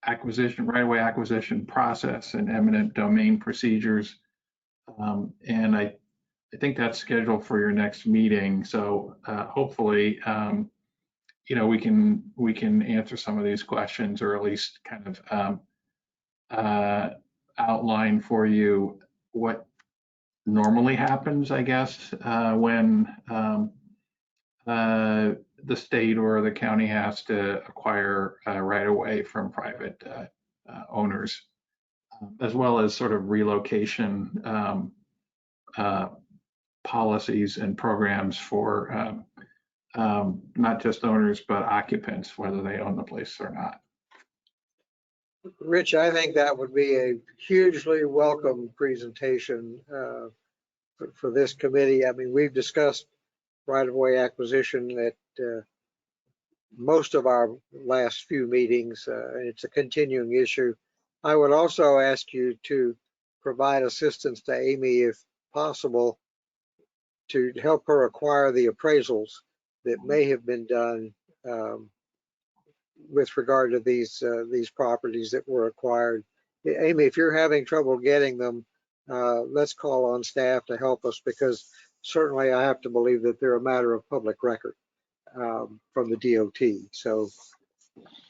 right-of-way acquisition process and eminent domain procedures. And I think that's scheduled for your next meeting. So hopefully, you know, we can answer some of these questions, or at least kind of outline for you what normally happens, I guess, when the state or the county has to acquire right away from private owners, as well as sort of relocation policies and programs for not just owners, but occupants, whether they own the place or not. Rich, I think that would be a hugely welcome presentation for this committee. I mean, we've discussed right-of-way acquisition at most of our last few meetings. It's a continuing issue. I would also ask you to provide assistance to Amy, if possible, to help her acquire the appraisals that may have been done with regard to these properties that were acquired. Amy, if you're having trouble getting them, let's call on staff to help us, because certainly I have to believe that they're a matter of public record from the DOT. So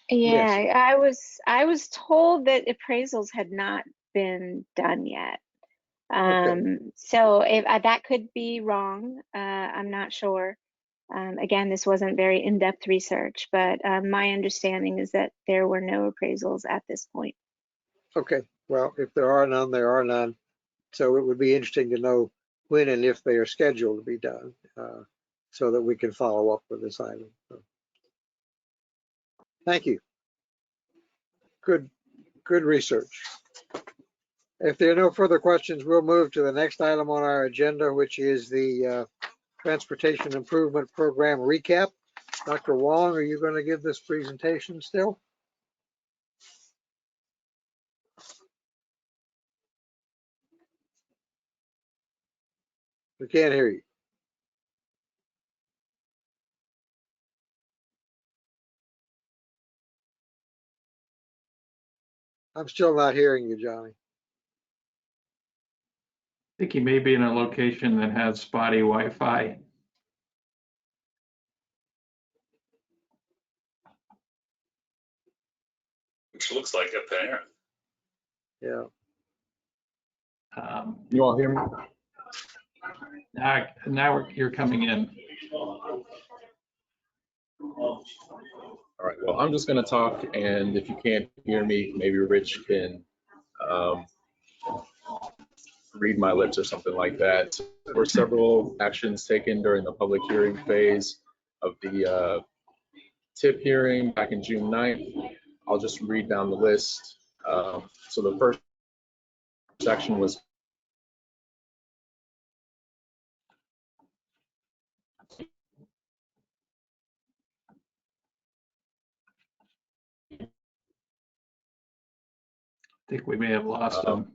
Yeah, yes. I was told that appraisals had not been done yet. Okay. So if that could be wrong, I'm not sure. Again, this wasn't very in-depth research, but my understanding is that there were no appraisals at this point. Okay, well, if there are none, there are none. So it would be interesting to know when and if they are scheduled to be done, so that we can follow up with this item. So, thank you. Good research. If there are no further questions, we'll move to the next item on our agenda, which is the Transportation Improvement Program recap. Dr. Wong, are you going to give this presentation still? We can't hear you. I'm still not hearing you, Johnny. I think he may be in a location that has spotty Wi-Fi. Which looks like a pair. Yeah. You all hear me? Now you're coming in. All right, well, I'm just going to talk, and if you can't hear me, maybe Rich can read my lips or something like that. There were several actions taken during the public hearing phase of the TIP hearing back in June 9th. I'll just read down the list. So the first action was I think we may have lost him.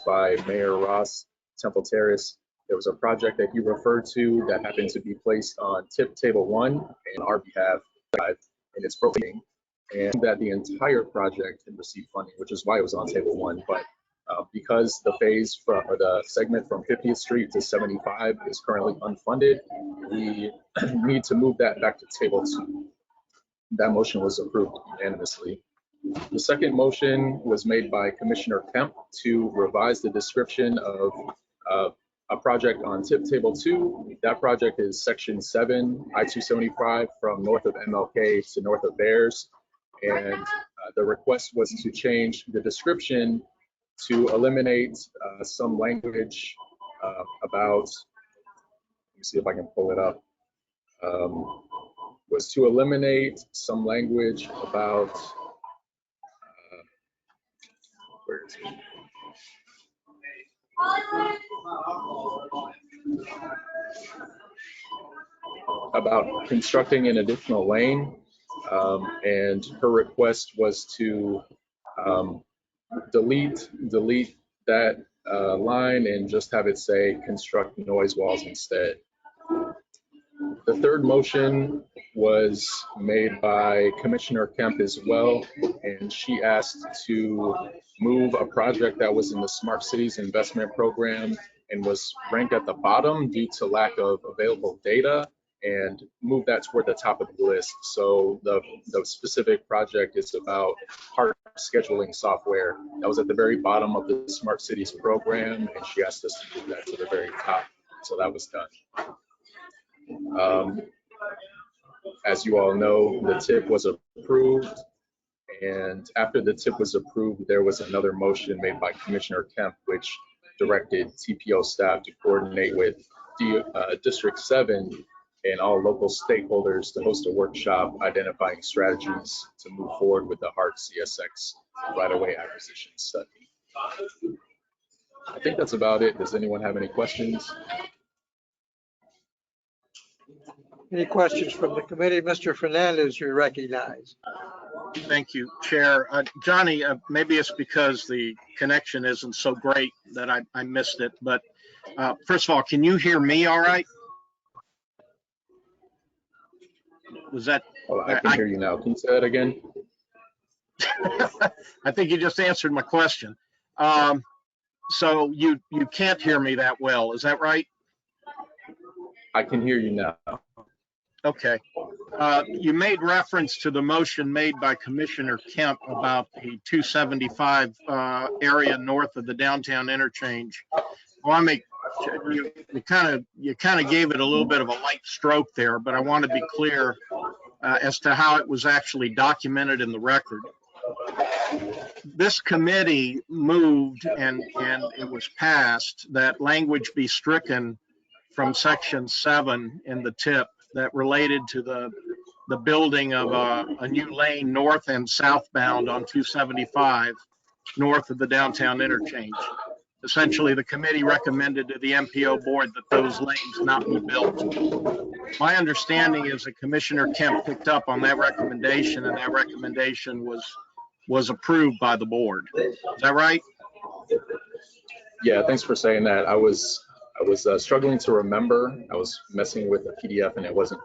By Mayor Ross, Temple Terrace. There was a project that he referred to that happened to be placed on TIP Table 1 in our behalf in its proceeding, and that the entire project had received funding, which is why it was on Table 1. But because the phase or the segment from 50th Street to 75 is currently unfunded, we need to move that back to Table 2. That motion was approved unanimously. The second motion was made by Commissioner Kemp to revise the description of a project on TIP Table 2. That project is Section 7, I-275 from north of MLK to north of Bears. And the request was to change the description to eliminate some language about, let me see if I can pull it up, was to eliminate some language about, where is it? About constructing an additional lane, and her request was to delete that line and just have it say construct noise walls instead. The third motion was made by Commissioner Kemp as well, and she asked to move a project that was in the Smart Cities Investment Program and was ranked at the bottom due to lack of available data, and move that toward the top of the list. So the specific project is about park scheduling software that was at the very bottom of the Smart Cities program, and she asked us to move that to the very top. So that was done. As you all know, the TIP was approved, and after the TIP was approved, there was another motion made by Commissioner Kemp, which directed TPO staff to coordinate with District 7 and all local stakeholders to host a workshop identifying strategies to move forward with the HART CSX right-of-way acquisition study. I think that's about it. Does anyone have any questions? Any questions from the committee? Mr. Fernandez, you recognize. Thank you, Chair. Johnny, maybe it's because the connection isn't so great that I missed it, but first of all, can you hear me all right? Was that? Oh, I can hear you now. Can you say that again? I think you just answered my question. So you can't hear me that well, is that right? I can hear you now. Okay. You made reference to the motion made by Commissioner Kemp about the 275 area north of the downtown interchange. Well, you kind of gave it a little bit of a light stroke there, but I want to be clear as to how it was actually documented in the record. This committee moved and it was passed that language be stricken from section 7 in the tip that related to the building of a new lane north and southbound on 275 north of the downtown interchange. Essentially, the committee recommended to the MPO board that those lanes not be built. My understanding is that Commissioner Kemp picked up on that recommendation, and that recommendation was approved by the board. Is that right? Yeah, thanks for saying that. I was struggling to remember. I was messing with the PDF and it wasn't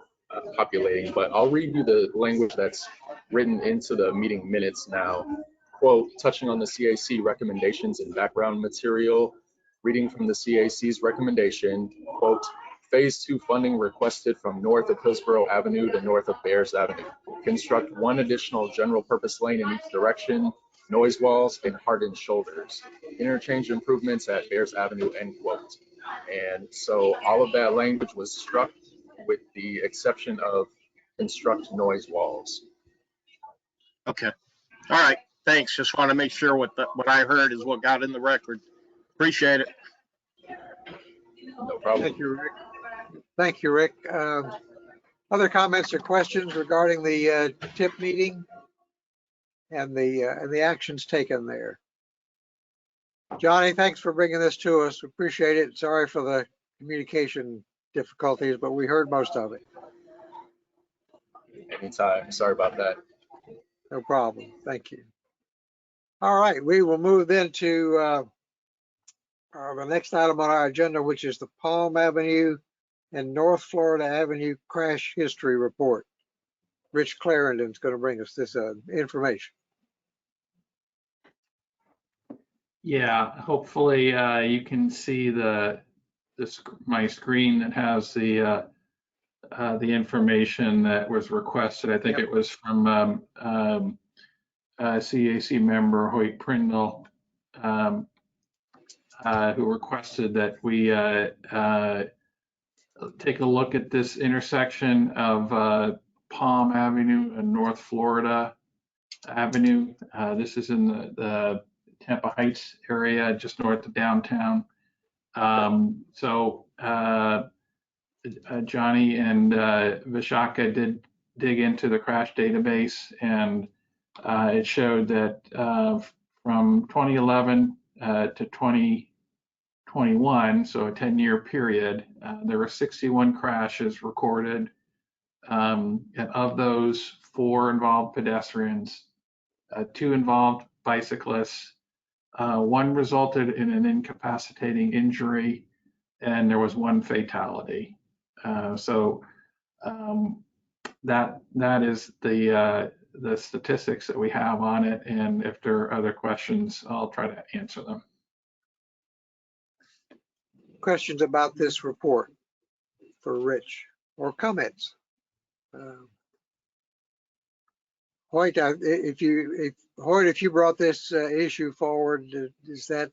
populating, but I'll read you the language that's written into the meeting minutes now. Quote, touching on the CAC recommendations and background material, reading from the CAC's recommendation, quote, phase 2 funding requested from north of Hillsborough Avenue to north of Bears Avenue. Construct one additional general purpose lane in each direction, noise walls and hardened shoulders. Interchange improvements at Bears Avenue, end quote. And so all of that language was struck with the exception of construct noise walls. Okay. All right. Thanks. Just want to make sure what I heard is what got in the record. Appreciate it. No problem. Thank you, Rick. Thank you, Rick. Other comments or questions regarding the TIP meeting and the actions taken there? Johnny, thanks for bringing this to us. We appreciate it. Sorry for the communication difficulties, but we heard most of it. Anytime. Sorry about that. No problem. Thank you. All right, we will move then to the next item on our agenda, which is the Palm Avenue and North Florida Avenue crash history report. Rich Clarendon's going to bring us this information. Yeah, hopefully you can see my screen that has the information that was requested. I think it was from CAC member Hoyt Prindle, who requested that we take a look at this intersection of Palm Avenue and North Florida Avenue. This is in the Tampa Heights area, just north of downtown. Johnny and Vishaka did dig into the crash database, and it showed that from 2011 to 2021, so a 10-year period, there were 61 crashes recorded. And of those, 4 involved pedestrians, 2 involved bicyclists, 1 resulted in an incapacitating injury, and there was 1 fatality. That is the statistics that we have on it, and if there are other questions, I'll try to answer them. Questions about this report for Rich or comments? Hoyt, if you brought this issue forward, does that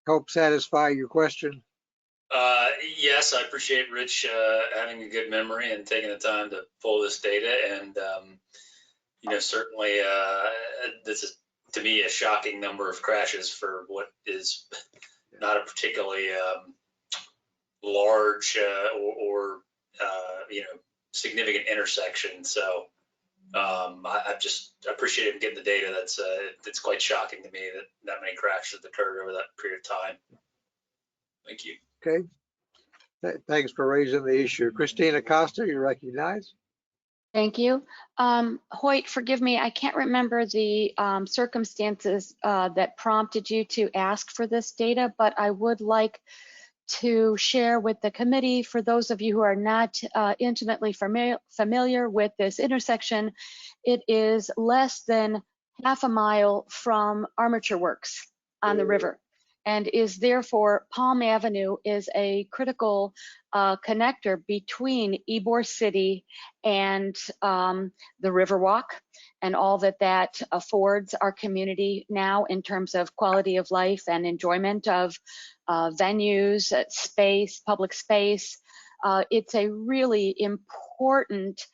help satisfy your question? Yes, I appreciate Rich having a good memory and taking the time to pull this data. And, certainly this is, to me, a shocking number of crashes for what is not a particularly large or significant intersection. So I just appreciate getting the data. That's quite shocking to me that many crashes occurred over that period of time. Thank you. Okay. Thanks for raising the issue. Christina Costa, you recognize. Thank you. Hoyt, forgive me, I can't remember the circumstances that prompted you to ask for this data, but I would like to share with the committee, for those of you who are not intimately familiar with this intersection, it is less than half a mile from Armature Works on the river, and is therefore, Palm Avenue is a critical connector between Ybor City and the Riverwalk, and all that affords our community now in terms of quality of life and enjoyment of venues, space, public space. It's a really important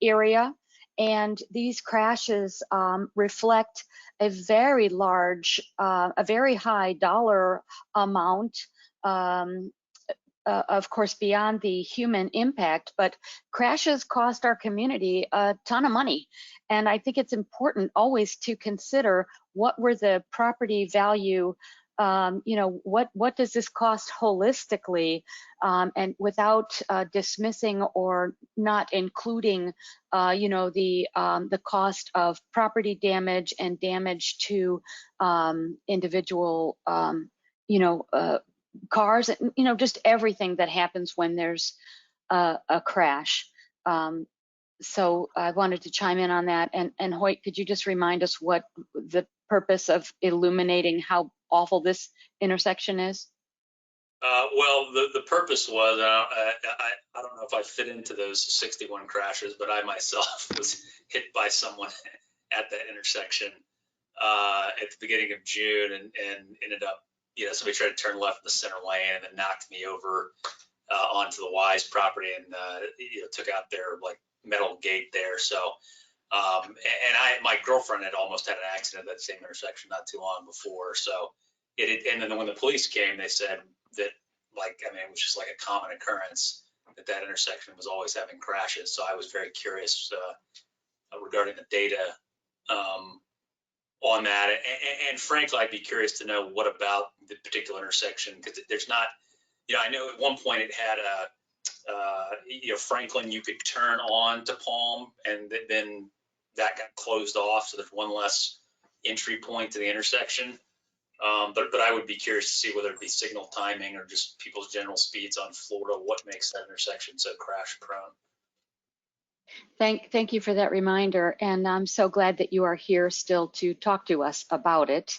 area, and these crashes reflect a very large, a very high dollar amount, of course, beyond the human impact, but crashes cost our community a ton of money. And I think it's important always to consider what were the property value, what does this cost holistically, and without dismissing or not including, the cost of property damage and damage to individual, cars, just everything that happens when there's a crash. So I wanted to chime in on that. And Hoyt, could you just remind us what the purpose of illuminating how awful this intersection is? Well, the purpose was, I don't know if I fit into those 61 crashes, but I myself was hit by someone at that intersection at the beginning of June, and ended up, somebody tried to turn left in the center lane and then knocked me over onto the Wise property, and took out their metal gate there. So, and my girlfriend had almost had an accident at that same intersection not too long before. So and then when the police came, they said that it was just like a common occurrence that intersection was always having crashes. So I was very curious regarding the data on that. And frankly, I'd be curious to know what about the particular intersection, because there's not, I know at one point it had Franklin, you could turn on to Palm, and then that got closed off. So there's one less entry point to the intersection. But I would be curious to see whether it be signal timing or just people's general speeds on Florida, what makes that intersection so crash prone. Thank you for that reminder, and I'm so glad that you are here still to talk to us about it.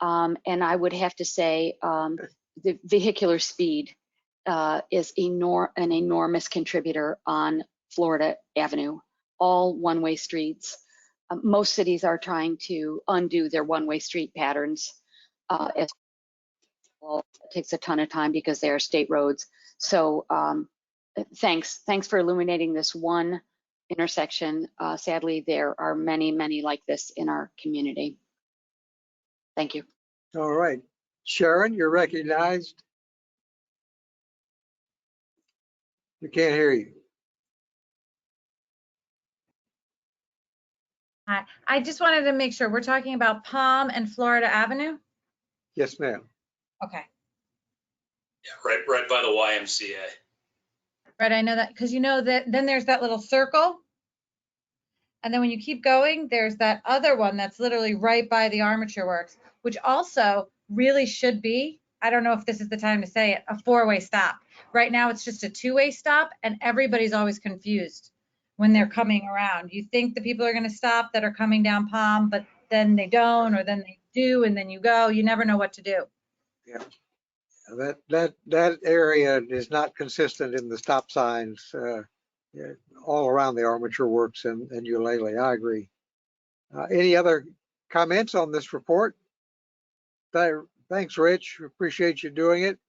And I would have to say the vehicular speed is an enormous contributor on Florida Avenue, all one-way streets. Most cities are trying to undo their one-way street patterns. As well, it takes a ton of time because they are state roads. So thanks for illuminating this one intersection. Sadly, there are many, many like this in our community. Thank you. All right. Sharon, you're recognized. We can't hear you. Hi. I just wanted to make sure we're talking about Palm and Florida Avenue. Yes, ma'am. Okay. Yeah, right by the YMCA. Right, I know that, because that then there's that little circle, and then when you keep going, there's that other one that's literally right by the Armature Works, which also really should be, I don't know if this is the time to say it, a four-way stop. Right now, it's just a two-way stop, and everybody's always confused when they're coming around. You think the people are going to stop that are coming down Palm, but then they don't, or then they do, and then you go. You never know what to do. Yeah. That area is not consistent in the stop signs all around the Armature Works and Eulalie. I agree. Any other comments on this report? Thanks, Rich. Appreciate you doing it.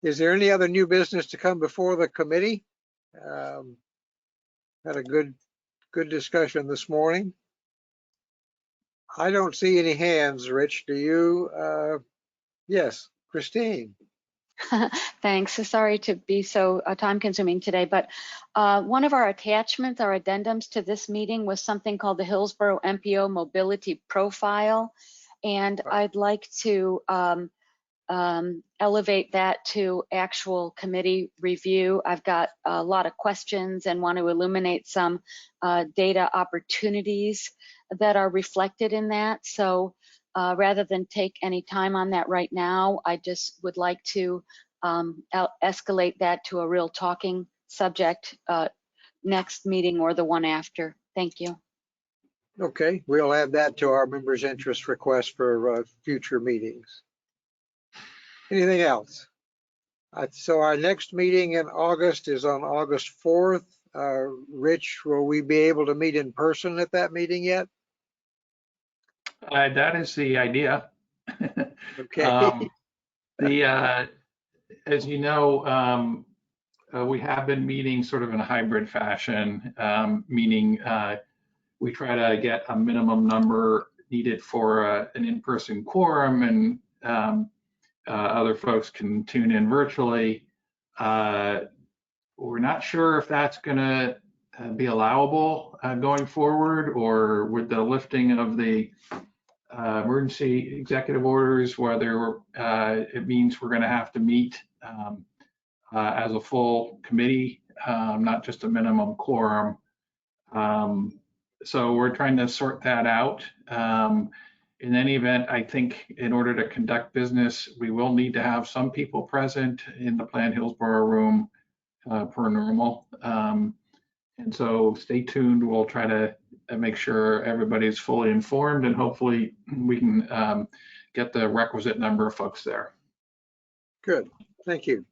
Is there any other new business to come before the committee? Had a good discussion this morning. I don't see any hands, Rich. Do you? Yes, Christine. Thanks. Sorry to be so time consuming today, but one of our attachments, our addendums to this meeting was something called the Hillsborough MPO Mobility Profile. And I'd like to elevate that to actual committee review. I've got a lot of questions and want to illuminate some data opportunities that are reflected in that. So rather than take any time on that right now, I just would like to escalate that to a real talking subject next meeting or the one after. Thank you. Okay, we'll add that to our members' interest request for future meetings. Anything else? So our next meeting in August is on August 4th. Rich, will we be able to meet in person at that meeting yet? That is the idea. Okay. As you know, we have been meeting sort of in a hybrid fashion, meaning we try to get a minimum number needed for an in-person quorum, and other folks can tune in virtually. We're not sure if that's going to be allowable going forward, or with the lifting of the emergency executive orders, whether it means we're going to have to meet as a full committee, not just a minimum quorum. So we're trying to sort that out. In any event, I think in order to conduct business, we will need to have some people present in the Planned Hillsborough room per normal. And so stay tuned. We'll try to make sure everybody's fully informed, and hopefully we can get the requisite number of folks there. Good, thank you.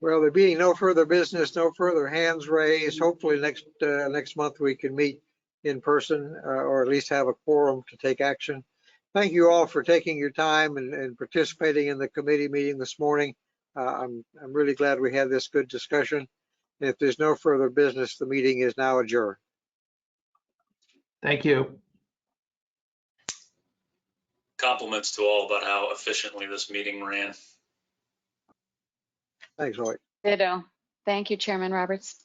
Well, there being no further business, no further hands raised, hopefully next month we can meet in person or at least have a quorum to take action. Thank you all for taking your time and participating in the committee meeting this morning. I'm really glad we had this good discussion. If there's no further business, the meeting is now adjourned. Thank you. Compliments to all about how efficiently this meeting ran. Thanks, Lloyd. Ditto. Thank you, Chairman Roberts.